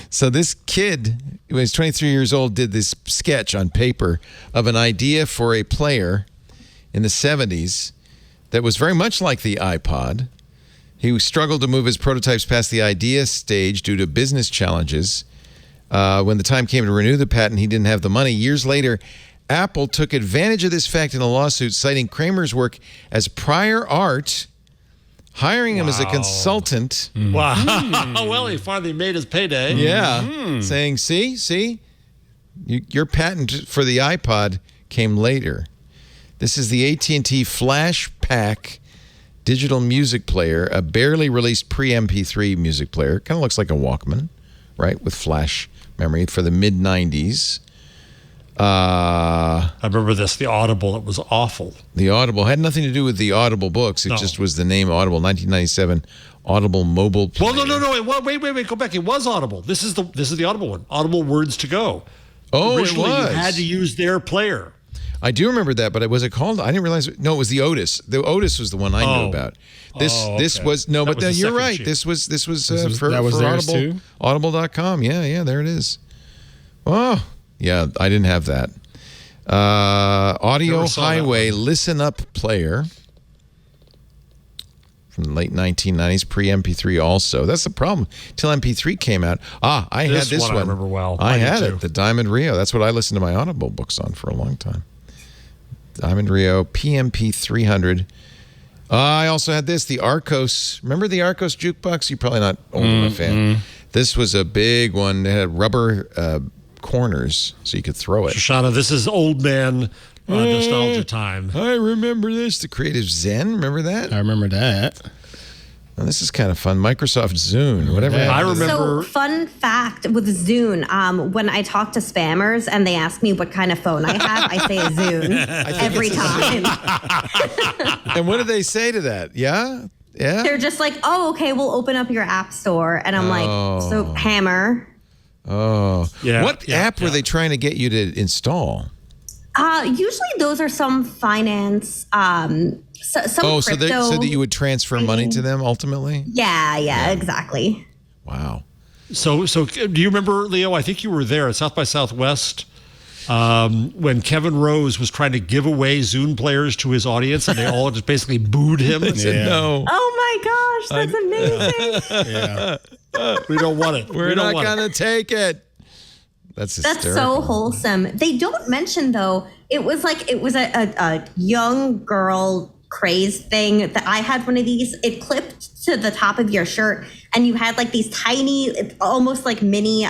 So this kid, when he was 23 years old, did this sketch on paper of an idea for a player in the 70s that was very much like the iPod. He struggled to move his prototypes past the idea stage due to business challenges. When the time came to renew the patent, he didn't have the money. Years later, Apple took advantage of this fact in a lawsuit, citing Kramer's work as prior art, hiring him as a consultant. Wow. Well, he finally made his payday. Yeah. Saying, see, your patent for the iPod came later. This is the AT&T Flash Pack digital music player, a barely released pre-MP3 music player. Kind of looks like a Walkman, right, with flash memory for the mid-90s. I remember this, the Audible. It was awful. The Audible had nothing to do with the Audible books. It just was the name Audible. 1997 Audible mobile player. Well, no. Wait. Go back. It was Audible. This is the Audible one. Audible Words to Go. Oh, originally, it was. You had to use their player. I do remember that, but was it called? I didn't realize. No, it was the Otis. The Otis was the one I knew about. This was no, that but was you're right. sheet. This was for theirs Audible. too? Audible.com. Yeah, there it is. Oh, yeah, I didn't have that. Audio Highway Listen Up player from the late 1990s, pre-MP3 also. That's the problem. Till MP3 came out. I had this one. I remember well. I had it, the Diamond Rio. That's what I listened to my Audible books on for a long time. Diamond Rio, PMP 300. I also had this, the Arcos. Remember the Arcos jukebox? You're probably not old enough fan. This was a big one. It had rubber corners so you could throw it. Shoshana, this is old man nostalgia time. I remember this. The Creative Zen. Remember that? I remember that. Oh, this is kind of fun. Microsoft Zune, whatever. Yeah. I remember. So, fun fact with Zune, when I talk to spammers and they ask me what kind of phone I have, I say a Zune every time. And what do they say to that? Yeah? They're just like, oh, okay, we'll open up your app store. And I'm like, so Hammer. Oh. Yeah, What app were they trying to get you to install? Usually those are some finance, some so crypto. so that you would transfer money to them ultimately? Yeah, exactly. Wow. So do you remember, Leo? I think you were there at South by Southwest when Kevin Rose was trying to give away Zune players to his audience, and they all just basically booed him. They said no. Oh my gosh, that's amazing. Yeah. We don't want it. We're not going to take it. That's hysterical. That's so wholesome. They don't mention though. It was a young girl craze thing that I had one of these. It clipped to the top of your shirt, and you had like these tiny, almost like mini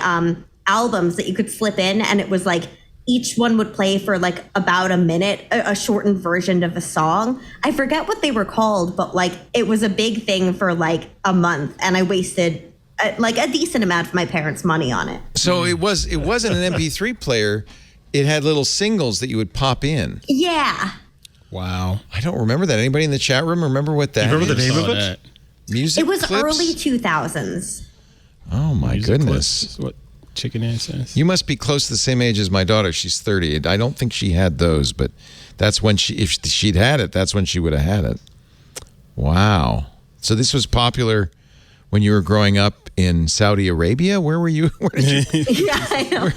albums that you could slip in, and it was like each one would play for like about a minute, a shortened version of a song. I forget what they were called, but like it was a big thing for like a month, and I wasted like a decent amount of my parents' money on it. So it wasn't an MP3 player. It had little singles that you would pop in. Yeah. Wow. I don't remember that. Anybody in the chat room remember what that is? Remember the name of Saw it? that. Music It was clips? early 2000s. Oh, my Music goodness. clips is what Chicken Ass says. You must be close to the same age as my daughter. She's 30. I don't think she had those, but that's when if she'd had it, that's when she would have had it. Wow. So this was popular when you were growing up in Saudi Arabia? Where were you? Where did you? Yeah, I know.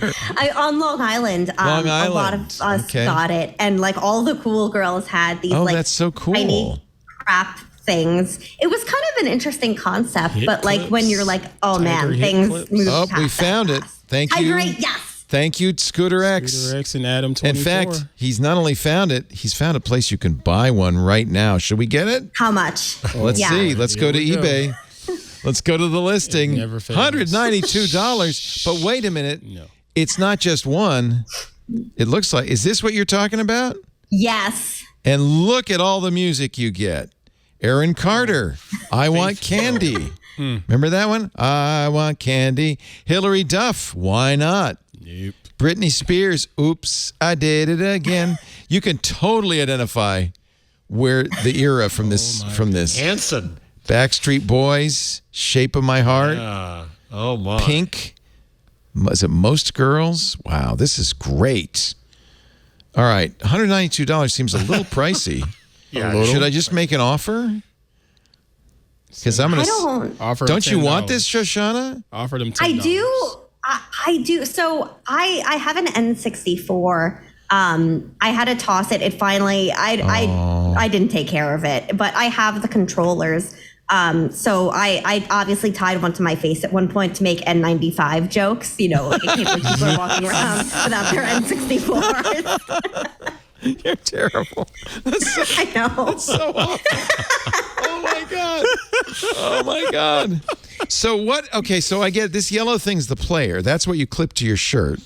On Long Island. Long A lot Island. of us got it. And like all the cool girls had these like that's so cool. tiny crap things. It was kind of an interesting concept, Hit but like when clips. you're like, oh man, Tiger hit things clips. move Oh, past we that found it. fast. Thank you. Hydrate, yes. Thank you, Scooter X. Scooter X and Adam 24. In fact, he's not only found it, he's found a place you can buy one right now. Should we get it? How much? Let's see. Let's go to we go. eBay. Let's go to the listing. It never fails. $192. But wait a minute. No. It's not just one. It looks like, is this what you're talking about? Yes. And look at all the music you get. Aaron Carter, I Want Candy. Remember that one? I Want Candy. Hillary Duff, Why Not? Nope. Britney Spears, Oops, I Did It Again. You can totally identify where the era from this. Hanson. Backstreet Boys, Shape of My Heart, Oh my. Pink. Is it Most Girls? Wow, this is great. All right, $192 seems a little pricey. Yeah. Should I just make an offer? Because I'm I gonna. don't. Offer Don't you $10. want this, Shoshana? Offer them $10. I do. I do. So I have an N64. I had to toss it. It finally. I I didn't take care of it, but I have the controllers. So I obviously tied one to my face at one point to make N95 jokes. You know, like people are walking around without their N64s. You're terrible. I know. That's so awful. Oh my God. Oh my God. So what? Okay, so I get this yellow thing's the player. That's what you clip to your shirt.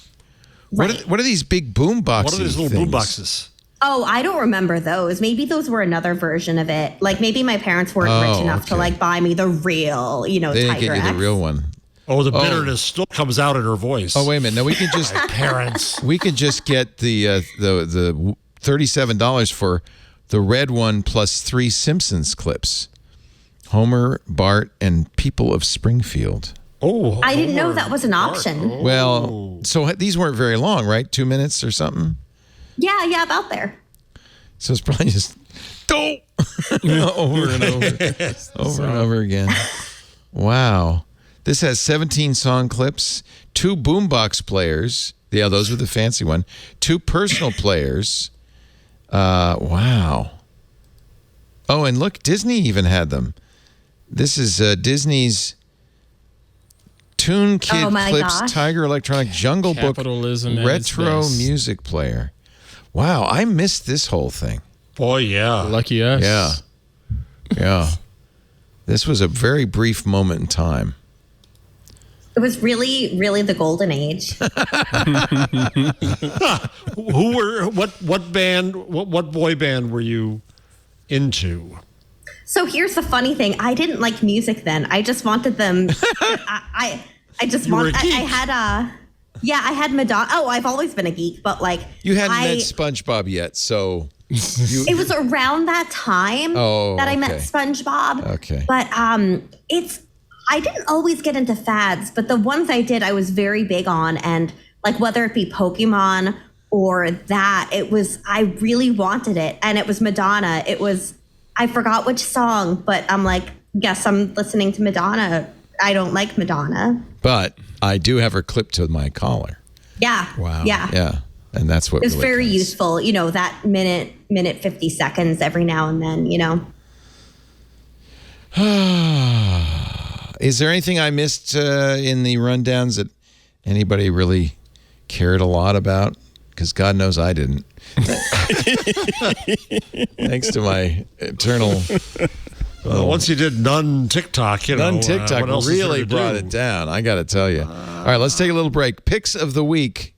Right. What are these big boom boxes? What are these little boom boxes? Oh, I don't remember those. Maybe those were another version of it. Like maybe my parents weren't rich enough to like buy me the real, you know, They didn't Tiger get you X. the real one. Oh, the bitterness still comes out in her voice. Oh, wait a minute. No, we can just Parents. we can just get the $37 for the red one plus 3 Simpsons clips. Homer, Bart, and People of Springfield. Oh, I didn't know that was an option. Oh. Well, so these weren't very long, right? 2 minutes or something? Yeah, about there. So it's probably just over and over again. Wow. This has 17 song clips, 2 boombox players. Yeah, those were the fancy one. 2 personal players. Wow. Oh, and look, Disney even had them. This is Disney's Toon Kid Clips gosh. Tiger Electronic Jungle Capitalism Book at its retro best. music player. Wow, I missed this whole thing. Boy, yeah. Lucky us. Yeah. Yeah. This was a very brief moment in time. It was really, really the golden age. What boy band were you into? So here's the funny thing. I didn't like music then. I just wanted them. I had Madonna. Oh, I've always been a geek, but like You hadn't met SpongeBob yet, so it was around that time that I met okay. SpongeBob. Okay. But I didn't always get into fads, but the ones I did, I was very big on, and like whether it be Pokemon or that, I really wanted it, and it was Madonna. I forgot which song, but I'm like, guess I'm listening to Madonna. I don't like Madonna. But I do have her clipped to my collar. Yeah. Wow. Yeah. Yeah. And that's what It's really very counts. useful, you know, that minute 50 seconds every now and then, you know. Is there anything I missed in the rundowns that anybody really cared a lot about? Because God knows I didn't. Thanks to my eternal... Once you did none TikTok, None TikTok what else is there really to brought do? it down. I got to tell you. All right, let's take a little break. Picks of the week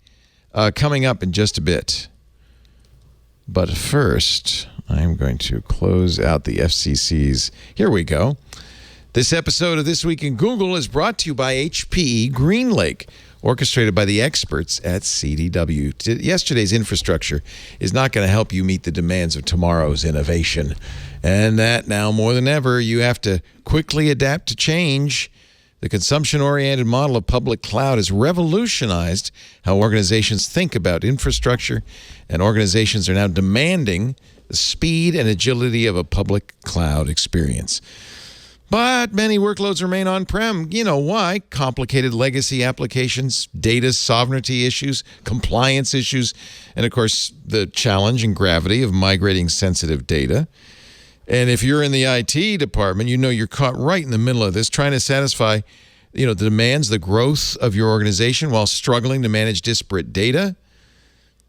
coming up in just a bit. But first, I'm going to close out the FCC's. Here we go. This episode of This Week in Google is brought to you by HPE GreenLake, orchestrated by the experts at CDW. Yesterday's infrastructure is not going to help you meet the demands of tomorrow's innovation. And that now more than ever, you have to quickly adapt to change. The consumption-oriented model of public cloud has revolutionized how organizations think about infrastructure, and organizations are now demanding the speed and agility of a public cloud experience. But many workloads remain on-prem. You know why? Complicated legacy applications, data sovereignty issues, compliance issues, and of course, the challenge and gravity of migrating sensitive data. And if you're in the IT department, you know you're caught right in the middle of this, trying to satisfy, the demands, the growth of your organization while struggling to manage disparate data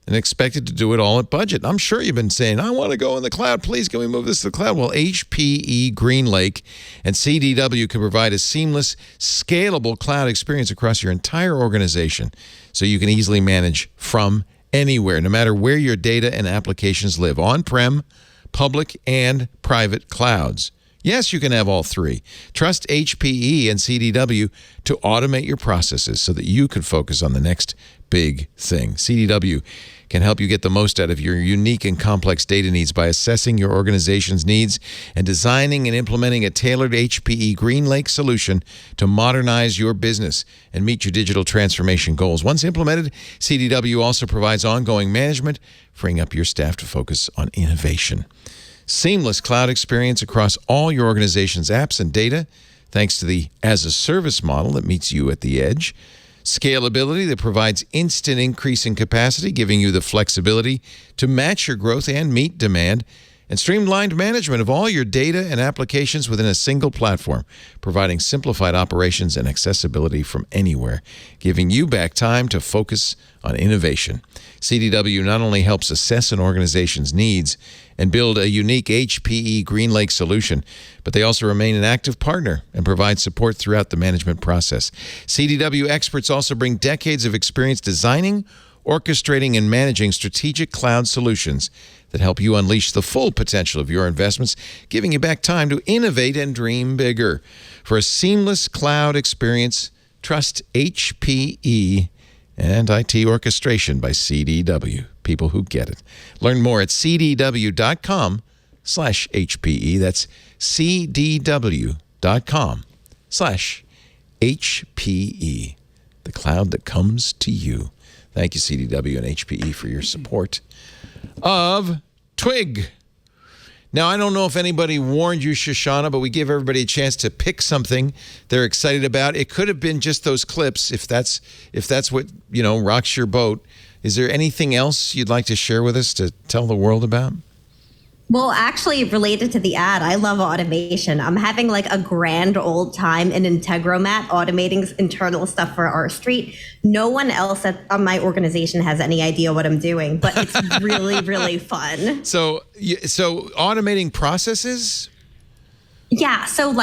and expected to do it all at budget. I'm sure you've been saying, I want to go in the cloud. Please, can we move this to the cloud? Well, HPE GreenLake and CDW can provide a seamless, scalable cloud experience across your entire organization so you can easily manage from anywhere, no matter where your data and applications live, on-prem, public, and private clouds. Yes, you can have all three. Trust HPE and CDW to automate your processes so that you can focus on the next big thing. CDW can help you get the most out of your unique and complex data needs by assessing your organization's needs and designing and implementing a tailored HPE GreenLake solution to modernize your business and meet your digital transformation goals. Once implemented, CDW also provides ongoing management, freeing up your staff to focus on innovation. Seamless cloud experience across all your organization's apps and data, thanks to the as-a-service model that meets you at the edge. Scalability that provides instant increase in capacity, giving you the flexibility to match your growth and meet demand. and streamlined management of all your data and applications within a single platform, providing simplified operations and accessibility from anywhere, giving you back time to focus on innovation. CDW not only helps assess an organization's needs and build a unique HPE GreenLake solution, but they also remain an active partner and provide support throughout the management process. CDW experts also bring decades of experience designing, orchestrating, and managing strategic cloud solutions that help you unleash the full potential of your investments, giving you back time to innovate and dream bigger. For a seamless cloud experience, trust HPE and IT orchestration by CDW. People who get it. Learn more at cdw.com/HPE. That's cdw.com/HPE. The cloud that comes to you. Thank you, CDW and HPE, for your support of Twig. Now, I don't know if anybody warned you, Shoshana, but we give everybody a chance to pick something they're excited about. It could have been just those clips, if that's what, rocks your boat. Is there anything else you'd like to share with us to tell the world about? Well, actually, related to the ad, I love automation. I'm having like a grand old time in Integromat automating internal stuff for our street. No one else at my organization has any idea what I'm doing, but it's really, really fun. So automating processes? Yeah. So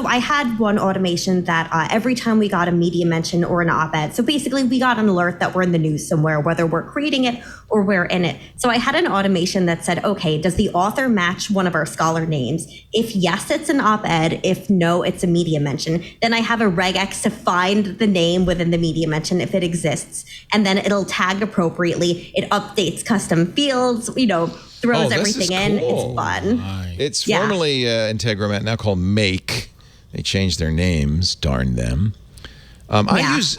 I had one automation that every time we got a media mention or an op-ed, so basically we got an alert that we're in the news somewhere, whether we're creating it or we're in it. So I had an automation that said, okay, does the author match one of our scholar names? If yes, it's an op-ed. If no, it's a media mention. Then I have a regex to find the name within the media mention if it exists. And then it'll tag appropriately. It updates custom fields, throws everything in. It's fun. Nice. It's formerly Integromat, now called Make. They changed their names, darn them. I use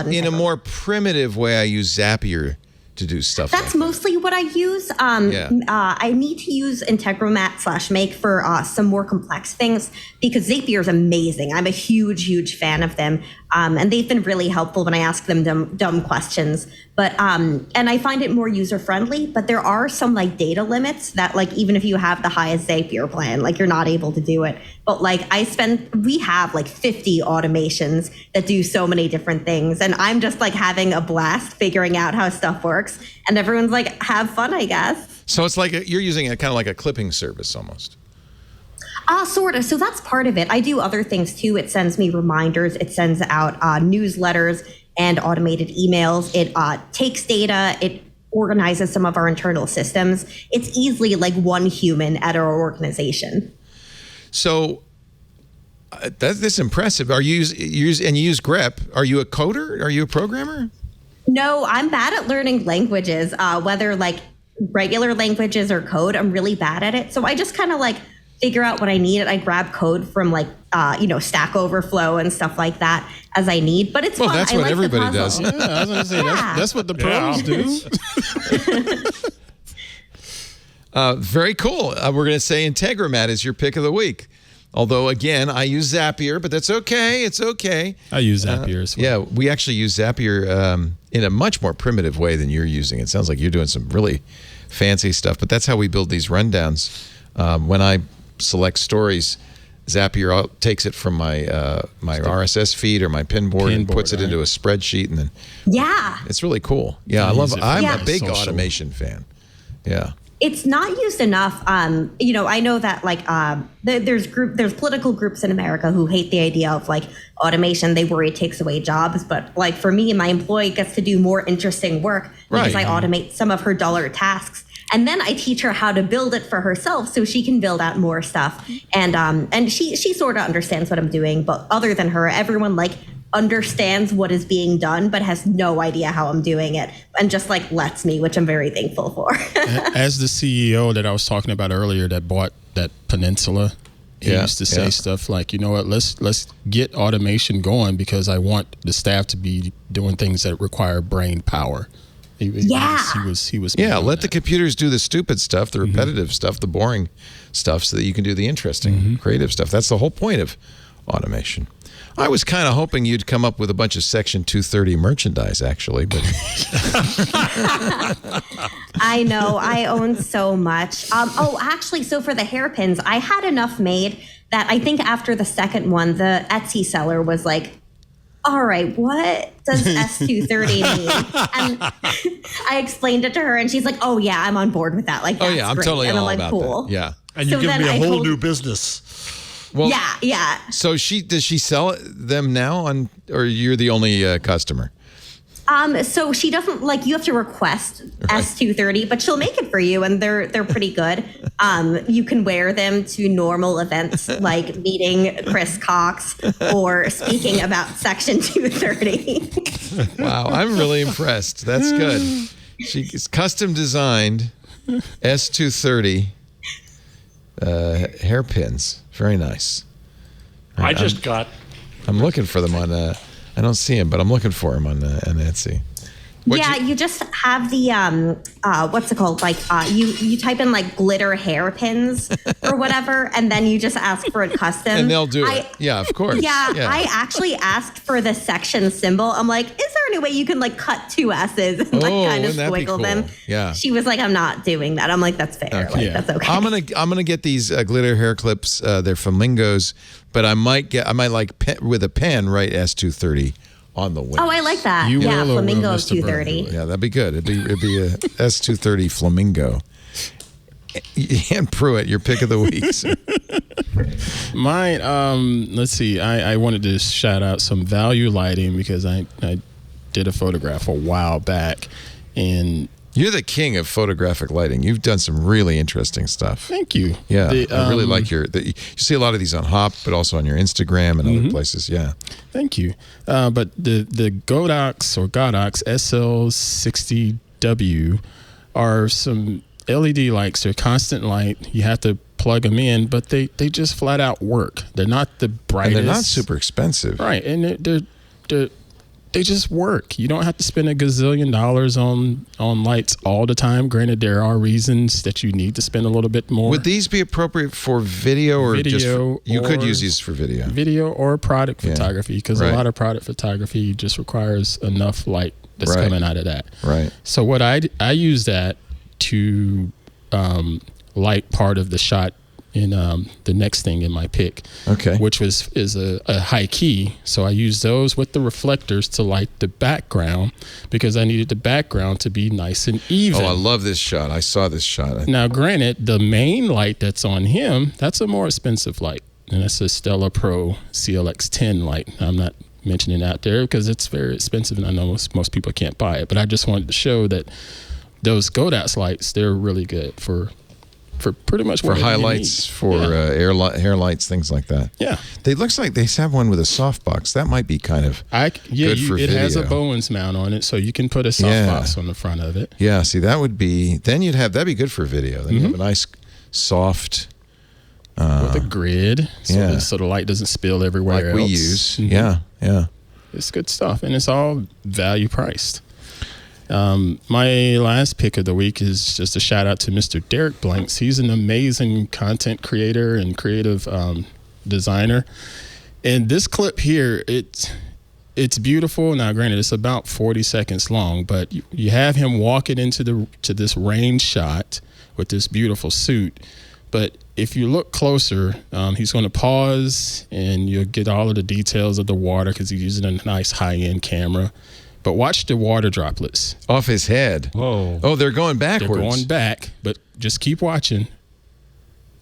in a more primitive way, I use Zapier to do stuff. That's mostly what I use. I need to use Integromat/Make for some more complex things because Zapier is amazing. I'm a huge, huge fan of them. And they've been really helpful when I ask them dumb questions. But and I find it more user friendly. But there are some data limits that even if you have the highest Zapier plan, you're not able to do it. But we have 50 automations that do so many different things, and I'm just having a blast figuring out how stuff works. And everyone's have fun, I guess. So it's you're using it kind of like a clipping service almost. Sort of. So that's part of it. I do other things too. It sends me reminders. It sends out newsletters and automated emails. It takes data. It organizes some of our internal systems. It's easily one human at our organization. So that's impressive. Are you use grep? Are you a coder? Are you a programmer? No, I'm bad at learning languages, whether regular languages or code. I'm really bad at it. So I just kind of figure out what I need. I grab code from Stack Overflow and stuff like that as I need. But it's fun. That's what everybody does. Yeah, I was going to say that's what the pros do. Very cool. We're going to say Integromat is your pick of the week. Although, again, I use Zapier, but that's okay. It's okay. I use Zapier as well. Yeah, we actually use Zapier in a much more primitive way than you're using. It sounds like you're doing some really fancy stuff, but that's how we build these rundowns. When I select stories, Zapier takes it from my RSS feed or my pinboard and puts it into a spreadsheet, and then it's really cool. Yeah, I love it. I'm a big automation fan. Yeah. It's not used enough. I know that there's political groups in America who hate the idea of automation. They worry it takes away jobs. But for me, my employee gets to do more interesting work because I automate some of her duller tasks. And then I teach her how to build it for herself so she can build out more stuff. And she sort of understands what I'm doing. But other than her, everyone understands what is being done, but has no idea how I'm doing it, and just lets me, which I'm very thankful for. As the CEO that I was talking about earlier that bought that peninsula, he used to say stuff you know what, let's get automation going because I want the staff to be doing things that require brain power. He was let the computers do the stupid stuff, the repetitive stuff, the boring stuff, so that you can do the interesting, creative stuff. That's the whole point of automation. I was kind of hoping you'd come up with a bunch of Section 230 merchandise, actually, but I know, I own so much. Actually, so for the hairpins, I had enough made that I think after the second one, the Etsy seller was like, all right, what does S230 mean? And I explained it to her, and she's like, oh, yeah, I'm on board with that. Like, that's I'm great. totally and I'm all like, about cool. that. Yeah. And you've given me a whole new business. Well, yeah. So does she sell them now or you're the only customer? So she doesn't you have to request S230, but she'll make it for you, and they're pretty good. You can wear them to normal events like meeting Chris Cox or speaking about Section 230. Wow, I'm really impressed. That's good. She's custom designed S230 hairpins. Very nice. I'm looking for them on. I don't see them, but I'm looking for them on Etsy. You just have the what's it called? You type in glitter hairpins or whatever, and then you just ask for a custom, and they'll do it. Yeah, of course. Yeah, I actually asked for the section symbol. I'm like, is there any way you can cut two S's and kind of squiggle them? Yeah. She was like, I'm not doing that. I'm like, that's fair. Okay. That's okay. I'm gonna get these glitter hair clips. They're flamingos, but I might with a pen write S230 on the wings. Oh, I like that. Flamingo 230. Yeah, that'd be good. It'd be a S230 flamingo. Ann Pruitt, your pick of the week. Mine, let's see. I wanted to shout out some value lighting because I did a photograph a while back, and you're the king of photographic lighting. You've done some really interesting stuff. Thank you. Yeah, I really like you see a lot of these on Hop, but also on your Instagram and other places. Yeah. Thank you. But the Godox or Godox SL60W are some LED lights. They're constant light. You have to plug them in, but they just flat out work. They're not the brightest. And they're not super expensive. Right, and they just work. You don't have to spend $1 gazillion on lights all the time. Granted, there are reasons that you need to spend a little bit more. Would these be appropriate for video or just you could use these for video? Video or product photography, because a lot of product photography just requires enough light that's coming out of that. Right. So what I use that to light part of the shot in the next thing in my pick, which is a high key. So I use those with the reflectors to light the background because I needed the background to be nice and even. Oh, I love this shot. I saw this shot. Now, granted, the main light that's on him, that's a more expensive light, and that's a Stella Pro CLX10 light. I'm not mentioning it out there because it's very expensive, and I know most people can't buy it. But I just wanted to show that those Godox lights, they're really good for pretty much for highlights, for hair lights, things like that. Yeah, they looks like they have one with a softbox. That might be kind of good for video. It has a Bowens mount on it, so you can put a softbox on the front of it. Yeah, see, that would be that'd be good for video. Then you have a nice soft with a grid, so the light doesn't spill everywhere. Like we use. Yeah. It's good stuff, and it's all value priced. My last pick of the week is just a shout out to Mr. Derek Blanks. He's an amazing content creator and creative designer. And this clip here, it's beautiful. Now, granted, it's about 40 seconds long, but you have him walking into this rain shot with this beautiful suit. But if you look closer, he's going to pause and you'll get all of the details of the water because he's using a nice high-end camera. But watch the water droplets. Off his head. Whoa. Oh, they're going backwards. They're going back, but just keep watching.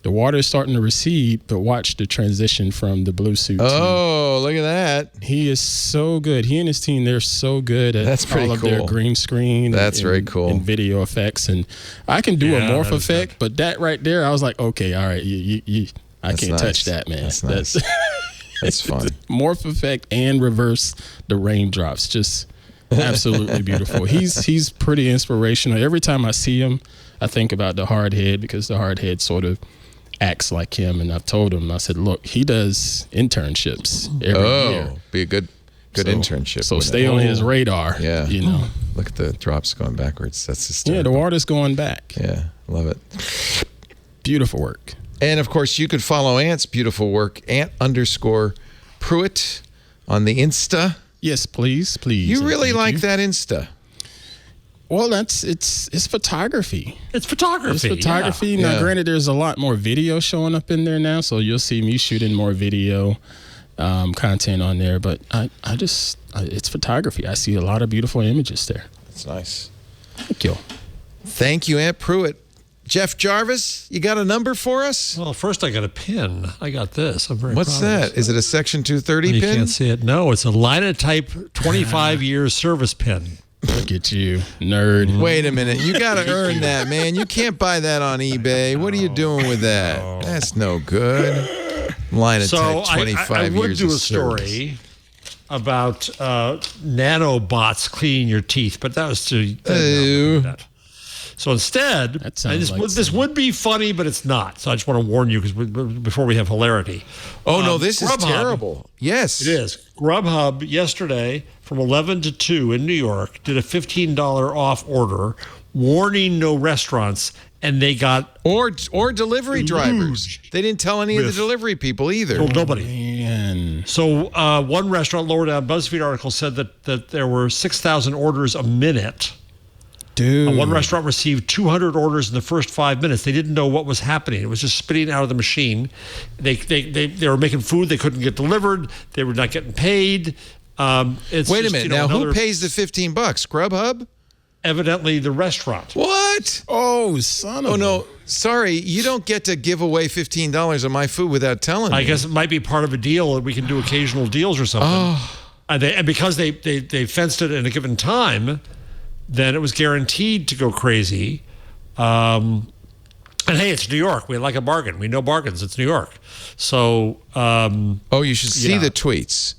The water is starting to recede, but watch the transition from the blue suit. Oh, look at that. He is so good. He and his team, they're so good at all of their green screen. That's very cool. And video effects. And I can do a morph effect, but that right there, I was like, okay, all right, I can't touch that, man. That's nice. That's fun. Morph effect and reverse the raindrops. Just absolutely beautiful. He's pretty inspirational. Every time I see him, I think about the hard head because the hard head sort of acts like him. And I've told him, I said, look, he does internships every year. Be a good internship. So stay on his radar. Yeah. You know. Look at the drops going backwards. That's hysterical. Yeah, the water's going back. Yeah, love it. Beautiful work. And of course, you could follow Ant's beautiful work, Ant_. Pruitt on the Insta. Yes, please. You really Thank like you. that Insta? Well, it's photography. It's photography. It's photography. Now, Yeah. granted, there's a lot more video showing up in there now, so you'll see me shooting more video content on there. But it's photography. I see a lot of beautiful images there. That's nice. Thank you. Thank you, Aunt Pruitt. Jeff Jarvis, you got a number for us? Well, first I got a pin. I got this. I'm very What's proud of that? this. Is it a Section 230 You pin? can't see it. No, it's a Linotype 25 year service pin. Look at you, nerd. Wait a minute. You got to earn that, man. You can't buy that on eBay. What are you doing with that? That's no good. Line of So type 25 I would years do of a story service. about nanobots cleaning your teeth, but that was too. So instead, That sounds this would be funny, but it's not. So I just want to warn you because before we have hilarity. Oh, no, this is Grubhub- terrible. Yes. It is. Grubhub yesterday from 11 to 2 in New York did a $15 off order, warning no restaurants, and they got Or delivery drivers. They didn't tell any of the With- delivery people either. told nobody. Man. So one restaurant lower down BuzzFeed article said that there were 6,000 orders a minute. Dude. One restaurant received 200 orders in the first 5 minutes. They didn't know what was happening. It was just spitting out of the machine. They were making food. They couldn't get delivered. They were not getting paid. Wait a Just, minute. you know, Now, who another- pays the $15? Grubhub? Evidently, the restaurant. What? Oh, son of Oh, no. Sorry. You don't get to give away $15 on my food without telling me. I guess it might be part of a deal that we can do occasional deals or something. And because they fenced it in a given time, then it was guaranteed to go crazy. And hey, it's New York. We like a bargain. We know bargains. It's New York. So, Oh, you should see Yeah. the tweets.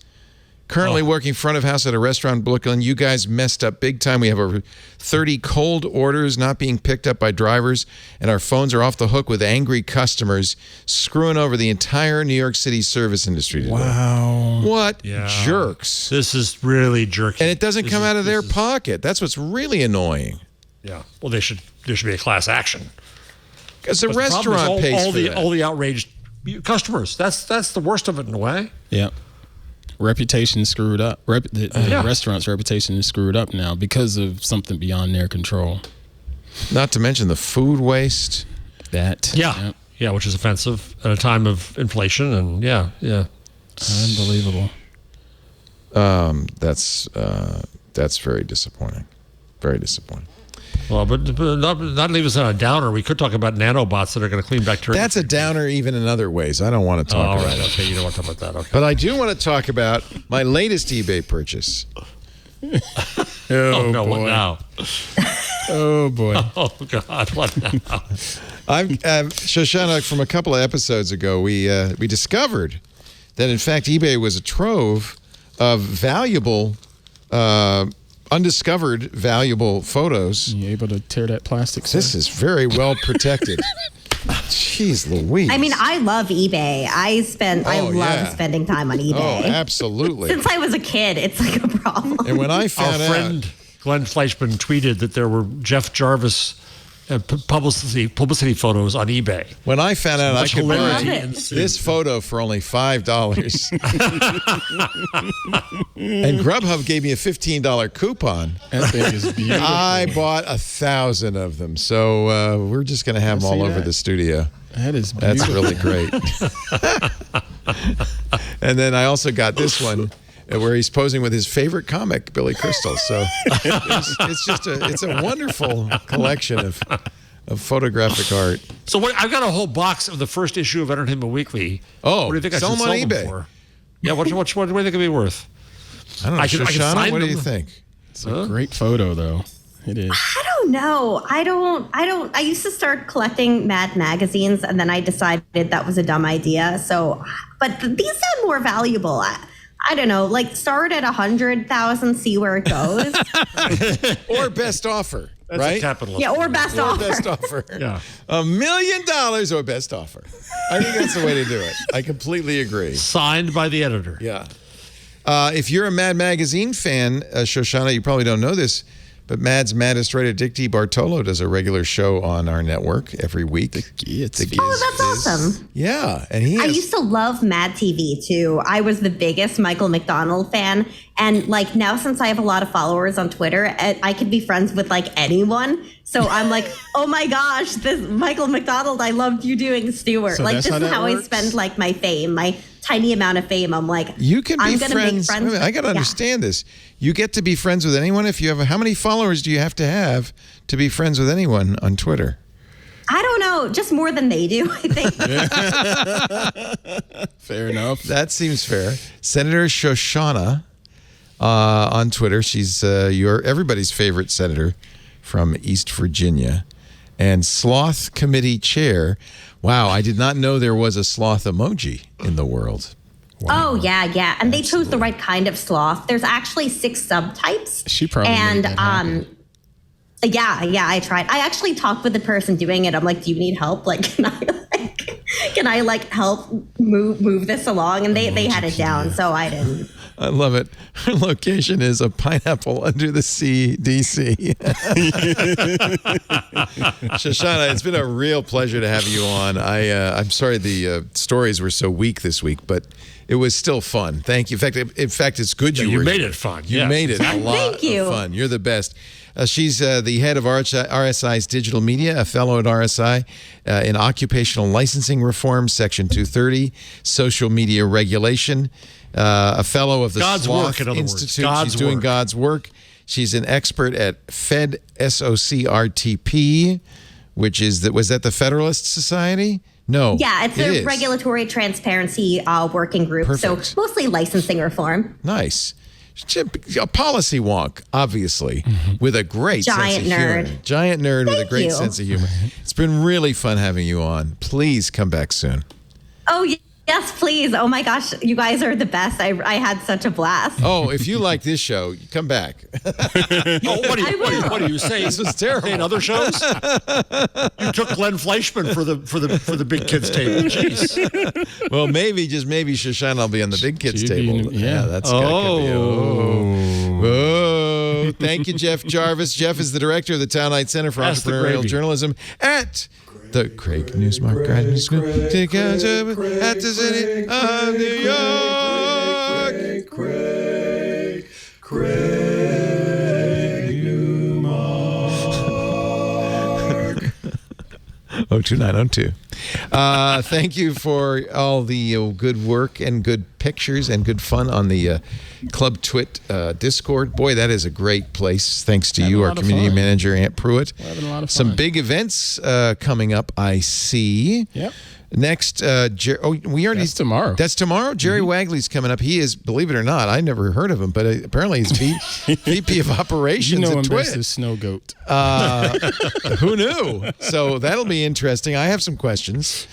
Currently working front of house at a restaurant in Brooklyn. You guys messed up big time. We have over 30 cold orders not being picked up by drivers, and our phones are off the hook with angry customers screwing over the entire New York City service industry today. Wow. What Yeah. jerks. this is really jerky. And it doesn't come out of their pocket. That's what's really annoying. Yeah. Well, there should be a class action. Because the But problem is restaurant pays for that. all the outraged customers. That's the worst of it in a way. Yeah. Reputation is screwed up. The Yeah. restaurant's reputation is screwed up now because of something beyond their control. Not to mention the food waste. That. Yeah. Yep. Yeah, which is offensive at a time of inflation. And yeah. Unbelievable. That's very disappointing. Very disappointing. Well, but not leave us on a downer. We could talk about nanobots that are going to clean bacteria. That's a downer even in other ways. I don't want to talk all about right. it. Okay, you don't want to talk about that. Okay. But I do want to talk about my latest eBay purchase. Oh no! What now? Oh, boy. Oh God! What now? Shoshana, from a couple of episodes ago, we discovered that in fact eBay was a trove of valuable, undiscovered valuable photos. You able to tear that plastic? This is very well protected. Jeez Louise. I mean, I love eBay. I love yeah. spending time on eBay. Oh, absolutely. Since I was a kid, it's like a problem. And when I Our found friend Glenn Fleischman tweeted that there were Jeff Jarvis publicity photos on eBay. When I found out I Much could hilarity buy ensued. this photo for only $5, and Grubhub gave me a $15 coupon, That thing is beautiful. I bought 1,000 of them. So we're just going to have them all over the studio. That is beautiful. That's really great. And then I also got this one where he's posing with his favorite comic, Billy Crystal. So it's a wonderful collection of photographic art. So I've got a whole box of the first issue of Entertainment Weekly. Oh, what do you think I sell should them on sell them eBay. for? Yeah, what do you think it'd be worth? I don't know, I can Shoshana, find what do you them. think? It's a great photo, though. It is. I don't know. I used to start collecting Mad magazines, and then I decided that was a dumb idea. So, but these sound more valuable. I don't know, like start at 100,000, see where it goes. Or best offer, That's right? a capitalist. Yeah, or best Or offer. best offer. Yeah. $1 million or best offer. I think that's the way to do it. I completely agree. Signed by the editor. Yeah. If you're a Mad Magazine fan, Shoshana, you probably don't know this, But Mad's maddest writer, Dick DiBartolo, does a regular show on our network every week. That's awesome. Yeah, and I used to love Mad TV too. I was the biggest Michael McDonald fan, and like now since I have a lot of followers on Twitter, I could be friends with like anyone. So I'm like, oh my gosh, this Michael McDonald, I loved you doing Stewart. So like this is how works? I spend like my fame, my tiny amount of fame. I'm like, you can be I'm gonna friends. make friends. I got to understand this. You get to be friends with anyone if you have. How many followers do you have to be friends with anyone on Twitter? I don't know, just more than they do, I think. Fair enough. That seems fair. Senator Shoshana on Twitter. She's everybody's favorite senator from East Virginia. And Sloth Committee Chair. Wow, I did not know there was a sloth emoji in the world. Wow. Oh, yeah. And they chose the right kind of sloth. There's actually 6 subtypes. She probably made that happen. Yeah, I tried. I actually talked with the person doing it. I'm like, do you need help? Like, can I help move this along? And they had it down, so I didn't. I love it. Her location is a pineapple under the sea, DC. Shoshana, it's been a real pleasure to have you on. I'm sorry the stories were so weak this week, but it was still fun. Thank you. In fact, it's good you made it fun. You made it a lot Thank you. of fun. You're the best. She's the head of RSI's digital media, a fellow at RSI in occupational licensing reform, Section 230, social media regulation, a fellow of the Sloth Institute. She's doing God's work. She's an expert at Fed SOCRTP, which is was that the Federalist Society? No. Yeah, it's a regulatory transparency working group. Perfect. So mostly licensing reform. Nice. A policy wonk, obviously, with a great sense of humor. Giant nerd with a great sense of humor. It's been really fun having you on. Please come back soon. Oh, yes, please. Oh, my gosh. You guys are the best. I had such a blast. Oh, if you like this show, come back. What do you say? This was terrible. In other shows? You took Glenn Fleischman for the big kids table. Jeez. Well, maybe Shoshana will be on the big kids table. That's good. Oh. Thank you, Jeff Jarvis. Jeff is the director of the Townlight Center for Entrepreneurial Journalism at the Craig Newsmark Graduate School. At the city of New York. Craig Newmark. 02902. Thank you for all the good work and good pictures and good fun on the Club Twit Discord. Boy, that is a great place. Thanks to you, our community manager, Aunt Pruitt. We're having a lot of fun. Some big events coming up, I see. Yep. Next, that's tomorrow. That's tomorrow? Jerry Wagley's coming up. He is, believe it or not, I never heard of him, but apparently he's VP of Operations at Twit. Best as Snow Goat. Who knew? So that'll be interesting. I have some questions.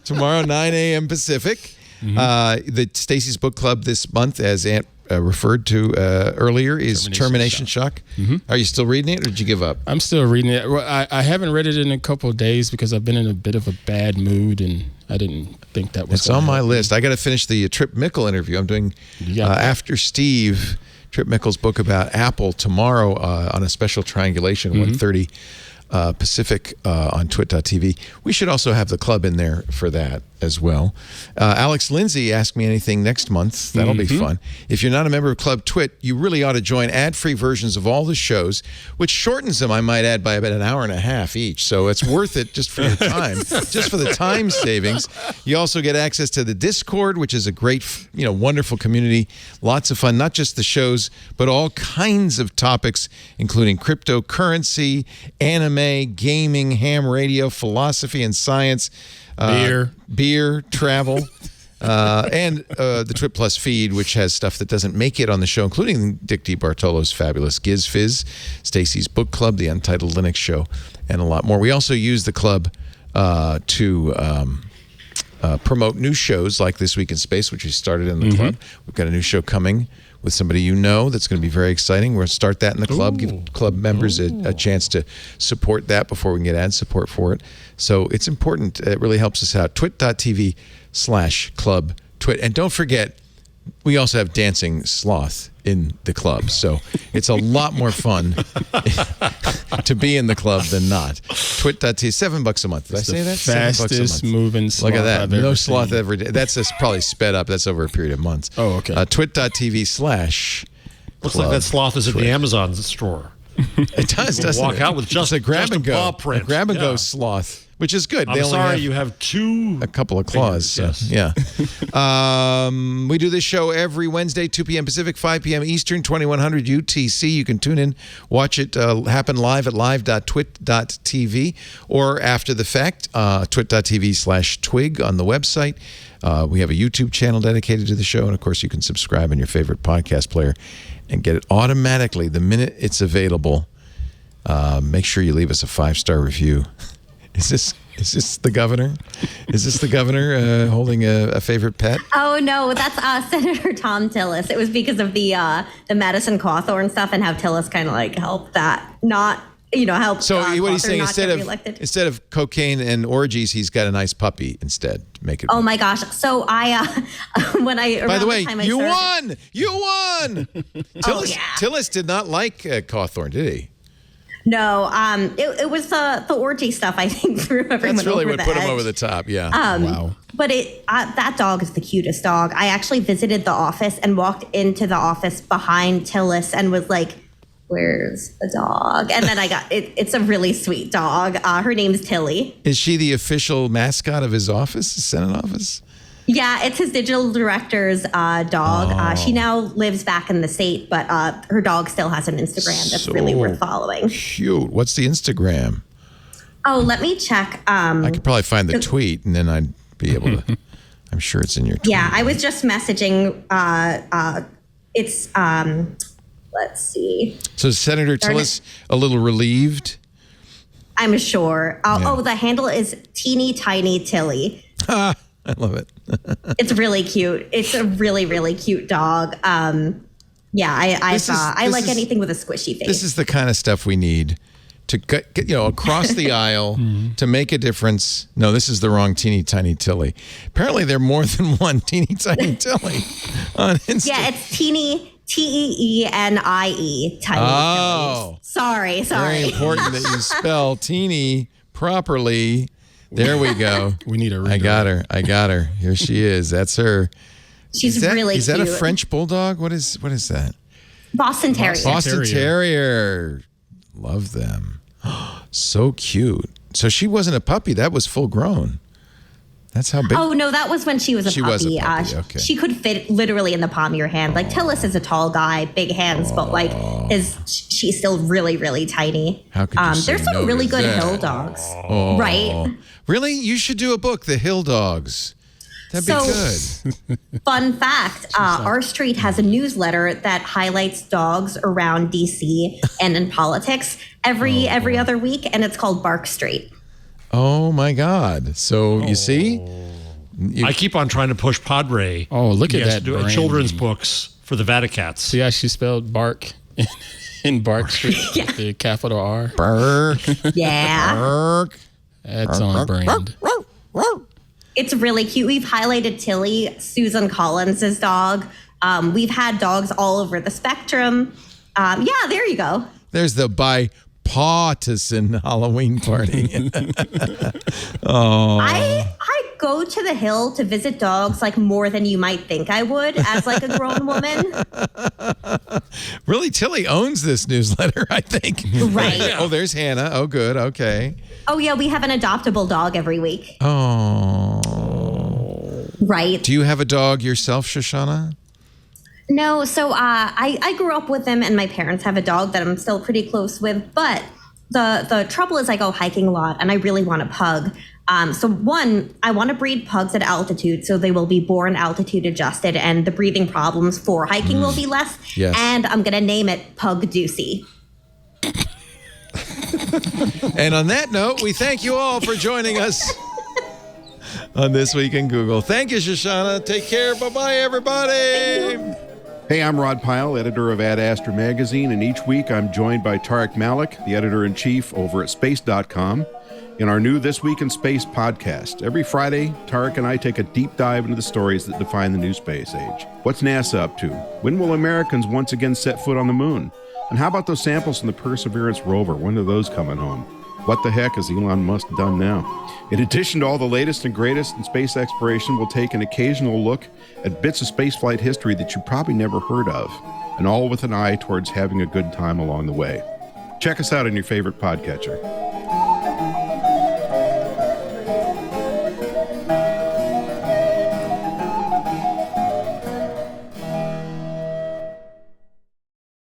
Tomorrow, 9 a.m. Pacific. The Stacy's Book Club this month, as Aunt referred to earlier, is Termination Shock. Are you still reading it, or did you give up? I'm still reading it. Well, I haven't read it in a couple of days because I've been in a bit of a bad mood, and I didn't think that was. It's on my list. I got to finish the Trip Mickle interview. I'm doing After Steve, Trip Mickle's book about Apple tomorrow on a special triangulation, 1:30 Pacific on twit.tv. We should also have the club in there for that as well. Alex Lindsay, Ask Me Anything next month. That'll be fun. If you're not a member of Club Twit, you really ought to join ad-free versions of all the shows, which shortens them, I might add, by about an hour and a half each. So it's worth it just for your time, just for the time savings. You also get access to the Discord, which is a great, wonderful community. Lots of fun, not just the shows, but all kinds of topics, including cryptocurrency, anime, gaming, ham radio, philosophy and science, beer, travel, and the Twit Plus feed, which has stuff that doesn't make it on the show, including Dick DiBartolo's fabulous Giz Fizz, Stacy's Book Club, the Untitled Linux Show, and a lot more. We also use the club to promote new shows like This Week in Space, which we started in the club. We've got a new show coming with somebody that's going to be very exciting. We're going to start that in the club, give club members a chance to support that before we can get ad support for it. So it's important. It really helps us out. Twit.tv/club twit. And don't forget, We also have dancing sloth in the club, so it's a lot more fun to be in the club than not. Twit.tv, $7 a month. Did I say that? Fastest moving sloth. Look at that. I've No ever sloth seen. every day. That's just probably sped up. That's over a period of months. Oh, okay. Twit.tv/ Looks like that sloth is in the Amazon store. It does, doesn't walk it? out with just a grab just and a go. paw print. A grab and go Yeah. sloth, which is good. I'm sorry, you have two. A couple of claws. fingers, yes. Yeah. We do this show every Wednesday, 2 p.m. Pacific, 5 p.m. Eastern, 2100 UTC. You can tune in, watch it happen live at live.twit.tv or after the fact, twit.tv/twig on the website. We have a YouTube channel dedicated to the show. And, of course, you can subscribe on your favorite podcast player and get it automatically the minute it's available. Make sure you leave us a 5-star review. Is this the governor? Is this the governor holding a favorite pet? Oh no, that's Senator Tom Tillis. It was because of the Madison Cawthorn stuff and how Tillis kind of like helped that not help. So what he's saying, reelected. instead of cocaine and orgies, he's got a nice puppy instead. Make it. Oh my gosh! So I when I By the way, you won. You won. Tillis, yeah. Tillis did not like Cawthorn, did he? No, it was the orgy stuff. I think threw everyone That's really over what the put him edge. over the top. Yeah. Wow. But that dog is the cutest dog. I actually visited the office and walked into the office behind Tillis and was like, "Where's the dog?" And then I got it. It's a really sweet dog. Her name's Tilly. Is she the official mascot of his office, his Senate office? Yeah, it's his digital director's dog. She now lives back in the state, but her dog still has an Instagram that's really worth following. Cute. What's the Instagram? Oh, let me check. I could probably find the tweet, and then I'd be able to. I'm sure it's in your tweet. Yeah, I was just messaging. It's let's see. So Senator Tillis a little relieved? I'm sure. Oh, the handle is Teeny Tiny Tilly. I love it. It's really cute. It's a really, really cute dog. Yeah, I like anything with a squishy face. This is the kind of stuff we need to get across the aisle to make a difference. No, this is the wrong Teeny Tiny Tilly. Apparently, there are more than one Teeny Tiny Tilly on Instagram. Yeah, it's Teeny. Teenie. Tiny. Oh. Sorry. Very important that you spell teeny properly. There we go. We need a reader. I got her. Here she is. That's her. She's really cute. Is that a French bulldog? What is that? Boston Terrier. Boston Terrier. Love them. So cute. So she wasn't a puppy. That was full grown. That's how big. Oh, no, that was when she was a puppy. Was a puppy. Okay. She could fit literally in the palm of your hand. Like, Tillis is a tall guy, big hands, but like she's still really, really tiny. How could you say there's some no really to good that? hill dogs. Oh. Right? Really? You should do a book, The Hill Dogs. That'd be good. Fun fact, our street has a newsletter that highlights dogs around DC and in politics every other week, and it's called Bark Street. Oh my God. So you see? I keep on trying to push Padre. Oh, look at He has that to do branding. children's books for the Vaticats. See how she spelled bark in Bark Street with the capital R? Burk. Yeah. Burk. That's on brand. It's really cute. We've highlighted Tilly, Susan Collins' dog. We've had dogs all over the spectrum. Yeah, there you go. There's the bipartisan Halloween party. Oh. I go to the hill to visit dogs like more than you might think I would as like a grown woman. Really, Tilly owns this newsletter, I think. Right. Oh, there's Hannah. Oh, good. Okay. Oh yeah, we have an adoptable dog every week. Oh. Right. Do you have a dog yourself, Shoshana? No, so I grew up with them, and my parents have a dog that I'm still pretty close with. But the trouble is, I go hiking a lot, and I really want a pug. So one, I want to breed pugs at altitude, so they will be born altitude adjusted, and the breathing problems for hiking will be less. Yes. And I'm gonna name it Pug Doocy. And on that note, we thank you all for joining us on This Week in Google. Thank you, Shoshana. Take care. Bye-bye, everybody. Hey, I'm Rod Pyle, editor of Ad Astra Magazine, and each week I'm joined by Tarek Malik, the editor-in-chief over at Space.com. in our new This Week in Space podcast. Every Friday, Tarek and I take a deep dive into the stories that define the new space age. What's NASA up to? When will Americans once again set foot on the moon? And how about those samples from the Perseverance rover? When are those coming home? What the heck has Elon Musk done now? In addition to all the latest and greatest in space exploration, we'll take an occasional look at bits of spaceflight history that you probably never heard of, and all with an eye towards having a good time along the way. Check us out on your favorite podcatcher.